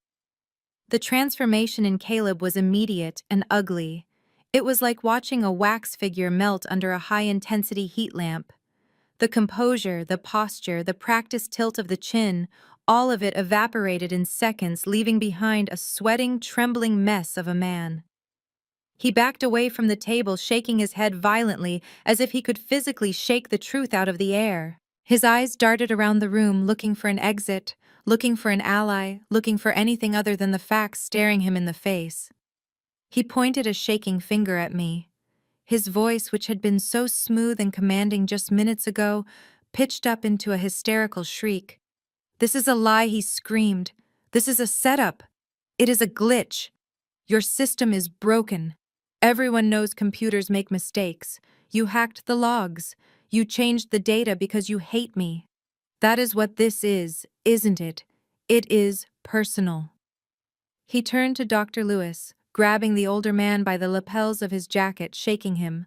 The transformation in Caleb was immediate and ugly. It was like watching a wax figure melt under a high-intensity heat lamp. The composure, the posture, the practiced tilt of the chin, all of it evaporated in seconds, leaving behind a sweating, trembling mess of a man. He backed away from the table, shaking his head violently, as if he could physically shake the truth out of the air. His eyes darted around the room, looking for an exit, looking for an ally, looking for anything other than the facts staring him in the face. He pointed a shaking finger at me. His voice, which had been so smooth and commanding just minutes ago, pitched up into a hysterical shriek. "This is a lie," he screamed. "This is a setup. It is a glitch. Your system is broken." Everyone knows computers make mistakes. You hacked the logs. You changed the data because you hate me. That is what this is, isn't it? It is personal. He turned to Dr. Lewis, grabbing the older man by the lapels of his jacket, shaking him.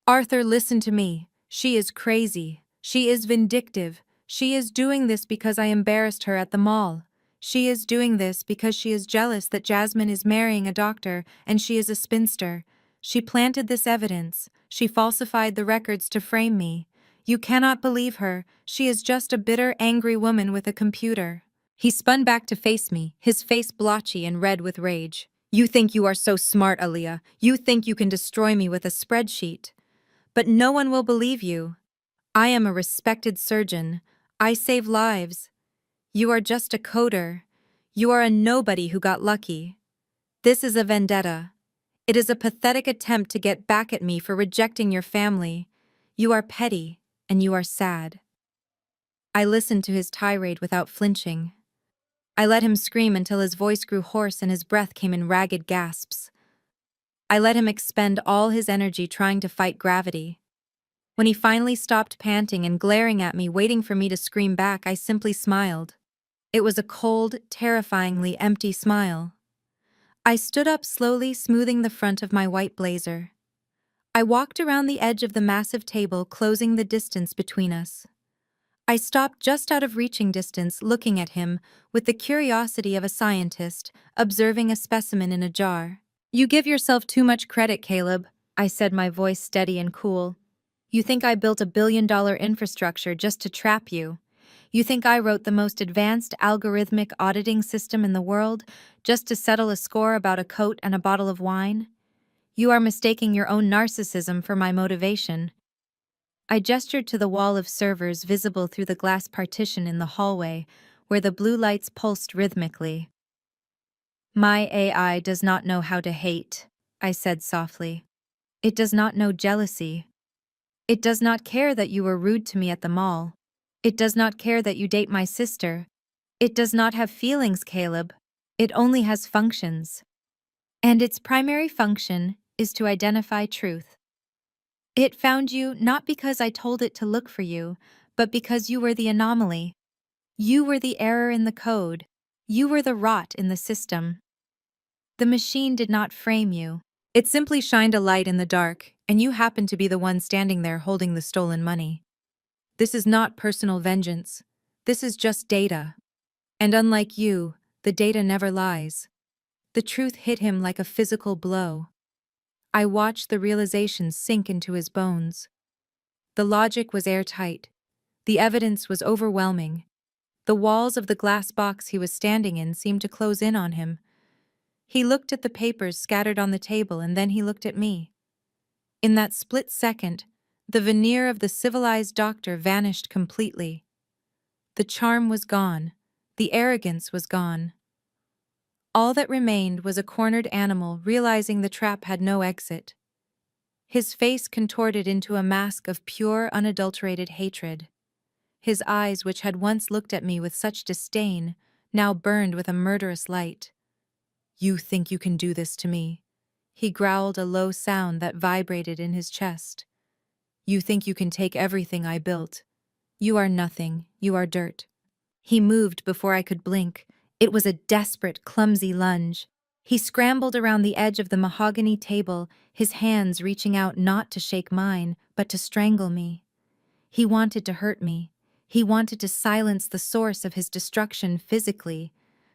Arthur, listen to me. She is crazy. She is vindictive. She is doing this because I embarrassed her at the mall. She is doing this because she is jealous that Jasmine is marrying a doctor and she is a spinster. She planted this evidence. She falsified the records to frame me. You cannot believe her. She is just a bitter, angry woman with a computer. He spun back to face me, his face blotchy and red with rage. You think you are so smart, Aaliyah. You think you can destroy me with a spreadsheet. But no one will believe you. I am a respected surgeon. I save lives. You are just a coder. You are a nobody who got lucky. This is a vendetta. It is a pathetic attempt to get back at me for rejecting your family. You are petty, and you are sad. I listened to his tirade without flinching. I let him scream until his voice grew hoarse and his breath came in ragged gasps. I let him expend all his energy trying to fight gravity. When he finally stopped panting and glaring at me, waiting for me to scream back, I simply smiled. It was a cold, terrifyingly empty smile. I stood up slowly, smoothing the front of my white blazer. I walked around the edge of the massive table, closing the distance between us. I stopped just out of reaching distance, looking at him with the curiosity of a scientist observing a specimen in a jar. You give yourself too much credit, Caleb, I said, my voice steady and cool. You think I built a billion-dollar infrastructure just to trap you. You think I wrote the most advanced algorithmic auditing system in the world just to settle a score about a coat and a bottle of wine? You are mistaking your own narcissism for my motivation. I gestured to the wall of servers visible through the glass partition in the hallway, where the blue lights pulsed rhythmically. My AI does not know how to hate, I said softly. It does not know jealousy. It does not care that you were rude to me at the mall. It does not care that you date my sister. It does not have feelings, Caleb. It only has functions. And its primary function is to identify truth. It found you not because I told it to look for you, but because you were the anomaly. You were the error in the code. You were the rot in the system. The machine did not frame you. It simply shined a light in the dark, and you happened to be the one standing there holding the stolen money. This is not personal vengeance. This is just data. And unlike you, the data never lies. The truth hit him like a physical blow. I watched the realization sink into his bones. The logic was airtight. The evidence was overwhelming. The walls of the glass box he was standing in seemed to close in on him. He looked at the papers scattered on the table, and then he looked at me. In that split second, the veneer of the civilized doctor vanished completely. The charm was gone. The arrogance was gone. All that remained was a cornered animal realizing the trap had no exit. His face contorted into a mask of pure, unadulterated hatred. His eyes, which had once looked at me with such disdain, now burned with a murderous light. You think you can do this to me? He growled, a low sound that vibrated in his chest. You think you can take everything I built? You are nothing. You are dirt. He moved before I could blink. It was a desperate, clumsy lunge. He scrambled around the edge of the mahogany table, his hands reaching out not to shake mine, but to strangle me. He wanted to hurt me. He wanted to silence the source of his destruction physically,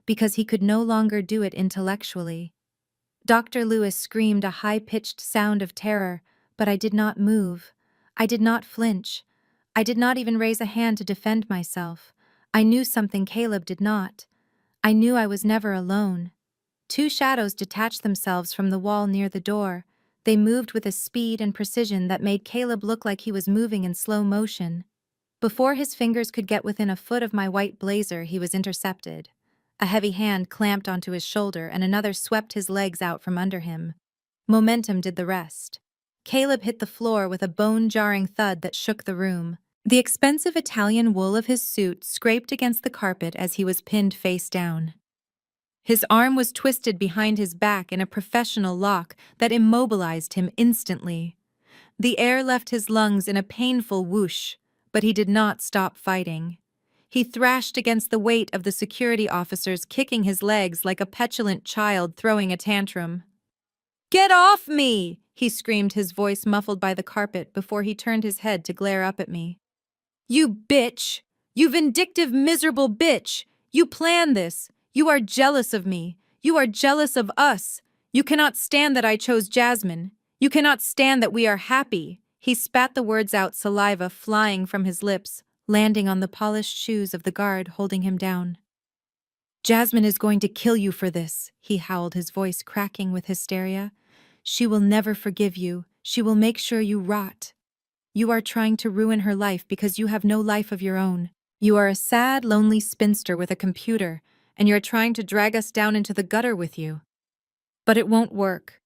because he could no longer do it intellectually. Dr. Lewis screamed a high-pitched sound of terror, but I did not move. I did not flinch. I did not even raise a hand to defend myself. I knew something Caleb did not. I knew I was never alone. Two shadows detached themselves from the wall near the door. They moved with a speed and precision that made Caleb look like he was moving in slow motion. Before his fingers could get within a foot of my white blazer, he was intercepted. A heavy hand clamped onto his shoulder, and another swept his legs out from under him. Momentum did the rest. Caleb hit the floor with a bone-jarring thud that shook the room. The expensive Italian wool of his suit scraped against the carpet as he was pinned face down. His arm was twisted behind his back in a professional lock that immobilized him instantly. The air left his lungs in a painful whoosh, but he did not stop fighting. He thrashed against the weight of the security officers, kicking his legs like a petulant child throwing a tantrum. "Get off me!" he screamed, his voice muffled by the carpet before he turned his head to glare up at me. "You bitch! You vindictive, miserable bitch! You planned this! You are jealous of me! You are jealous of us! You cannot stand that I chose Jasmine! You cannot stand that we are happy!" He spat the words out, saliva flying from his lips, landing on the polished shoes of the guard holding him down. "Jasmine is going to kill you for this," he howled, his voice cracking with hysteria. "She will never forgive you. She will make sure you rot. You are trying to ruin her life because you have no life of your own. You are a sad, lonely spinster with a computer, and you're trying to drag us down into the gutter with you. But it won't work.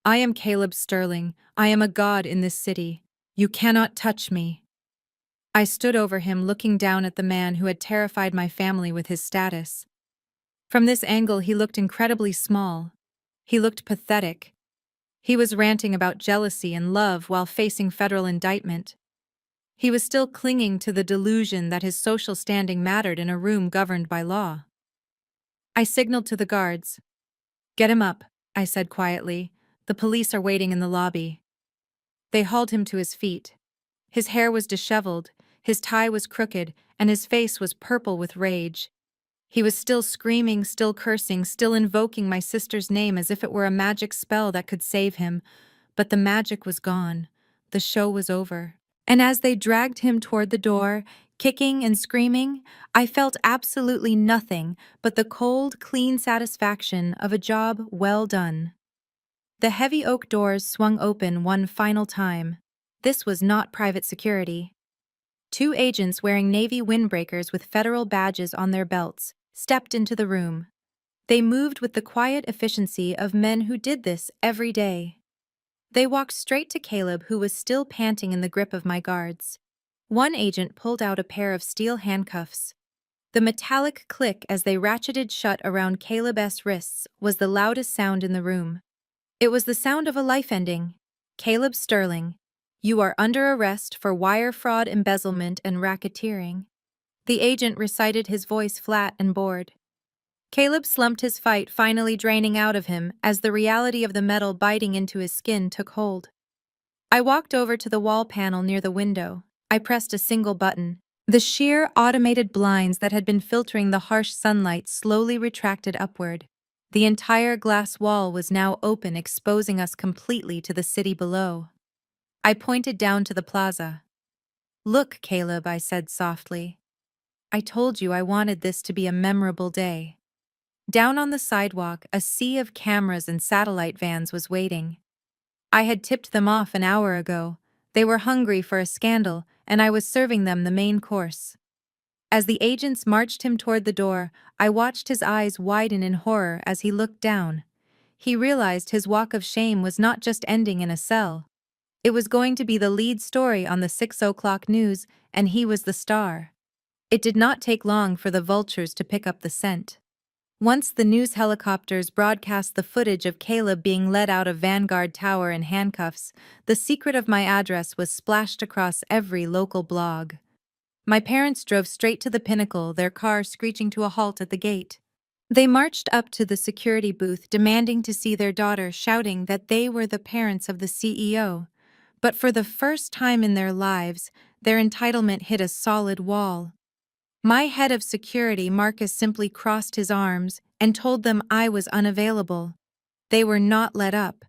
I am Caleb Sterling. I am a god in this city. You cannot touch me." I stood over him, looking down at the man who had terrified my family with his status. From this angle, he looked incredibly small. He looked pathetic. He was ranting about jealousy and love while facing federal indictment. He was still clinging to the delusion that his social standing mattered in a room governed by law. I signaled to the guards. "Get him up," I said quietly. "The police are waiting in the lobby." They hauled him to his feet. His hair was disheveled, his tie was crooked, and his face was purple with rage. He was still screaming, still cursing, still invoking my sister's name as if it were a magic spell that could save him. But the magic was gone. The show was over. And as they dragged him toward the door, kicking and screaming, I felt absolutely nothing but the cold, clean satisfaction of a job well done. The heavy oak doors swung open one final time. This was not private security. Two agents wearing navy windbreakers with federal badges on their belts stepped into the room. They moved with the quiet efficiency of men who did this every day. They walked straight to Caleb, who was still panting in the grip of my guards. One agent pulled out a pair of steel handcuffs. The metallic click as they ratcheted shut around Caleb's wrists was the loudest sound in the room. It was the sound of a life ending. "Caleb Sterling, you are under arrest for wire fraud, embezzlement, and racketeering." The agent recited, his voice flat and bored. Caleb slumped, his fight finally draining out of him as the reality of the metal biting into his skin took hold. I walked over to the wall panel near the window. I pressed a single button. The sheer automated blinds that had been filtering the harsh sunlight slowly retracted upward. The entire glass wall was now open, exposing us completely to the city below. I pointed down to the plaza. "Look, Caleb," I said softly. "I told you I wanted this to be a memorable day." Down on the sidewalk, a sea of cameras and satellite vans was waiting. I had tipped them off an hour ago. They were hungry for a scandal, and I was serving them the main course. As the agents marched him toward the door, I watched his eyes widen in horror as he looked down. He realized his walk of shame was not just ending in a cell. It was going to be the lead story on the 6 o'clock news, and he was the star. It did not take long for the vultures to pick up the scent. Once the news helicopters broadcast the footage of Caleb being led out of Vanguard Tower in handcuffs, the secret of my address was splashed across every local blog. My parents drove straight to the Pinnacle, their car screeching to a halt at the gate. They marched up to the security booth, demanding to see their daughter, shouting that they were the parents of the CEO. But for the first time in their lives, their entitlement hit a solid wall. My head of security, Marcus, simply crossed his arms and told them I was unavailable. They were not let up.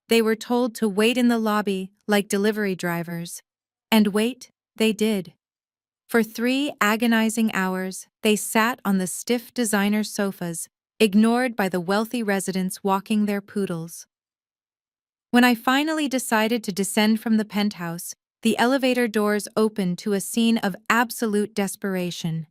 They were told to wait in the lobby like delivery drivers. And wait, they did. For 3 agonizing hours, they sat on the stiff designer sofas, ignored by the wealthy residents walking their poodles. When I finally decided to descend from the penthouse, the elevator doors opened to a scene of absolute desperation.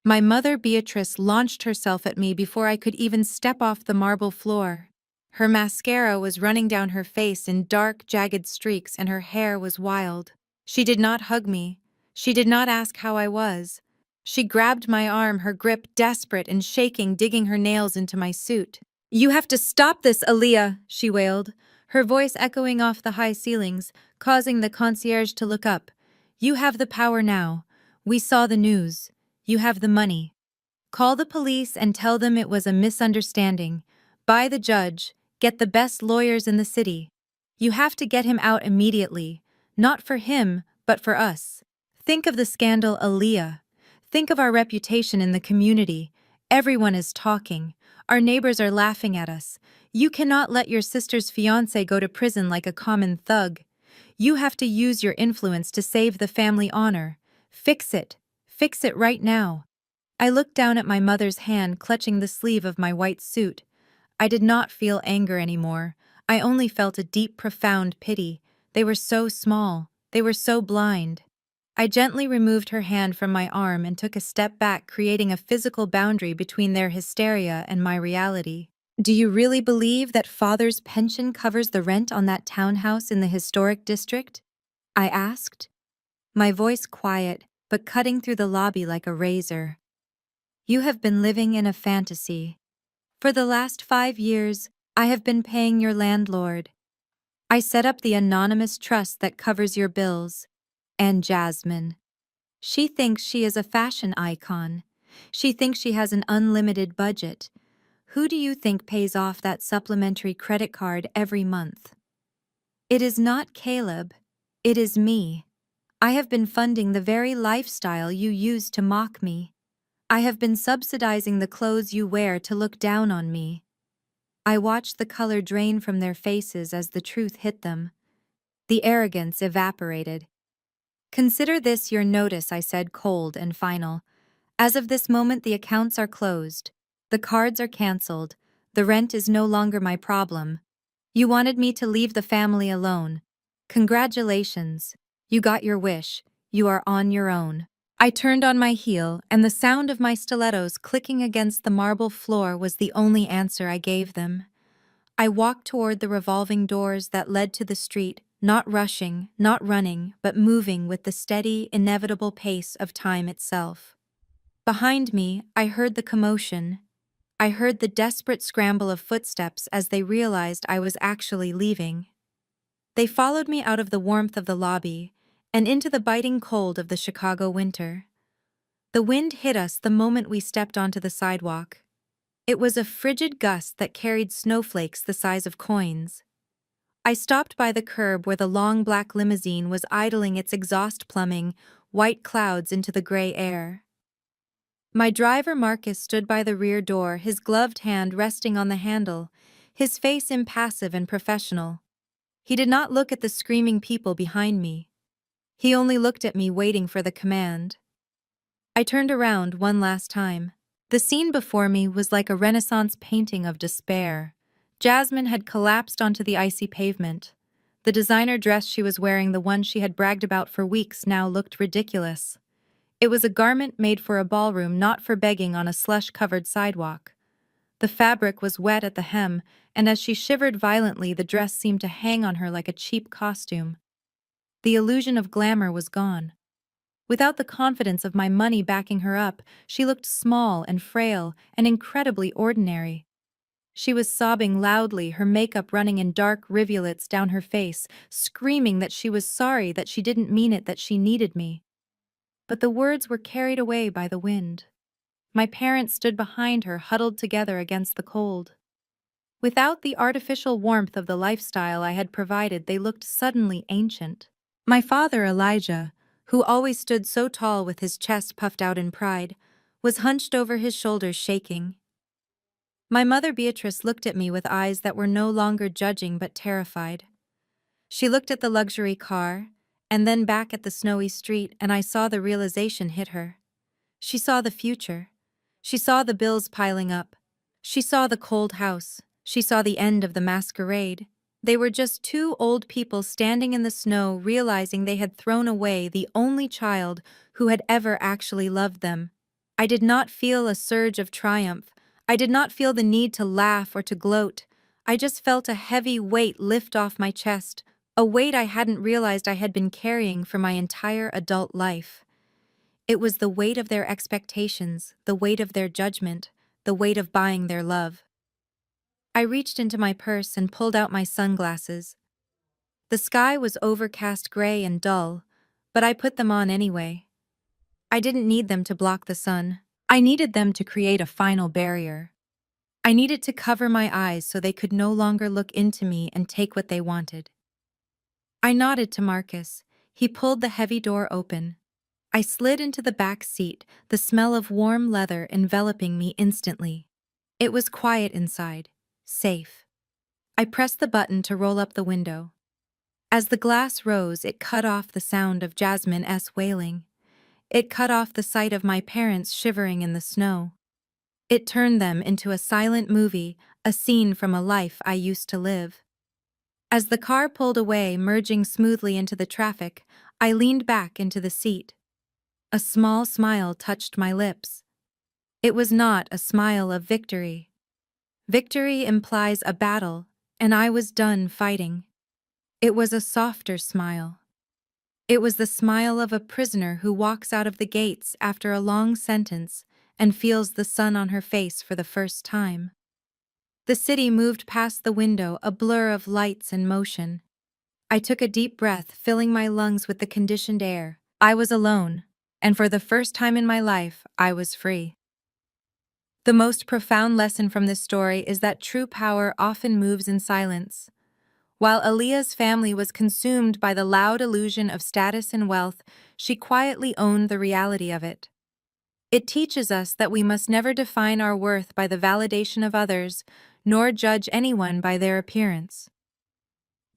My mother, Beatrice, launched herself at me before I could even step off the marble floor. Her mascara was running down her face in dark, jagged streaks, and her hair was wild. She did not hug me. She did not ask how I was. She grabbed my arm, her grip desperate and shaking, digging her nails into my suit. "You have to stop this, Aaliyah," she wailed, her voice echoing off the high ceilings, causing the concierge to look up. "You have the power now. We saw the news. You have the money. Call the police and tell them it was a misunderstanding. Buy the judge. Get the best lawyers in the city. You have to get him out immediately. Not for him, but for us. Think of the scandal, Aaliyah. Think of our reputation in the community. Everyone is talking. Our neighbors are laughing at us. You cannot let your sister's fiancé go to prison like a common thug. You have to use your influence to save the family honor. Fix it. Fix it right now." I looked down at my mother's hand clutching the sleeve of my white suit. I did not feel anger anymore. I only felt a deep, profound pity. They were so small. They were so blind. I gently removed her hand from my arm and took a step back, creating a physical boundary between their hysteria and my reality. "Do you really believe that father's pension covers the rent on that townhouse in the historic district?" I asked, my voice quiet, but cutting through the lobby like a razor. "You have been living in a fantasy. For the last 5 years, I have been paying your landlord. I set up the anonymous trust that covers your bills. And Jasmine. She thinks she is a fashion icon. She thinks she has an unlimited budget. Who do you think pays off that supplementary credit card every month? It is not Caleb. It is me. I have been funding the very lifestyle you use to mock me. I have been subsidizing the clothes you wear to look down on me." I watched the color drain from their faces as the truth hit them. The arrogance evaporated. "Consider this your notice," I said, cold and final. "As of this moment, the accounts are closed. The cards are canceled. The rent is no longer my problem. You wanted me to leave the family alone. Congratulations. You got your wish. You are on your own." I turned on my heel, and the sound of my stilettos clicking against the marble floor was the only answer I gave them. I walked toward the revolving doors that led to the street, not rushing, not running, but moving with the steady, inevitable pace of time itself. Behind me, I heard the commotion. I heard the desperate scramble of footsteps as they realized I was actually leaving. They followed me out of the warmth of the lobby and into the biting cold of the Chicago winter. The wind hit us the moment we stepped onto the sidewalk. It was a frigid gust that carried snowflakes the size of coins. I stopped by the curb where the long black limousine was idling its exhaust plumbing white clouds into the gray air. My driver Marcus stood by the rear door, his gloved hand resting on the handle, his face impassive and professional. He did not look at the screaming people behind me. He only looked at me, waiting for the command. I turned around one last time. The scene before me was like a Renaissance painting of despair. Jasmine had collapsed onto the icy pavement. The designer dress she was wearing, the one she had bragged about for weeks, now looked ridiculous. It was a garment made for a ballroom, not for begging on a slush-covered sidewalk. The fabric was wet at the hem, and as she shivered violently, the dress seemed to hang on her like a cheap costume. The illusion of glamour was gone. Without the confidence of my money backing her up, she looked small and frail and incredibly ordinary. She was sobbing loudly, her makeup running in dark rivulets down her face, screaming that she was sorry, that she didn't mean it, that she needed me. But the words were carried away by the wind. My parents stood behind her, huddled together against the cold. Without the artificial warmth of the lifestyle I had provided, they looked suddenly ancient. My father, Elijah, who always stood so tall with his chest puffed out in pride, was hunched over his shoulders, shaking. My mother, Beatrice, looked at me with eyes that were no longer judging but terrified. She looked at the luxury car, and then back at the snowy street, and I saw the realization hit her. She saw the future. She saw the bills piling up. She saw the cold house. She saw the end of the masquerade. They were just two old people standing in the snow, realizing they had thrown away the only child who had ever actually loved them. I did not feel a surge of triumph. I did not feel the need to laugh or to gloat. I just felt a heavy weight lift off my chest, a weight I hadn't realized I had been carrying for my entire adult life. It was the weight of their expectations, the weight of their judgment, the weight of buying their love. I reached into my purse and pulled out my sunglasses. The sky was overcast gray and dull, but I put them on anyway. I didn't need them to block the sun. I needed them to create a final barrier. I needed to cover my eyes so they could no longer look into me and take what they wanted. I nodded to Marcus. He pulled the heavy door open. I slid into the back seat, the smell of warm leather enveloping me instantly. It was quiet inside, safe. I pressed the button to roll up the window. As the glass rose, it cut off the sound of Jasmine S. wailing. It cut off the sight of my parents shivering in the snow. It turned them into a silent movie, a scene from a life I used to live. As the car pulled away, merging smoothly into the traffic, I leaned back into the seat. A small smile touched my lips. It was not a smile of victory. Victory implies a battle, and I was done fighting. It was a softer smile. It was the smile of a prisoner who walks out of the gates after a long sentence and feels the sun on her face for the first time. The city moved past the window, a blur of lights and motion. I took a deep breath, filling my lungs with the conditioned air. I was alone, and for the first time in my life, I was free. The most profound lesson from this story is that true power often moves in silence. While Aaliyah's family was consumed by the loud illusion of status and wealth, she quietly owned the reality of it. It teaches us that we must never define our worth by the validation of others, nor judge anyone by their appearance.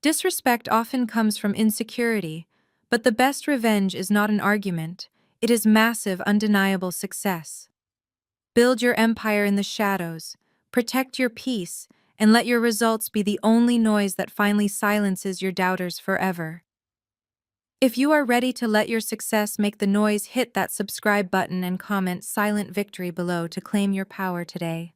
Disrespect often comes from insecurity, but the best revenge is not an argument, it is massive, undeniable success. Build your empire in the shadows, protect your peace, and let your results be the only noise that finally silences your doubters forever. If you are ready to let your success make the noise, hit that subscribe button and comment "Silent Victory" below to claim your power today.